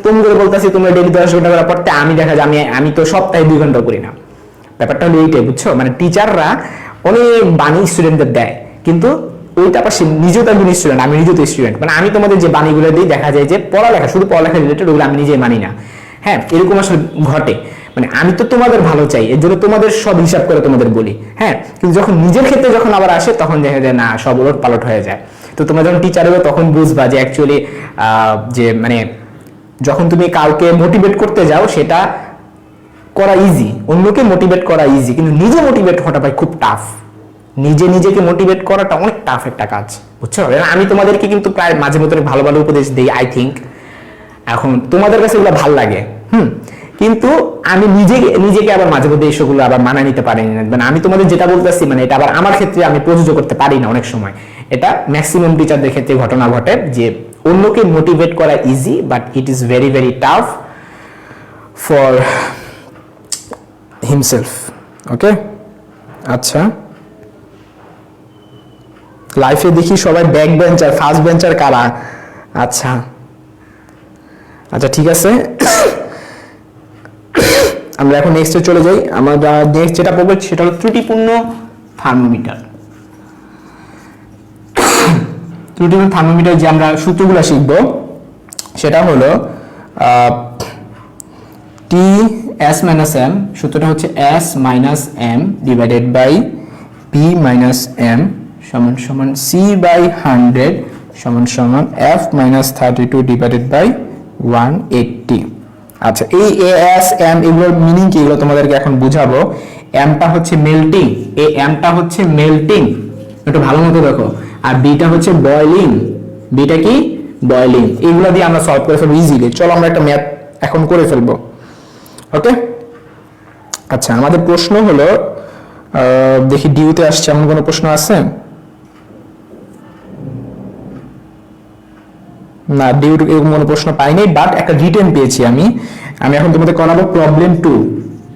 তোমরা বলতেছি তোমরা ডেলি 10 ঘন্টা করে পড়তে, আমি দেখা যায় আমি তো সপ্তাহে 2 ঘন্টা পড়ি না। ব্যাপারটা হলো এইটাই, বুঝছো? মানে টিচাররা অনেক বাণী স্টুডেন্টদের দেয়, কিন্তু ওইটা পাশে নিজেও তো একজন স্টুডেন্ট, আমি নিজেও তো স্টুডেন্ট, মানে আমি তোমাদের যে বাণীগুলো দিই, দেখা যায় যে পড়ালেখা, শুধু পড়ালেখা রিলেটেড, ওগুলো আমি নিজেই মানি না। হ্যাঁ, এরকম আসলে ঘটে, মানে আমি তো তোমাদের ভালো চাই, এর জন্য তোমাদের সব হিসাব করে তোমাদের বলি, হ্যাঁ, কিন্তু যখন নিজের ক্ষেত্রে যখন আবার আসে, তখন দেখা যায় না, সব ওলট পালট হয়ে যায়। তো তোমরা যখন টিচার হবে, তখন বুঝবা যে অ্যাকচুয়ালি যে মানে যখন তুমি কাউকে মোটিভেট করতে যাও, সেটা করা ইজি, অন্যকে মোটিভেট করা ইজি, কিন্তু নিজে মোটিভেট হওয়াটা ভাই খুব টাফ। নিজেকে মোটিভেট করাটা অনেক টাফ একটা কাজ, বুঝছো? আমি তোমাদেরকে কিন্তু প্রায় মাঝে মধ্যে ভালো ভালো উপদেশ দিই, আই থিঙ্ক এখন তোমাদের কাছে এগুলো ভালো লাগে, কিন্তু আমি নিজেকে আবার মাঝে মধ্যে এইসবগুলো আবার মানা নিতে পারি না। মানে আমি তোমাদের যেটা বলতেছি, মানে এটা আবার আমার ক্ষেত্রে আমি প্রযোজ্য করতে পারি না অনেক সময়। এটা ম্যাক্সিমাম টিচারদের ক্ষেত্রে ঘটনা ঘটে, যে অন্যকে মোটিভেট করা easy, but it is very very tough for himself. Okay, আচ্ছা, লাইফে দেখি সবাই ব্যাক বেঞ্চার, ফার্স্ট বেঞ্চার কারা? আচ্ছা, ঠিক আছে, আমরা এখন নেক্সটে চলে যাই। আমরা নেক্সট যেটা পড়বো সেটা হলো ত্রুটিপূর্ণ থার্মোমিটার। ত্রুটিপূর্ণ থার্মোমিটার যে আমরা সূত্রগুলো শিখবো, সেটা হলো টি এস মাইনাস এম, সূত্রটা হচ্ছে S minus M divided by P minus M সমান সমান সি বাই 100 সমান সমান এফ মাইনাস 32 ডিভাইডেড বাই 180। আচ্ছা, এই এ এস এম এগুলোর মিনিং কি, এগুলো তোমাদেরকে এখন বুঝাবো। এমটা হচ্ছে মেল্টিং, এই এমটা হচ্ছে মেল্টিং, একটু ভালো মতো দেখো, আর বিটা হচ্ছে বয়লিং, বিটা কি বয়লিং। এগুলো দিয়ে আমরা সলভ করে ফেলবো ইজিলি। চলো আমরা একটা ম্যাথ এখন করে ফেলবো। ওকে, আচ্ছা, আমাদের প্রশ্ন হলো, দেখি ডিউতে আসছে এমন কোনো প্রশ্ন আছে না? ডিউ এরকম কোনো প্রশ্ন পাইনি, বাট একটা রিটেন পেয়েছি আমি এখন তোমাদের করাবো প্রবলেম 2।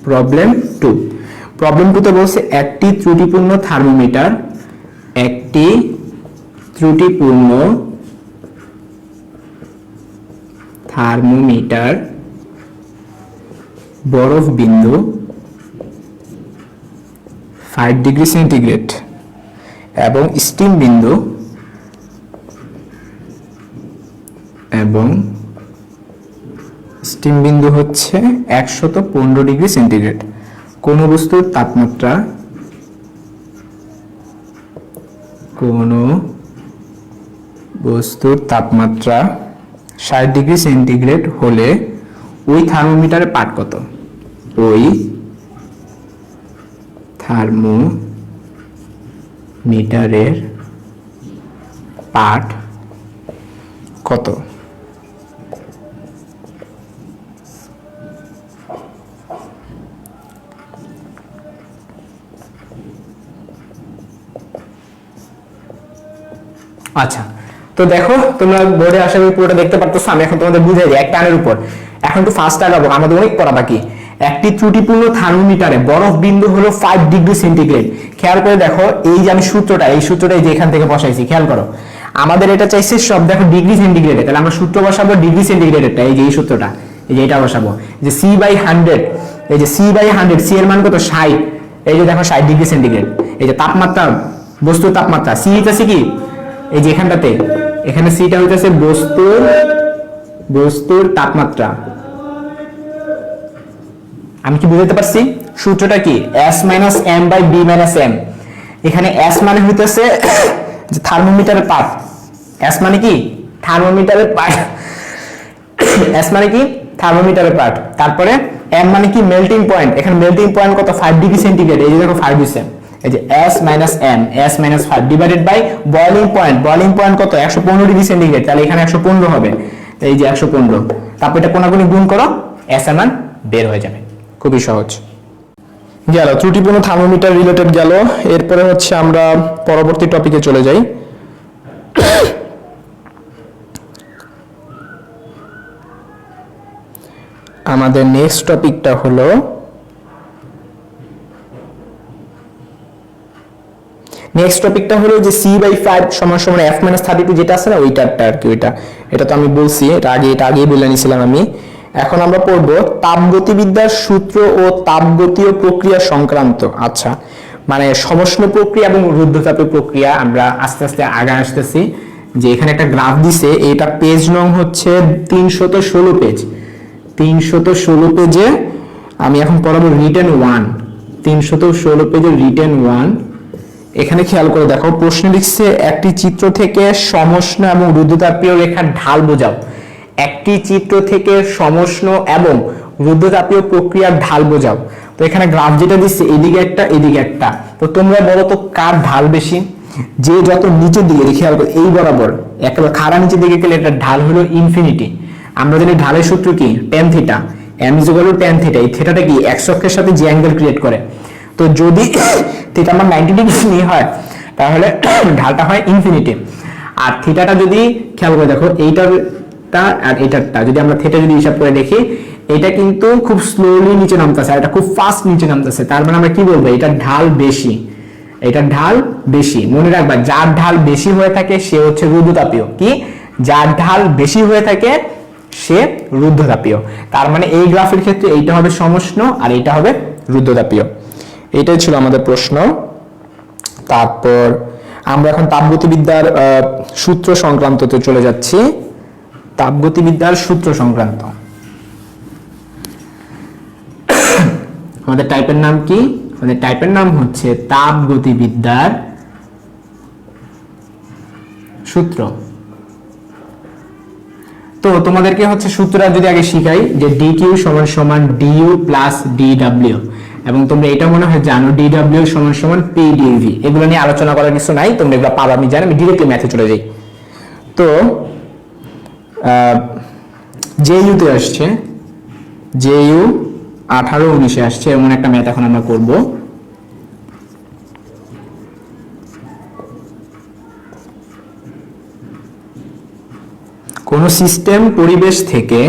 প্রবলেম 2 তে বলছে একটি ত্রুটিপূর্ণ থার্মোমিটার, বরফ বিন্দু 5 ডিগ্রি সেন্টিগ্রেড এবং স্টিম বিন্দু হচ্ছে 115 ডিগ্রি সেন্টিগ্রেড। কোন বস্তুর তাপমাত্রা 60 ডিগ্রি সেন্টিগ্রেড হলে ওই থার্মোমিটারের পাঠ কত? ওই থার্মোমিটারের পাঠ কত? আচ্ছা, তো দেখো তোমরা বোর্ডে আশা করি পুরোটা দেখতে পারতেছো। আমি এখন তোমাদের বুঝাই দিই এক টানের উপর। এখন একটু ফাস্ট আগাবো, আমাদের অনেক পড়া বাকি। একটি ত্রুটিপূর্ণ থার্মোমিটারে বরফ বিন্দু হলো 5 ডিগ্রি সেন্টিগ্রেড। খেয়াল করে দেখো, এই যে আমি সূত্রটা, এই সূত্রটা যে এখান থেকে বসাইছি, খেয়াল করো। আমাদের এটা চাইছে সব দেখো ডিগ্রি সেন্টিগ্রেডে, তাহলে আমরা সূত্র বসাবো ডিগ্রি সেন্টিগ্রেডেরটা, এই যে এই সূত্রটা, এই যে এটা বসাবো যে C/100, এই যে C/100, সি এর মান কত 60, এই যে দেখো 60 ডিগ্রি সেন্টিগ্রেড। এই যে তাপমাত্রা, বস্তুর তাপমাত্রা, সি হইতাছে কি এই যে এখানটাতে, এখানে সিটা হইতাছে বস্তুর তাপমাত্রা। আমি কি বুঝাতে পারছি? সূত্রটা কি S - m/B - m। এখানে S মানে হইতাছে যে থার্মোমিটারের পার্ট, S মানে কি থার্মোমিটারের পার্ট, S মানে কি থার্মোমিটারের পার্ট। তারপরে M মানে কি মেল্টিং পয়েন্ট, এখানে মেল্টিং পয়েন্ট কত 5 ডিগ্রি সেন্টিগ্রেড, এই যে দেখো 5 হইছে, এই যে S - m, S - 5 divided by boiling point, boiling point কত 115 ডিগ্রি সেন্টিগ্রেড, তাহলে এখানে 115 হবে, এই যে 115। তারপর এটা কোনাকুনি গুণ করো, S এর মান বের হয়ে যাবে। খুবই সহজ। গেল ত্রুটিপূর্ণ থার্মোমিটার রিলেটেড গেল। এরপরে হচ্ছে আমরা পরবর্তী টপিকে চলে যাই। আমাদের নেক্সট টপিকটা হলো যে C/5 = F - 32 যেটা আছে না, ওইটারটা আর কি, এটা তো আমি বলছি, এটা আগেই বলে নিয়েছিলাম আমি। এখন আমরা পড়ব তাপগতিবিদ্যার সূত্র ও তাপগতীয় প্রক্রিয়া সংক্রান্ত। আচ্ছা, মানে সমষ্ণ প্রক্রিয়া এবং রুদ্ধতাপীয় প্রক্রিয়া আমরা আস্তে আস্তে আগে আসতেছি। যে এখানে একটা গ্রাফ দিছে, এটা পেজ নং হচ্ছে 316 পেজ, 316 পেজে আমি এখন পড়াবো রিটেন 1, 316 পেজের রিটেন 1। এখানে খেয়াল করে দেখো, প্রশ্ন লিখছে একটি চিত্র থেকে সমষ্ণ এবং রুদ্ধতাপীয় রেখার ঢাল বোঝাও। একটি চিত্র থেকে সমষ্ণ এবং রুদ্ধতাপীয় প্রক্রিয়ার ঢাল বোঝাও। তো এখানে গ্রাফ যেটা দিচ্ছে, এদিকে একটা এদিকে একটা, তো তোমরা বলো তো কার ঢাল বেশি? যে যত নিচের দিকে, খেয়াল করো এই বরাবর একেবারে খাড়া নিচের দিকে গেলে এটা ঢাল হলো ইনফিনিটি। আমরা জানি ঢালের সূত্র কি tan θ, m = tan θ। এই থিটাটা কি x অক্ষের সাথে যে অ্যাঙ্গেল ক্রিয়েট করে। তো যদি থিটা আমার 90 ডিগ্রি নিয়ে হয়, তাহলে ঢালটা হয় ইনফিনিটি। আর থিটাটা যদি খেয়াল করে দেখো, এইটারটা আর এটারটা যদি আমরা থিটা যদি হিসাব করে দেখি, এটা কিন্তু খুব স্লোলি নিচে নামতেছে আর এটা খুব ফাস্ট নিচে নামতেছে। তার মানে আমরা কি বলবো, এটার ঢাল বেশি, এটার ঢাল বেশি। মনে রাখবা, যার ঢাল বেশি হয়ে থাকে সে হচ্ছে রুদ্ধতাপীয়। কি, যার ঢাল বেশি হয়ে থাকে সে রুদ্ধতাপীয়। তার মানে এই গ্রাফের ক্ষেত্রে এইটা হবে সমষ্ণ আর এইটা হবে রুদ্ধতাপীয়। এটাই ছিল আমাদের প্রশ্ন। তারপর আমরা এখন তাপগতিবিদ্যার সূত্র সংক্রান্ততে চলে যাচ্ছি। তাপগতিবিদ্যার সূত্র সংক্রান্ত আমাদের টাইপের নাম কি? আমাদের টাইপের নাম হচ্ছে তাপগতিবিদ্যার সূত্র। তো তোমাদেরকে হচ্ছে সূত্রটা যদি আগে শিখাই, যে dq = du + dw, এবং তোমরা এটা মনে হয় জানো dw = pdv। এগুলো নিয়ে আলোচনা করার কিছু নাই, তোমরা এগুলো পাবা, আমি জানি। আমি ডিরেক্টলি ম্যাথে চলে যাই। তো JU তে আসছে, JU 18-19 আসছে, এমন একটা ম্যাথ এখন আমরা করব। কোন সিস্টেম পরিবেশ থেকে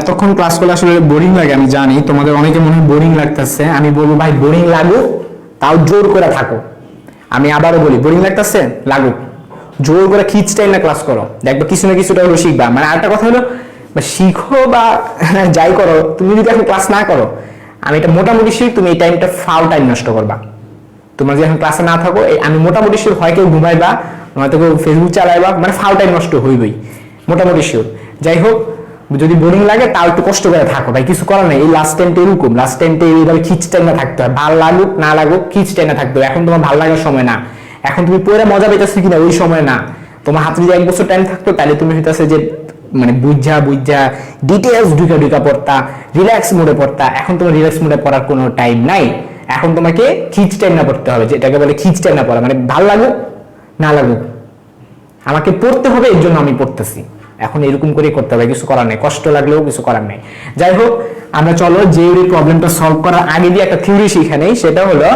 এতক্ষণ ক্লাস করলে আসলে বোরিং লাগে, আমি জানি তোমাদের অনেকে মনে হয় বোরিং লাগতেছে। আমি বলবো ভাই বোরিং লাগুক, তাও জোর করে থাকো। আমি আবারও বলি, বোরিং লাগতেছে লাগুক, জোর করে খিচটাই না ক্লাস করো, দেখবে কিছু না কিছুটা হলো শিখবা। মানে আরেকটা কথা হলো শিখো বা যাই করো, তুমি যদি এখন ক্লাস না করো, আমি এটা মোটামুটি শিখ, তুমি এই টাইমটা ফাউ টাইম নষ্ট করবা। তোমরা যদি এখন ক্লাসে না থাকো, আমি মোটামুটি শিওর হয় কেউ ঘুমাইবা, নয়তো কেউ ফেসবুক চালাইবা, মানে ফাউ টাইম নষ্ট হইবই মোটামুটি শিওর। যাই হোক, যদি বোরিং লাগে তাও একটু কষ্ট করে থাকো ভাই, কিছু করার নেই। এই লাস্ট টাইমটা এরকম, লাস্ট টাইমটা এইভাবে খিচটাই না থাকতে হয়, ভাল লাগুক না লাগুক খিচটাই না থাকতে হয়। এখন তোমার ভাল লাগার সময় না, এখন তুমি পড়ে মজা পেতেছো কিনা ওই সময় না। তোমার হাতে যদি 1 বছর টাইম থাকতো তাহলে তুমি হইতাছে যে মানে বুঝা ডিটেলস ঢুকা পড়তা, রিল্যাক্স মোডে পড়তা। এখন তোমার রিল্যাক্স মোডে পড়ার কোনো টাইম নাই, এখন তোমাকে খিচ টাইম না পড়তে হবে, যেটাকে বলে খিচ টাইম না পড়া, মানে ভাল লাগুক না লাগুক আমাকে পড়তে হবে, এর জন্য আমি পড়তেছি। এখন এরকম করে করতে হবে, কিছু করার নেই, কষ্ট লাগলেও কিছু করার নেই। যাই হোক, আমরা চলো যে প্রবলেমটা সলভ করার আগে দিয়ে একটা থিওরি শিখে নেই, সেটা হলো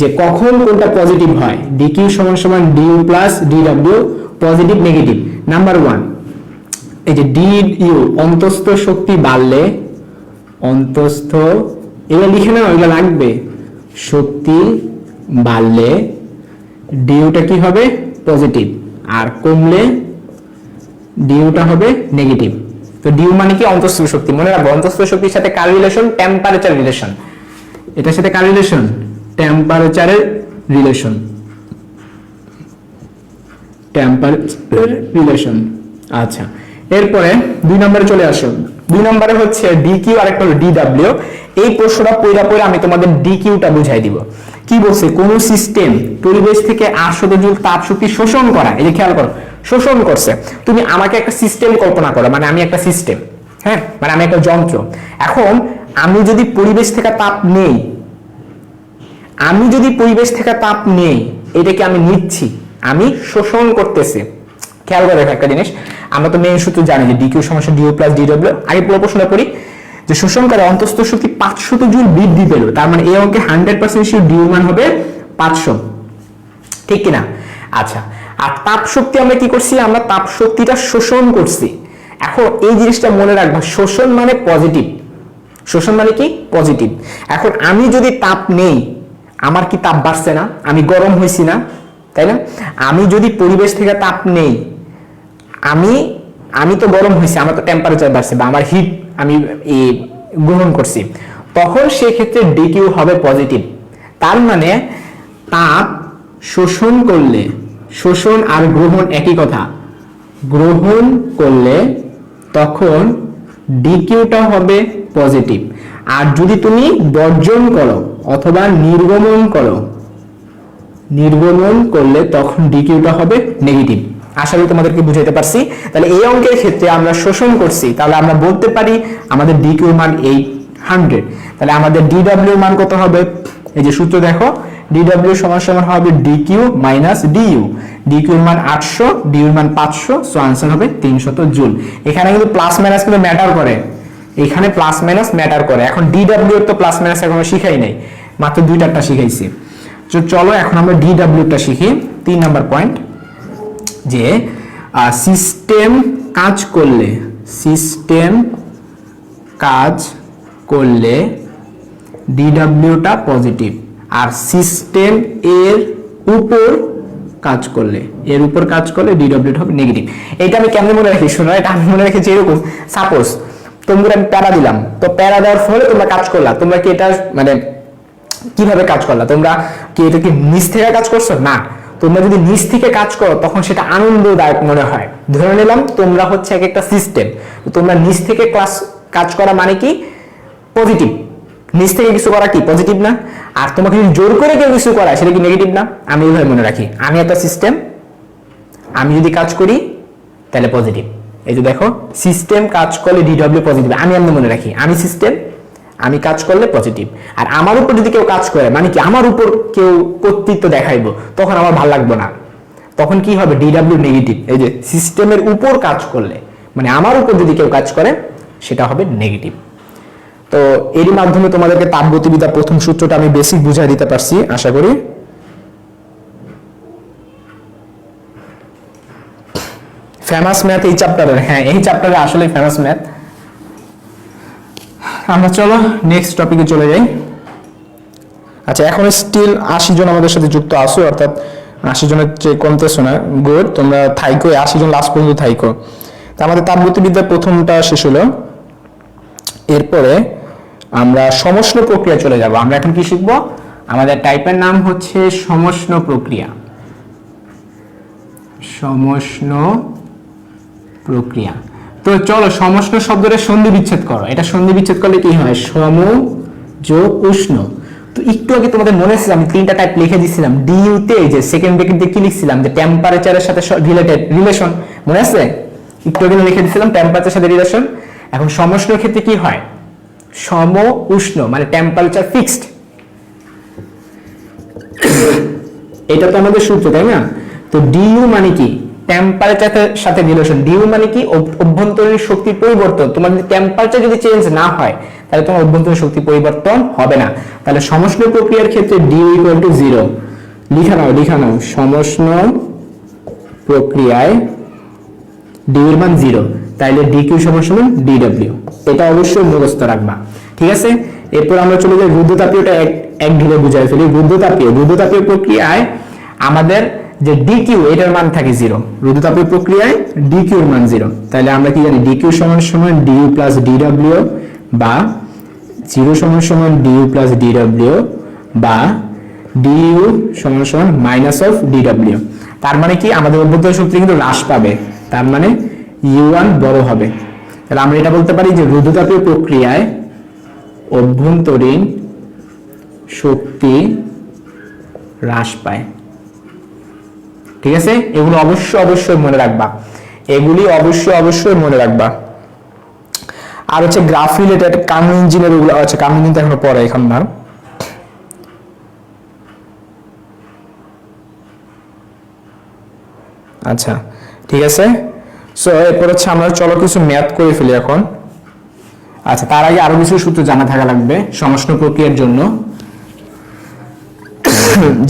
যে কখন কোনটা পজিটিভ হয়। ডিকিউ সমান সমান DU plus DW, positive negative. Number 1, এই যে ডিইউ অন্তস্থ শক্তি বাড়লে, অন্তস্থ এগুলো লিখে নাও, এগুলো লাগবে। শক্তি বাড়লে ডিইউটা কি হবে? পজিটিভ, আর কমলে ডিইউটা হবে নেগেটিভ। তো ডিইউ মানে কি? অন্তস্থ শক্তি। মনে রাখবো, অন্তস্থ শক্তির সাথে কার রিলেশন? Temperature relation. এটার সাথে কার রিলেশন? টেম্পারেচারের রিলেশন, টেম্পারেচার রিলেশন। আচ্ছা, এরপরে 2 নম্বরে চলে আসো। 2 নম্বরে হচ্ছে ডিকিউ আর একটা হলো ডিডব্লিউ। এই প্রশ্নটা পড়া আমি তোমাদের ডিকিউটা বুঝাই দিব। কি বলছে? কোন সিস্টেম পরিবেশ থেকে 800 জুল তাপ শক্তি শোষণ করা, এই যে খেয়াল করো, শোষণ করছে। তুমি আমাকে একটা সিস্টেম কল্পনা করো, মানে আমি একটা সিস্টেম, হ্যাঁ, মানে আমি একটা যন্ত্র। এখন আমি যদি পরিবেশ থেকে তাপ নেই, এটাকে আমি নিচ্ছি, আমি শোষণ করতেছি। খেয়াল করে একটা জিনিস, আমরা তো মেইন সূত্র জানি যে ডিকিউ সমান ডিইউ প্লাস ডিডব্লিউ। আগে পুরো প্রশ্নটা পড়ি, যে শোষণ করে অন্তস্থ শক্তি 500 জুল বৃদ্ধি পেল, তার মানে এই অঙ্কে 100% শিওর ডিইউ মান হবে 500, ঠিক কিনা? আচ্ছা, আর তাপ শক্তি আমরা কি করছি? আমরা তাপ শক্তিটা শোষণ করছি। এখন এই জিনিসটা মনে রাখবা, শোষণ মানে পজিটিভ, শোষণ মানে কি? পজিটিভ। এখন আমি যদি তাপ নেই, আমার কি তাপ বাড়ছে না? আমি গরম হইছি না, তাই না? আমি যদি পরিবেশ থেকে তাপ নেই, আমি তো গরম হয়েছি, আমার তো টেম্পারেচার বাড়ছে, বা আমার হিট আমি গ্রহণ করছি, তখন সেক্ষেত্রে ডিকিউ হবে পজিটিভ। তার মানে তাপ শোষণ করলে, শোষণ আর গ্রহণ একই কথা, গ্রহণ করলে তখন ডিকিউটা হবে পজিটিভ। আর যদি তুমি বর্জন করো অথবা নির্গমন করলে তখন ডিকিউটা হবে নেগেটিভ। আশা করি তোমাদেরকে বুঝাইতে পারছি। তাহলে এই অঙ্কের ক্ষেত্রে আমরা শোষণ করছি, তাহলে আমরা বলতে পারি আমাদের ডিকিউ মান 800। তাহলে আমাদের ডিডব্লিউ মান কত হবে? এই যে সূত্র দেখো, ডিডব্লিউ সমান সমান হবে ডিকিউ মাইনাস ডিইউ। ডিকিউ মান 800, ডিইউ মান 500, সো आंसर হবে 300 জুল। এখানে কিন্তু প্লাস মাইনাস কিন্তু ম্যাটার করে, এখানে প্লাস মাইনাস ম্যাটার করে। এখন ডিডব্লিউ এর তো প্লাস মাইনাস এখনো শিখাই নাই, মাত্র 2টা শিখাইছি। তো চলো এখন আমরা ডিডব্লিউটা শিখি। 3 নাম্বার পয়েন্ট, যে সিস্টেম কাজ করলে ডিডব্লিউটা পজিটিভ, আর সিস্টেম এর উপর কাজ করলে ডিডব্লিউটা হবে নেগেটিভ। এটা আমি কেমনে মনে রাখি? শোনো, এটা আমি মনে রেখেছি এরকম, সাপোজ তোমরা আমি প্যারা দিলাম, তো প্যারা দেওয়ার ফলে তোমরা কাজ করলা, তোমরা কি এটা মানে কিভাবে কাজ করলা? তোমরা কি এটা কি নিচ থেকে কাজ করছো? না, তোমরা যদি নিচ থেকে কাজ করো তখন সেটা আনন্দদায়ক মনে হয়। ধরে নিলাম তোমরা হচ্ছে একটা সিস্টেম, তোমরা নিচ থেকে কাজ করা মানে কি? পজিটিভ। নিচ থেকে কিছু করা কি পজিটিভ না? আর তোমাকে যদি জোর করে কেউ কিছু করায় সেটা কি নেগেটিভ না? আমি এইভাবে মনে রাখি, আমি একটা সিস্টেম, আমি যদি কাজ করি তাহলে পজিটিভ। এই যে দেখো, সিস্টেম কাজ করলে ডিডব্লিউ পজিটিভ, আমি মনে রাখি আমি সিস্টেম, আমি কাজ করলে পজিটিভ। আর আমার উপর যদি কেউ কাজ করে মানে কি? আমার উপর কেউ কর্তৃত্ব দেখাইবো, তখন আমার ভালো লাগবে না, তখন কি হবে? DW negative. এই যে সিস্টেমের উপর কাজ করলে মানে আমার উপর যদি কেউ কাজ করে সেটা হবে নেগেটিভ। তো এরই মাধ্যমে তোমাদেরকে তাপগতিবিদ্যার প্রথম সূত্রটা আমি বেসিক বুঝাই দিতে পারছি আশা করি। ফেমাস ম্যাথ এই চ্যাপ্টারের, হ্যাঁ এই চ্যাপ্টারে আসলে ফেমাস ম্যাথ। আমরা চলো নেক্সট টপিকে চলে যাই। আচ্ছা, এখন স্টিল 80 জন আমাদের সাথে যুক্ত আছো, অর্থাৎ 80 জনের চেয়ে কমতেছো না, গুড। তোমরা থাইকো, 80 জন লাস্ট পর্যন্ত থাইকো। তো আমাদের তাপগতিবিদ্যার প্রথমটা শেষ হলো। এরপরে আমরা সমষ্ণ প্রক্রিয়া চলে যাব। আমরা এখন কি শিখবো? আমাদের টাইপের নাম হচ্ছে সমষ্ণ প্রক্রিয়া। সমষ্ণ প্রক্রিয়া। তো চলো সমষ্ণ শব্দটা সন্ধি বিচ্ছেদ করো। এটা সন্ধি বিচ্ছেদ করলে কি হয়? সম যোগ উষ্ণ। তো একটু আগে তোমাদের মনে আছে আমি 3টা টাইপ লিখে দিয়েছিলাম ডিইউ তে, যে সেকেন্ড ব্র্যাকেট দিয়ে কি লিখছিলাম, যে টেম্পারেচারের সাথে রিলেটেড রিলেশন, মনে আছে? একটু আগে লিখে দিয়েছিলাম টেম্পারেচারের সাথে রিলেশন। এখন সমষ্ণের ক্ষেত্রে কি হয়? সম উষ্ণ মানে টেম্পারেচার ফিক্সড। এটা তো আমাদের সূত্র, তাই না? তো ডিইউ মানে কি? টেম্পারেচারের সাথে রিলেশন। ডিইউ মানে কি? অভ্যন্তরীণ শক্তির পরিবর্তন। তোমার যদি টেম্পারেচার যদি চেঞ্জ না হয় তাহলে তোমার অভ্যন্তরীণ শক্তি পরিবর্তন হবে না। তাহলে সমষ্ণ প্রক্রিয়ার ক্ষেত্রে ডিইউ ইকুয়াল টু 0। লিখা নাও সমষ্ণ প্রক্রিয়ায় ডিইউ এর মান 0, তাইলে ডিকিউ সমান সমান ডিডব্লিউ। এটা অবশ্যই মুখস্থ রাখবা, ঠিক আছে? এরপর আমরা চলে যাই রুদ্ধতাপীয়টা, এক ঢিলে বুঝাই ফেলি। রুদ্ধতাপীয় প্রক্রিয়ায় আমাদের যে ডিকিউ এটার মান থাকে 0। রুদ্ধতাপীয় প্রক্রিয়ায় ডিকিউ এর মান 0। তাহলে আমরা কি জানি? ডিকিউ সমান সমান ডিইউ প্লাস ডিডব্লিউ, বা 0 সমান সমান ডিইউ প্লাস ডিডব্লিউ, বা ডিইউ সমান সমান মাইনাস অফ ডিডব্লিউ। তার মানে কি? আমাদের অভ্যন্তরীণ শক্তি কিন্তু হ্রাস পাবে, তার মানে U1 বড় হবে। তাহলে আমরা এটা বলতে পারি যে রুদ্ধতাপীয় প্রক্রিয়ায় অভ্যন্তরীণ শক্তি হ্রাস পায়, ঠিক আছে? এগুলো অবশ্যই মনে রাখবা, এগুলি অবশ্যই মনে রাখবা। আর হচ্ছে গ্রাফ রিলেটেড কার্নো ইঞ্জিনের ওগুলো আছে, কার্নো ইঞ্জিন তো এখনো পরে, এখন না। আচ্ছা, ঠিক আছে। সো এরপর হচ্ছে আমরা চলো কিছু ম্যাথ করে ফেলি এখন। আচ্ছা, তার আগে আরো কিছু সূত্র জানা থাকা লাগবে সমষ্ণ প্রক্রিয়ার জন্য।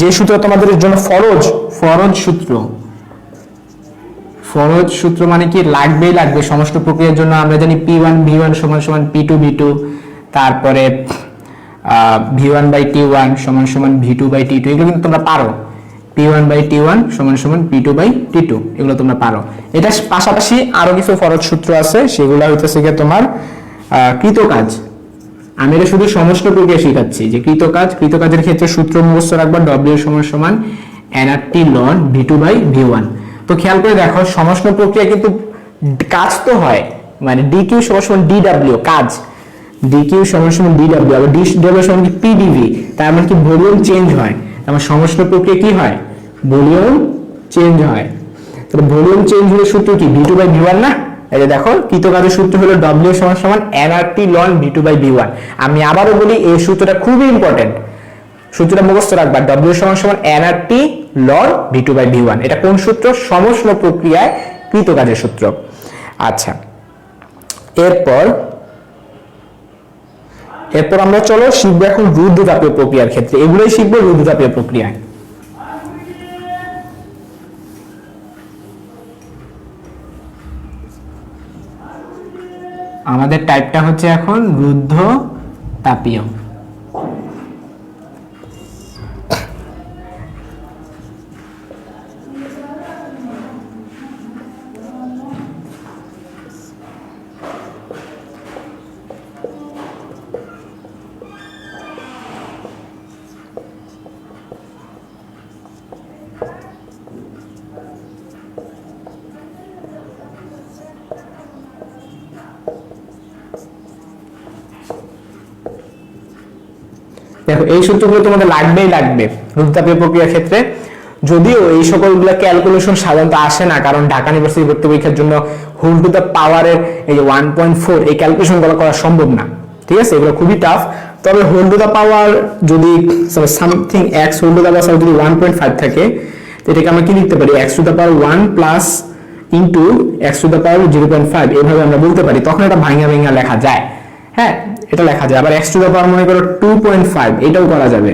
যে সূত্র তোমাদের জন্য ফরজ সূত্র মানে কি? লাগবে সমষ্ণ প্রক্রিয়ার জন্য। আমরা জানি P1 V1 সমান সমান P2 V2, তারপরে V1 বাই T1 সমান সমান V2 বাই T2। এগুলো কিন্তু তোমরা পারো। P1 বাই T1 সমান সমান P2 বাই T2, এগুলো তোমরা পারো। এটা পাশাপাশি আরো কিছু ফরজ সূত্র আছে, সেগুলো হইতেছে গিয়ে তোমার কৃতকাজ। আমি এটা শুধু সমষ্ণ প্রক্রিয়া শিখাচ্ছি, যে কৃতকাজের ক্ষেত্রে সূত্র মুখস্থ রাখবা W সমান সমান nRT ln V2 by V1। তো খেয়াল করে দেখো সমষ্ণ প্রক্রিয়া কিন্তু কাজ তো হয়, মানে dq সমান সমান dw কাজ, dq সমান সমান dw, আবার dw সমান কি pdv, তার মানে কি ভলিউম চেঞ্জ হয়। আমার সমষ্ণ প্রক্রিয়া কি হয়? ভলিউম চেঞ্জ হয়। তাহলে ভলিউম চেঞ্জ হলে সূত্র কি? V2 বাই V1 না? এই যে দেখো কৃতকাজের সূত্র হলো W সমান সমান nRT ln V2 by V1। আমি আবারও বলি এই সূত্রটা খুবই ইম্পর্টেন্ট, সূত্রটা মুখস্থ রাখবা। W সমান সমান nRT ln V2 by V1। এটা কোন সূত্র? সমষ্ণ প্রক্রিয়ায় কৃতকাজের সূত্র। আচ্ছা, এরপর আমরা চলো শিখবো এখন রুদ্ধতাপীয় প্রক্রিয়ার ক্ষেত্রে। এগুলোই শিখবো রুদ্ধতাপীয় প্রক্রিয়ায়। আমাদের টাইপটা হচ্ছে এখন রুদ্ধতাপীয়। দেখো এই সূত্রগুলো তোমাদের লাগবে রুদ্ধতাপীয় প্রক্রিয়ার ক্ষেত্রে। যদিও এই সকলগুলো ক্যালকুলেশন সাধারণত আসে না, কারণ ঢাকা ইউনিভার্সিটি ভর্তি পরীক্ষার জন্য হোল টু দ্য পাওয়ারের এই 1.4 এই ক্যালকুলেশনগুলো করা সম্ভব না, ঠিক আছে? এগুলো খুবই টাফ। তবে হোল টু দ্য পাওয়ার যদি something x whole to the power যদি 1.5 থাকে, তো এটাকে আমরা কি লিখতে পারি? x two the power 1 plus into x two the পাওয়ার 0.5, এইভাবে আমরা বলতে পারি। তখন এটা ভাঙা লেখা যায়, হ্যাঁ এটা লেখা যায়। আবার x টু দ্য পাওয়ার মনে করো 2.5, এটাও করা যাবে।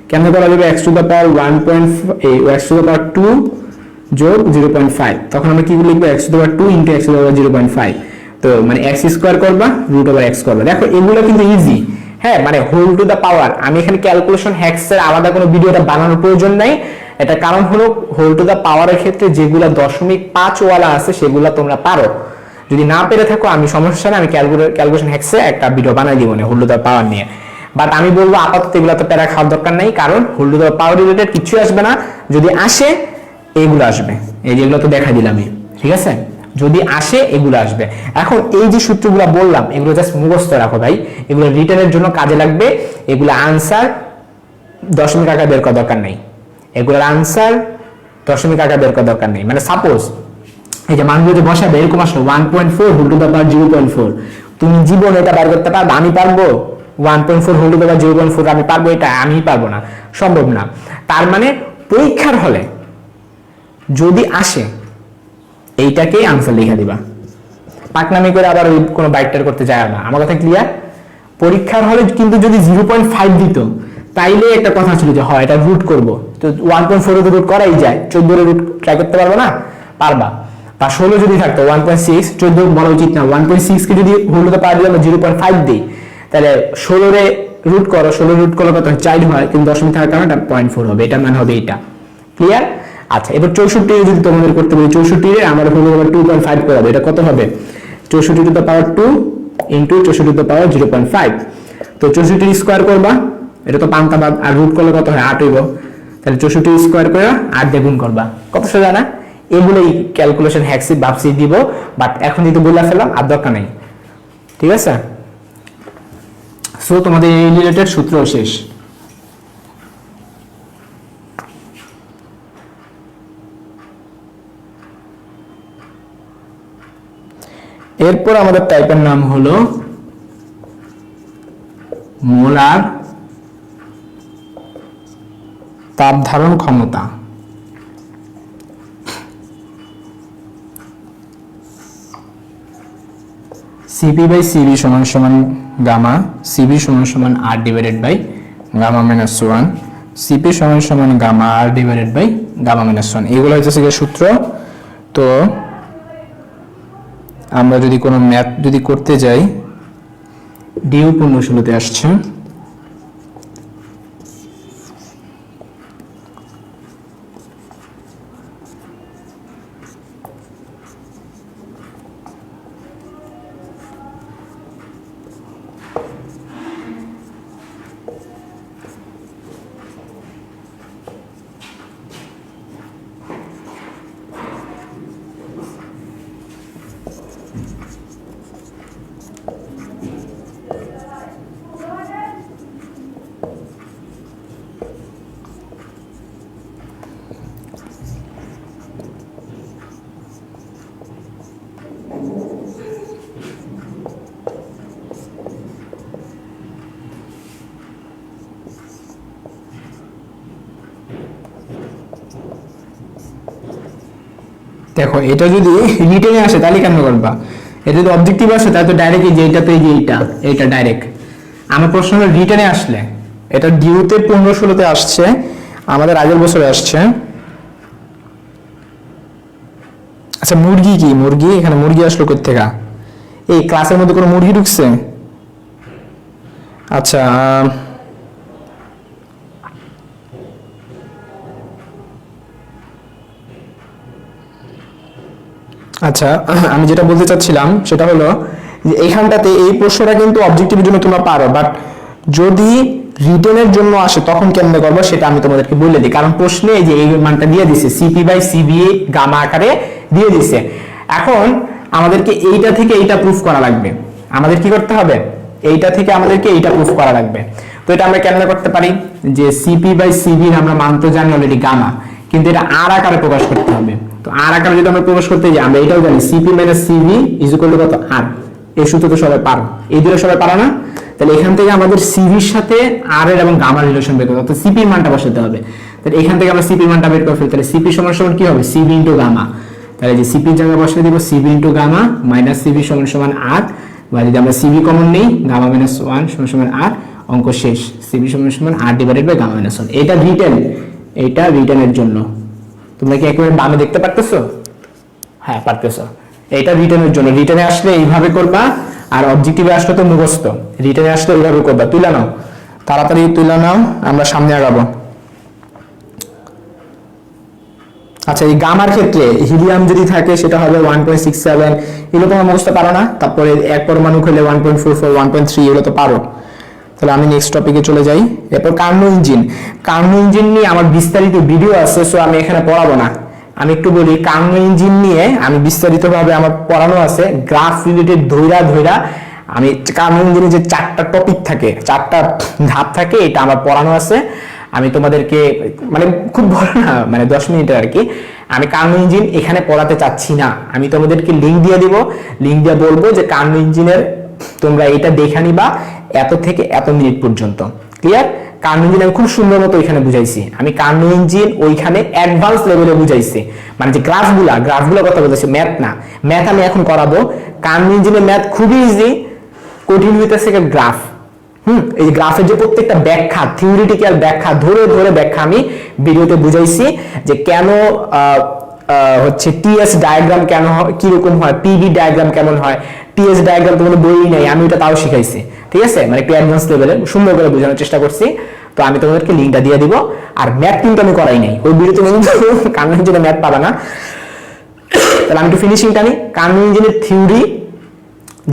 কেন করা যাবে? x two the power 1.5 x two the পাওয়ার 2 যোগ 0.5, তখন আমরা কি লিখবো? x two the power 2 into x two the পাওয়ার 0.5। তো মানে x স্কয়ার করবা রুট ওভার x করবা। দেখো এগুলো কিন্তু ইজি, হ্যাঁ, মানে হোল টু দ্য পাওয়ার। আমি এখানে ক্যালকুলেশন হ্যাক্সের আলাদা কোনো ভিডিওটা বানানোর প্রয়োজন নাই, এটা কারণ হলো হোল টু দা পাওয়ারের ক্ষেত্রে যেগুলা 0.5 ওয়ালা আছে সেগুলা তোমরা পারো, যদি না পেরে থাকো আমি সমস্যা না, আমি ক্যালকুলেশন হ্যাক্সে একটা ভিডিও বানাই দিব না হোল টু দা পাওয়ার নিয়ে। বাট আমি বলবো আপাতত এগুলো তো প্যারা খাওয়ার দরকার নাই, কারণ whole to the power related কিছু আসবে না, যদি আসে এইগুলো আসবে, এই যেগুলো তো দেখাই দিলাম, ঠিক আছে, যদি আসে এগুলো আসবে। এখন এই যে সূত্রগুলো বললাম এগুলো জাস্ট মুখস্থ রাখো ভাই, এগুলো রিটার্নের জন্য কাজে লাগবে, এগুলো আনসার দশমিক আকারে বের করার দরকার নেই, এগুলোর আনসার দশমিক আকারে বের করার দরকার নেই। মানে সাপোজ এই যে মানগুলো যে বসাবে এরকম আসলো 1.4 হোল টু দা পাওয়ার 0.4, তুমি জীবন এটা বের করতে পারবে? আমি পারবো? 1.4 হোল টু দা পাওয়ার 0.4 আমি পারবো? এটা আমি পারবো না, সম্ভব না। তার মানে পরীক্ষার হলে যদি আসে এইটাকেই আনসার লিখে দিবা, পাকনামি করে আবার ওই কোনো বাইকটার করতে যায় না। আমার কথা ক্লিয়ার? পরীক্ষার হলে কিন্তু যদি 0.5 দিত তাইলে একটা কথা ছিল যে হয় এটা রুট করব, তো 1.4 এর রুট করাই যায়, 14 এর রুট ট্রাই করতে পারবো না? পারবা। বা 16 যদি থাকতো 1.6, 14 বলা উচিত না, 1.6 কে যদি হোল টু দা পাওয়ার দিলে 0.5 দেই তাহলে 16 এ রুট করো, 16 রুট করলে কত হয়? 4 হয়, কিন্তু দশমিক থাকার কারণে এটা 0.4 হবে, এটা মানে হবে এটা। ক্লিয়ার? আচ্ছা, এবার 64 যদি তোমাদের করতে বলি, 64 এর আমরা হোল টু দা পাওয়ার 2.5 করে হবে, এটা কত হবে? 64 to the power 2 into 64 to the power 0.5, তো 64 স্কয়ার করবা, এটা তো পান্তা বাদ, আর রুট করলে কত হয়? 8 হইব, তাহলে 64 স্কয়ার করে 8 দিয়ে গুণ করবা, কত সোজা না? এগুলোই ক্যালকুলেশন হ্যাক্সি ভাবছি দিব, বাট এখন যদি বলে ফেলাম আর দরকার নেই, ঠিক আছে? সো তোমাদের এই রিলেটেড সূত্র শেষ। এরপর আমাদের টাইপের নাম হলো মোলার তাপ ধারণ ক্ষমতা। সিপি বাই সিবি সমান সমান গামা, সিবি সমান সমান আর divided by gamma minus 1, CP সমান সমান gamma R divided by gamma minus 1, এগুলো হচ্ছে সূত্র। তো আমরা যদি কোনো ম্যাথ যদি করতে যাই, ডিউ 15-16 আসছে, দেখো এটা যদি রিটেনে আসে তাহলে কেন করবা, এটা যদি অবজেক্টিভ আসে তাহলে তো ডাইরেক্ট এই যে এইটা, তো এই যে এইটা ডাইরেক্ট। আমার প্রশ্ন হলো রিটেনে আসলে, এটা ডিউতে 15-16 আসছে, আমাদের আগের বছরে আসছে। আচ্ছা মুরগি কি, মুরগি এখানে মুরগি আসলো কই থেকে? এই ক্লাসের মধ্যে কোনো মুরগি ঢুকছে? আচ্ছা আচ্ছা আমি যেটা বলতে চাচ্ছিলাম সেটা হলো যে এইখানটাতে এই প্রশ্নটা কিন্তু অবজেক্টিভের জন্য তোমরা পারো, বাট যদি রিটেনের জন্য আসে তখন কেমনে করবো সেটা আমি তোমাদেরকে বলে দিই। কারণ প্রশ্নে এই যে এই মানটা দিয়ে দিছে, সিপি বাই সিবি গামা আকারে দিয়ে দিছে। এখন আমাদেরকে এইটা থেকে এইটা প্রুফ করা লাগবে, আমাদের কি করতে হবে? এইটা থেকে আমাদেরকে এইটা প্রুফ করা লাগবে। তো এটা আমরা কেমনে করতে পারি, যে সিপি বাই সিবি আমরা মান তো জানি অলরেডি গামা, কিন্তু এটা আর আকারে প্রকাশ করতে হবে। তো আর আকারে যদি আমরা প্রকাশ করতে যাই, আমরা এটাও জানি CP minus CB is equal to কত? আর। এই সূত্র তো সবাই পারো, এই দুটো সবাই পারো না? তাহলে এখান থেকে আমাদের সিভির সাথে আর এর এবং গামার রিলেশন বের করতে হবে, অর্থাৎ সিপির মানটা বসাতে হবে। তাহলে এখান থেকে আমরা সিপির মানটা বের করে ফেলি, তাহলে সিপি সমান সমান কি হবে? CB into gamma. তাহলে যে সিপির জায়গায় বসিয়ে দিব CB into gamma minus CB সমান সমান আর, বা যদি আমরা সিবি কমন নেই গামা মাইনাস 1 সমান সমান আর, অঙ্ক শেষ। সিবি সমান সমান আর ডিভাইডেড বাই গামা মাইনাস 1। এটা রিটেন, এটা রিটেনের জন্য। তোমরা কি একেবারে বামে দেখতে পারতেছো? হ্যাঁ পারতেছো। এটা রিটেনের জন্য, রিটেনে আসলে এইভাবে করবা, আর অবজেক্টিভে আসলে তো মুখস্থ, রিটেনে আসলে এইভাবে করবা। তুলে নাও, তাড়াতাড়ি তুলে নাও, আমরা সামনে আগাবো। আচ্ছা, এই গামার ক্ষেত্রে হিলিয়াম যদি থাকে সেটা হবে 1.67, এগুলো তোমার মুখস্থ পারো না। তারপরে এক পরমাণু হলে 1.44, 1.3, এগুলো তো পারো। তাহলে আমি নেক্সট টপিকে চলে যাই। এরপর কার্নো ইঞ্জিন। কার্নো ইঞ্জিন নিয়ে আমার বিস্তারিত ভিডিও আছে, সো আমি এখানে পড়াবো না। আমি একটু বলি, কার্নো ইঞ্জিন নিয়ে আমি বিস্তারিতভাবে আমার পড়ানো আছে, গ্রাফ রিলেটেড ধইরা আমি কার্নো ইঞ্জিনে যে 4টা টপিক থাকে, 4টা ধাপ থাকে, এটা আমার পড়ানো আছে। আমি তোমাদেরকে মানে খুব বড় না, মানে 10 মিনিটের আর কি। আমি কার্নো ইঞ্জিন এখানে পড়াতে চাচ্ছি না, আমি তোমাদেরকে লিঙ্ক দিয়ে দিব, লিঙ্ক দিয়ে বলবো যে কার্নো ইঞ্জিনের তোমরা এটা দেখে নিবা এত থেকে এত মিনিট পর্যন্ত। ক্লিয়ার? কার্নো ইঞ্জিন আমি খুব সুন্দর মতো ওইখানে বুঝাইছি। আমি কার্নো ইঞ্জিন ওইখানে অ্যাডভান্স লেভেলে বুঝাইছি, মানে যে গ্রাফগুলো কথা বলতেছি, ম্যাথ না। ম্যাথ আমি এখন করাবো। কার্নো ইঞ্জিনের ম্যাথ খুবই ইজি, কঠিন হইতেছে গ্রাফ। এই যে গ্রাফের যে প্রত্যেকটা ব্যাখ্যা, থিওরিটিক্যাল ব্যাখ্যা ধরে ব্যাখ্যা আমি ভিডিওতে বুঝাইছি, যে কেন হচ্ছে টিএস ডায়াগ্রাম কেন কিরকম হয়, পিভি ডায়াগ্রাম কেমন হয়। টিএস ডায়াগ্রাম তো কোনো বই নেই, আমি ওটা তাও শিখাইছি। ঠিক আছে, মানে একটু অ্যাডভান্স লেভেলে সুন্দর করে বোঝানোর চেষ্টা করছি। তো আমি তোমাদেরকে লিঙ্কটা দিয়ে দিব। আর ম্যাথ কিন্তু আমি করাই নাই ওই ভিডিওতে, কিন্তু কার্নো ইঞ্জিনের ম্যাথ পাবা না। তাহলে আমি একটু ফিনিশিংটা নিই। কার্নো ইঞ্জিনের থিওরি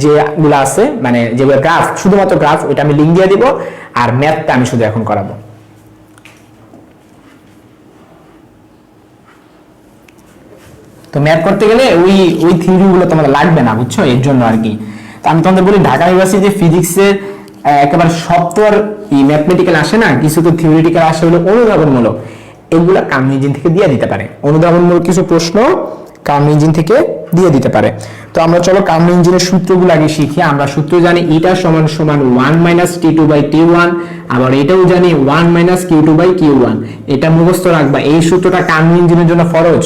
যেগুলো আছে, মানে যেগুলো গ্রাফ, শুধুমাত্র গ্রাফ, ওইটা আমি লিঙ্ক দিয়ে দিব। আর ম্যাথটা আমি শুধু এখন করাবো। তো ম্যাথ করতে গেলে ওই থিওরিগুলো তোমাদের লাগবে না, বুঝছো, এর জন্য আর কি। তো আমি তোমাদের বলি, ঢাকা ইউনিভার্সিটি যে ফিজিক্সের একেবারে সফটওয়্যার ম্যাথমেটিক্যাল আসে না, কিছু তো থিওরিটিক্যাল আসে, হলো অনুধাবনমূলক, এগুলা কার্নো ইঞ্জিন থেকে দিয়ে দিতে পারে। অনুধাবনমূলক কিছু প্রশ্ন কার্নো ইঞ্জিন থেকে দিয়ে দিতে পারে। তো আমরা চলো কার্নো ইঞ্জিনের সূত্রগুলো আগে শিখি। আমরা সূত্র জানি ইটা সমান সমান 1 - T2/T1, আবার এটাও জানি 1 - Q2/Q1। এটা মুখস্থ রাখবা, এই সূত্রটা কার্নো ইঞ্জিনের জন্য ফরজ।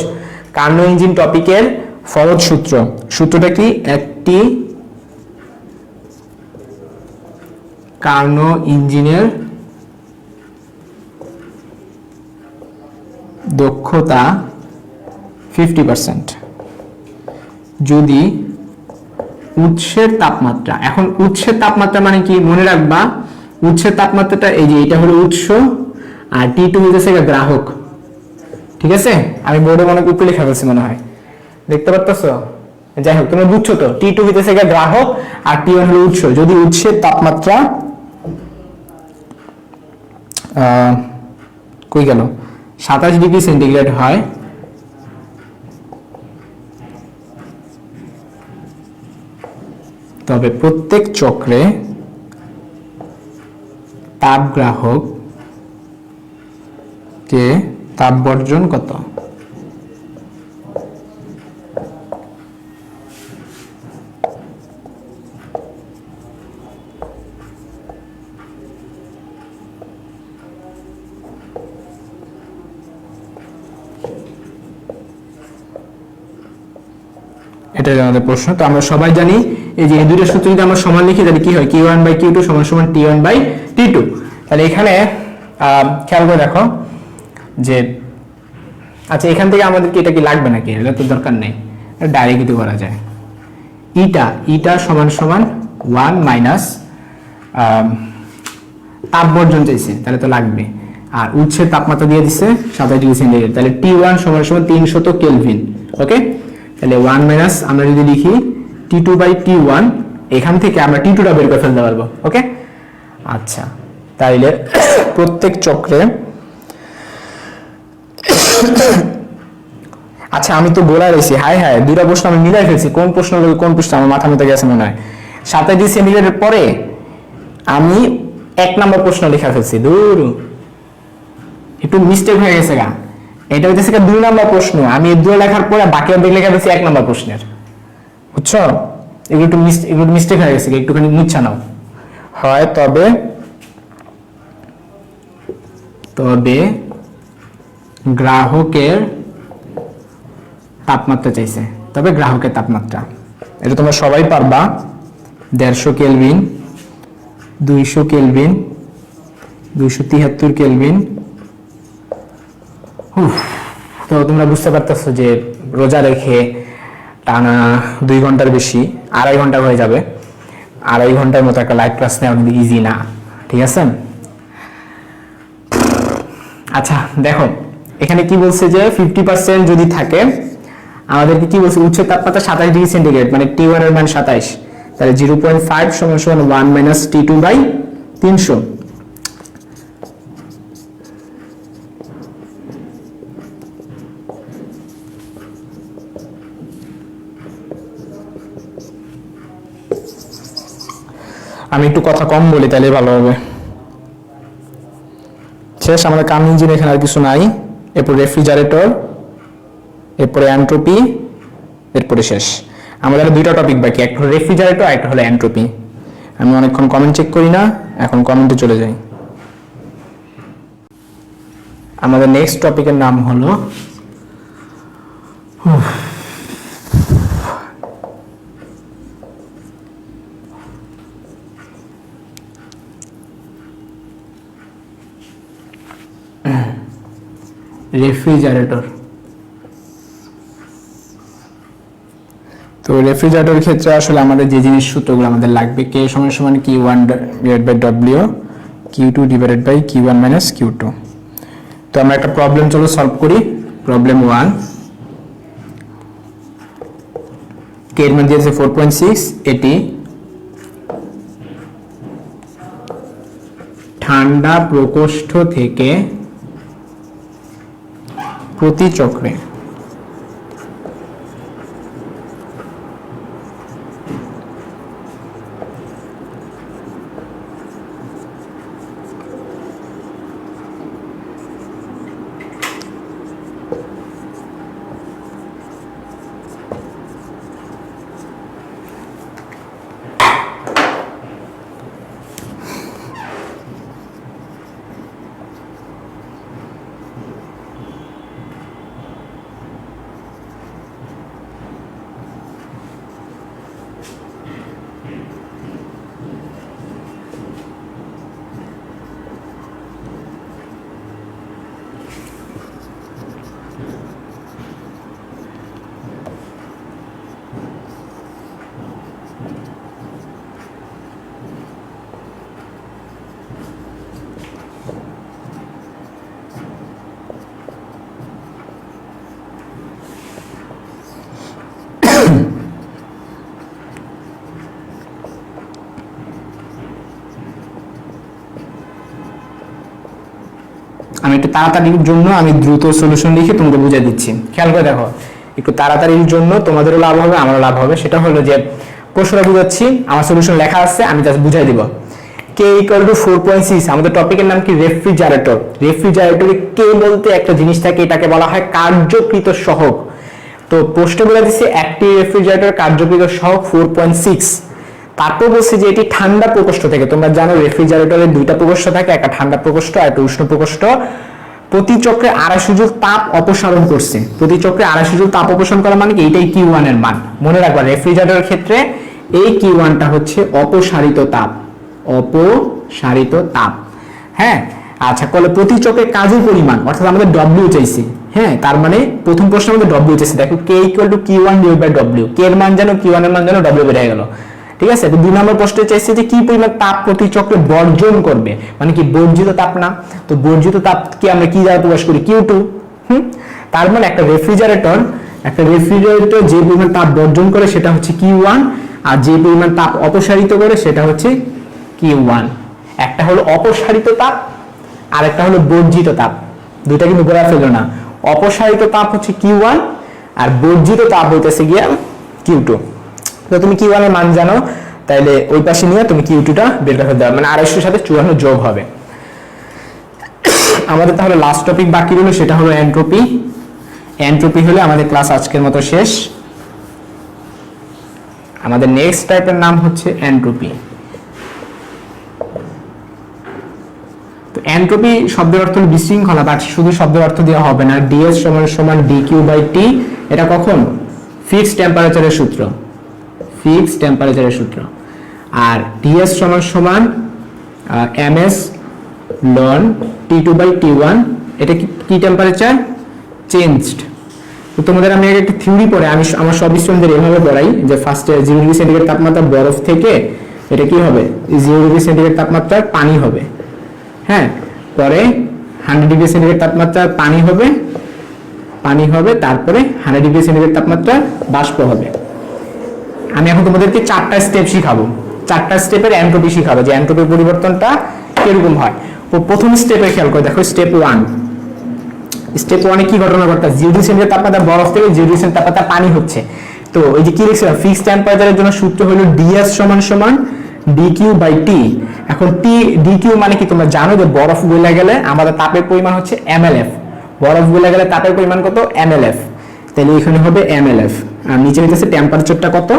কার্নো ইঞ্জিন টপিকের ফরজ সূত্র। সূত্রটা কি? একটি কার্নো ইঞ্জিনের দক্ষতা 50% যদি উৎসের তাপমাত্রা, এখন উৎসের তাপমাত্রা মানে কি মনে রাখবা, উৎসের তাপমাত্রাটা এই যে এটা হলো উৎস, আর T2 হইতেছে গ্রাহক। ঠিক আছে, আমি বোর্ডে মনে উপরে লেখা ফেলছি মনে হয়, দেখতে পারতেছো? যাই হোক, তুমি বুঝছো তো, T2 হইতেছে গ্রাহক আর T1 হলো উৎস। যদি উৎসের তাপমাত্রা কই গেল 27 ডিগ্রি সেন্টিগ্রেড হয়, তবে প্রত্যেক চক্রে তাপগ্রাহক কে তাপ বর্জন কত? এটাই আমাদের প্রশ্ন। তো আমরা সবাই জানি এই যে এই দুইটা সূত্র যদি আমরা সমান লিখি তাহলে কি হয়, Q1/Q2 সমান সমান T1/T2। তাহলে এখানে খেয়াল করে দেখো যে আচ্ছা, এখান থেকে আমাদের কি এটা কি লাগবে নাকি? এটা তো দরকার নেই, এটা ডাইরেক্টলি করা যায়। ইটা সমান সমান 1 - তাপ বর্জন চাইছে, তাহলে তো লাগবে। আর উৎসের তাপমাত্রা দিয়ে দিচ্ছে 27 ডিগ্রি সেন্টিগ্রেড, তাহলে T1 সমান সমান 300 কেলভিন। ওকে, তাহলে 1 - আমরা যদি লিখি T2/T1, এখান থেকে আমরা T2টা বের করে ফেলতে পারবো। ওকে, আচ্ছা, তাইলে প্রত্যেক চক্রে, আচ্ছা আমি তো বলে রয়েছি, হায় দুইটা প্রশ্ন আমি মিলাই ফেলছি, কোন প্রশ্ন কোন প্রশ্ন আমার মাথা মধ্যে গেছে মনে হয়। 27 ডিগ্রি সেন্টিগ্রেডের পরে আমি 1 নম্বর প্রশ্ন লেখা ফেলছি, দূর একটু মিস্টেক হয়ে গেছে গা। এটা হইতেছে 2 নম্বর প্রশ্ন, আমি এই দুটো লেখার পরে বাকি অর্ধেক লেখা ফেলছি 1 নম্বর প্রশ্নের, বুঝছো? এগুলো একটু মিস্টেক হয়ে গেছে, একটুখানি মুছা নাও। হয় তবে গ্রাহকের তাপমাত্রা চাইছে, তবে গ্রাহকের তাপমাত্রা, এটা তোমরা সবাই পারবা। 150 কেলভিন, 200 কেলভিন, 273 কেলভিন। তো তোমরা বুঝতে পারতেছো যে রোজা রেখে টানা 2 ঘন্টার বেশি, 2.5 ঘন্টা হয়ে যাবে। 2.5 ঘন্টার মতো একটা লাইভ ক্লাস নেওয়া কিন্তু ইজি না, ঠিক আছে? আচ্ছা দেখো, এখানে কি বলছে যে 50% যদি থাকে, আমাদেরকে কি বলছে উচ্চ তাপমাত্রা 27 ডিগ্রি সেন্টিগ্রেড, মানে T1 এর মান 27, তাহলে 0.5 সমান সমান 1 মাইনাস T2 বাই 300। আমি একটু কথা কম বলি তাহলে ভালো হবে। শেষ আমাদের কাম ইঞ্জিন, এখানে আর কিছু নাই। এরপর রেফ্রিজারেটর, এরপরে এন্ট্রপি, এরপরে শেষ। আমাদের দুইটা টপিক বাকি, একটা হলো রেফ্রিজারেটর আর একটা হলো এন্ট্রপি। আমি অনেকক্ষণ কমেন্ট চেক করি না, এখন কমেন্টে চলে যাই। আমাদের নেক্সট টপিকের নাম হলো রেফ্রিজারেটর। তো রেফ্রিজারেটরের ক্ষেত্রে আসলে আমাদের যে জিনিস সূত্রগুলো আমাদের লাগবে, কে সমান সমান Q1 divided by W, Q2 divided by Q1 minus Q2। তো আমরা একটা প্রবলেম চলো সলভ করি। প্রবলেম 1, কে এর মান দিয়েছে 4.6, এটি ঠান্ডা প্রকোষ্ঠ থেকে প্রতি চক্রে আমি একটু তাড়াতাড়ির জন্য আমি দ্রুত সলিউশন লিখে তোমাদের বুঝিয়ে দিচ্ছি। খেয়াল করে দেখো, একটু তাড়াতাড়ির জন্য তোমাদেরও লাভ হবে আমারও লাভ হবে। সেটা হলো যে প্রশ্নটা বুঝাচ্ছি, আমার সলিউশন লেখা আছে, আমি জাস্ট বুঝাই দিব। K ইকুয়াল টু 4.6, আমাদের টপিকের নাম কি রেফ্রিজারেটর। রেফ্রিজারেটরে কে বলতে একটা জিনিস থাকে, এটাকে বলা হয় কার্যকৃত সহগ। তো প্রশ্ন বলে দিচ্ছে একটি রেফ্রিজারেটর কার্যকৃত সহগ 4.6। তারপর বলছে যে এটি ঠান্ডা প্রকোষ্ঠ থেকে, তোমরা জানো রেফ্রিজারেটরের দুইটা প্রকোষ্ঠ থাকে, একটা ঠান্ডা প্রকোষ্ঠ আর একটা উষ্ণ প্রকোষ্ঠ, প্রতি চক্রে 250 জুল তাপ অপসারণ করছে। প্রতি চক্রে 250 জুল তাপ অপসারণ করা মানে কি, এইটাই Q1 এর মান। মনে রাখবা রেফ্রিজারেটরের ক্ষেত্রে এই Q1টা হচ্ছে অপসারিত তাপ, অপসারিত তাপ। হ্যাঁ আচ্ছা, তাহলে প্রতি চক্রে কাজের পরিমাণ, অর্থাৎ আমাদের W চাইছে। হ্যাঁ, তার মানে প্রথম প্রশ্নে আমাদের W চাইছে। দেখো K equal to Q1 divided by W, K এর মান জানো, Q1 এর মান জানো, W বের হয়ে গেল। ঠিক আছে, তো 2 নম্বর প্রশ্নে চাইছে যে কি পরিমাণ তাপ প্রতি চক্রে বর্জন করবে, মানে কি বর্জিত তাপ না। তো বর্জিত তাপ কি আমরা কি দ্বারা প্রকাশ করি, Q2। তার মানে একটা রেফ্রিজারেটর যে পরিমাণ তাপ বর্জন করে সেটা হচ্ছে Q1, আর যে পরিমাণ তাপ অপসারিত করে সেটা হচ্ছে Q1। একটা হলো অপসারিত তাপ আর একটা হলো বর্জিত তাপ, দুইটা কিন্তু গোলা ফেলো না। অপসারিত তাপ হচ্ছে Q1 আর বর্জিত তাপ হইতেছে গিয়া Q2। তো তুমি Q1 এর মান জানো, তাইলে ওই পাশে নিয়ে তুমি Q2টা বের করে দাও, মানে 250 সাথে 54 যোগ হবে। আমাদের তাহলে লাস্ট টপিক বাকি রইল, সেটা হলো এন্ট্রপি। এন্ট্রপি হলে আমাদের ক্লাস আজকের মতো শেষ। আমাদের নেক্সট টাইপের নাম হচ্ছে এন্ট্রপি। তো এন্ট্রপি শব্দের অর্থ হলো বিশৃঙ্খলা, বাট শুধু শব্দের অর্থ দেওয়া হবে না। ds সমান dq বাই t, এটা কখন, ফিক্সড টেম্পারেচারের সূত্র, ফিক্সড টেম্পারেচারের সূত্র। আর ds সমান ms ln t2 by t1, এটা কি টেম্পারেচার, চেঞ্জড। তো তোমাদের আমি একটা থিওরি পড়ে আমি আমার সব স্টুডেন্টদের এভাবে পড়াই যে ফার্স্টে 0 ডিগ্রি সেন্টিগ্রেড তাপমাত্রা বরফ থেকে এটা কি হবে, 0 ডিগ্রি সেন্টিগ্রেড তাপমাত্রার পানি হবে। হ্যাঁ, পরে 100 ডিগ্রি সেন্টিগ্রেড তাপমাত্রার পানি হবে, পানি হবে, তারপরে 100 ডিগ্রি সেন্টিগ্রেড তাপমাত্রা বাষ্প হবে। আমি এখন তোমাদেরকে 4টা স্টেপ শিখাবো, 4টা স্টেপের এন্ট্রপি শিখাবো, যে এন্ট্রপির পরিবর্তনটা কিরকম হয়। তো প্রথম স্টেপে খেয়াল করে দেখো, স্টেপ 1। স্টেপ 1 এ কি ঘটনা ঘটছে? 0 ডিগ্রি সেন্টিগ্রেড তাপমাত্রা বরফ থেকে 0 ডিগ্রি সেন্টিগ্রেড তাপমাত্রা পানি হচ্ছে। তো এই যে কি লিখছিলাম, ফিক্সড টেম্পারেচারের জন্য সূত্র হলো ds সমান dq/t। এখন dq মানে কি তোমরা জানো যে বরফ গলে গেলে আমাদের তাপের পরিমাণ হচ্ছে mLf, বরফ গলে গেলে তাপের পরিমাণ কত? mLf। তাহলে এখানে হবে mLf, আর নিচে হইতেছে টেম্পারেচারটা কত?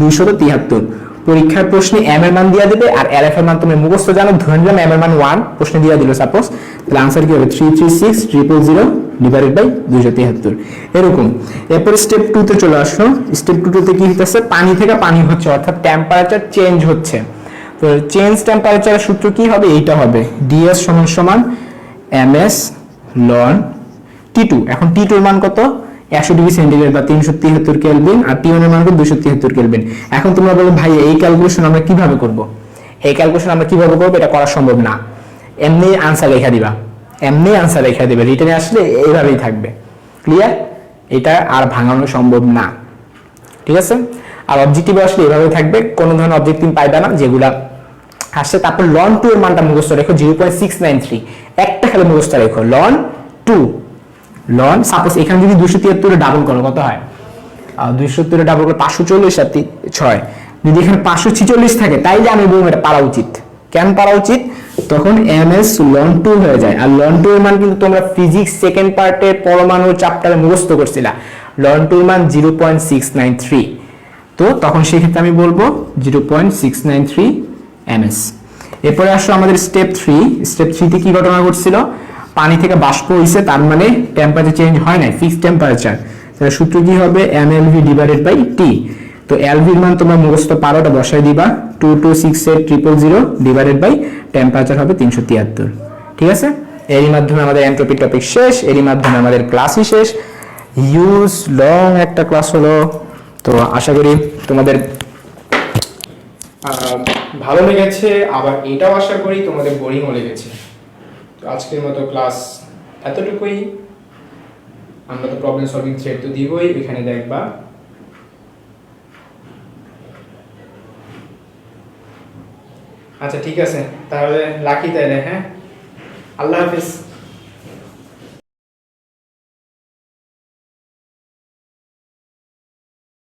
273। পরীক্ষার প্রশ্নে m এর মান দিয়া দিবে, আর lf এর মান তুমি মুখস্থ জানো, ধরে নিলাম m এর মান 1, প্রশ্নে দিয়া দিল সাপোজ, তাহলে आंसर কি হবে? 336000 ডিভাইডেড বাই 273 এরকম। এরপর স্টেপ 2 তে চলে আসো। স্টেপ 2 তে কি হইতাছে? পানি থেকে পানি হচ্ছে, অর্থাৎ টেম্পারেচার চেঞ্জ হচ্ছে। তো চেঞ্জ টেম্পারেচারের সূত্র কি হবে? এইটা হবে ds সমান ms ln T2। এখন T2 এর মান কত? 100 ডিগ্রি সেন্টিগ্রেড বা 373 কেলভিন, আর T1 এর মান কত? 273 কেলভিন। এখন তোমরা বলো ভাই এই ক্যালকুলেশন আমরা কিভাবে করব? এই ক্যালকুলেশন আমরা কিভাবে করব? এটা করা সম্ভব না। এমনি आंसर লেখা দিবা, এমনি आंसर লেখা দিবে, রিটেনে আসলে এইভাবেই থাকবে। ক্লিয়ার? এটা আর ভাঙানো সম্ভব না, ঠিক আছে? আর অবজেক্টিভ আসলে এইভাবে থাকবে, কোনো ধরনের অবজেক্টিভ পাইবা না যেগুলা আসছে। তারপর লন 2 এর মানটা মুখস্থ রেখো, 0.693, একটা খালি মুখস্থ রেখো, লন 2। লন সাপোজ এখানে যদি 273 এর ডাবল করো কত হয়? 270 এর ডাবল করে 540 আর 6, যদি এখানে 546 থাকে তাইলে আমি বলবো এটা পারা উচিত। কেন পারা উচিত? তখন ms ln 2 হয়ে যায়। আর ln 2 এর মান কিন্তু তোমরা ফিজিক্স সেকেন্ড পার্টের পরমাণু চ্যাপ্টারে মুখস্থ করছিলা, ln 2 এর মান 0.693। তো তখন সেই ক্ষেত্রে আমি বলবো 0.693 ms। এরপরে আসো আমাদের স্টেপ 3। স্টেপ 3 তে কি ঘটনা ঘটছিল? পানি থেকে বাষ্প হইছে, তার মানে টেম্পারেচার চেঞ্জ হয় না, ফিক্সড টেম্পারেচার। তাহলে সূত্র কি হবে? mLv divided by t। তো lv এর মান তোমরা মুখস্থ পারো, এটা বসাই দিবা, 2268000 ডিভাইডেড বাই টেম্পারেচার হবে 373। ঠিক আছে? এরই মাধ্যমে আমাদের এন্ট্রপি টপিক শেষ, এরই মাধ্যমে আমাদের ক্লাসই শেষ। হিউজ লং একটা ক্লাস হলো। তো আশা করি তোমাদের ভালো লেগেছে, আবার এটাও আশা করি তোমাদের বোরিংও লেগেছে। তো আজকের মতো ক্লাস এতটুকুই। আমরা তো প্রবলেম সলভিং থ্রেড তো দিবই, এখানে দেখবা। আচ্ছা ঠিক আছে, তাহলে রাখি তাহলে। হ্যাঁ, আল্লাহ হাফিজ।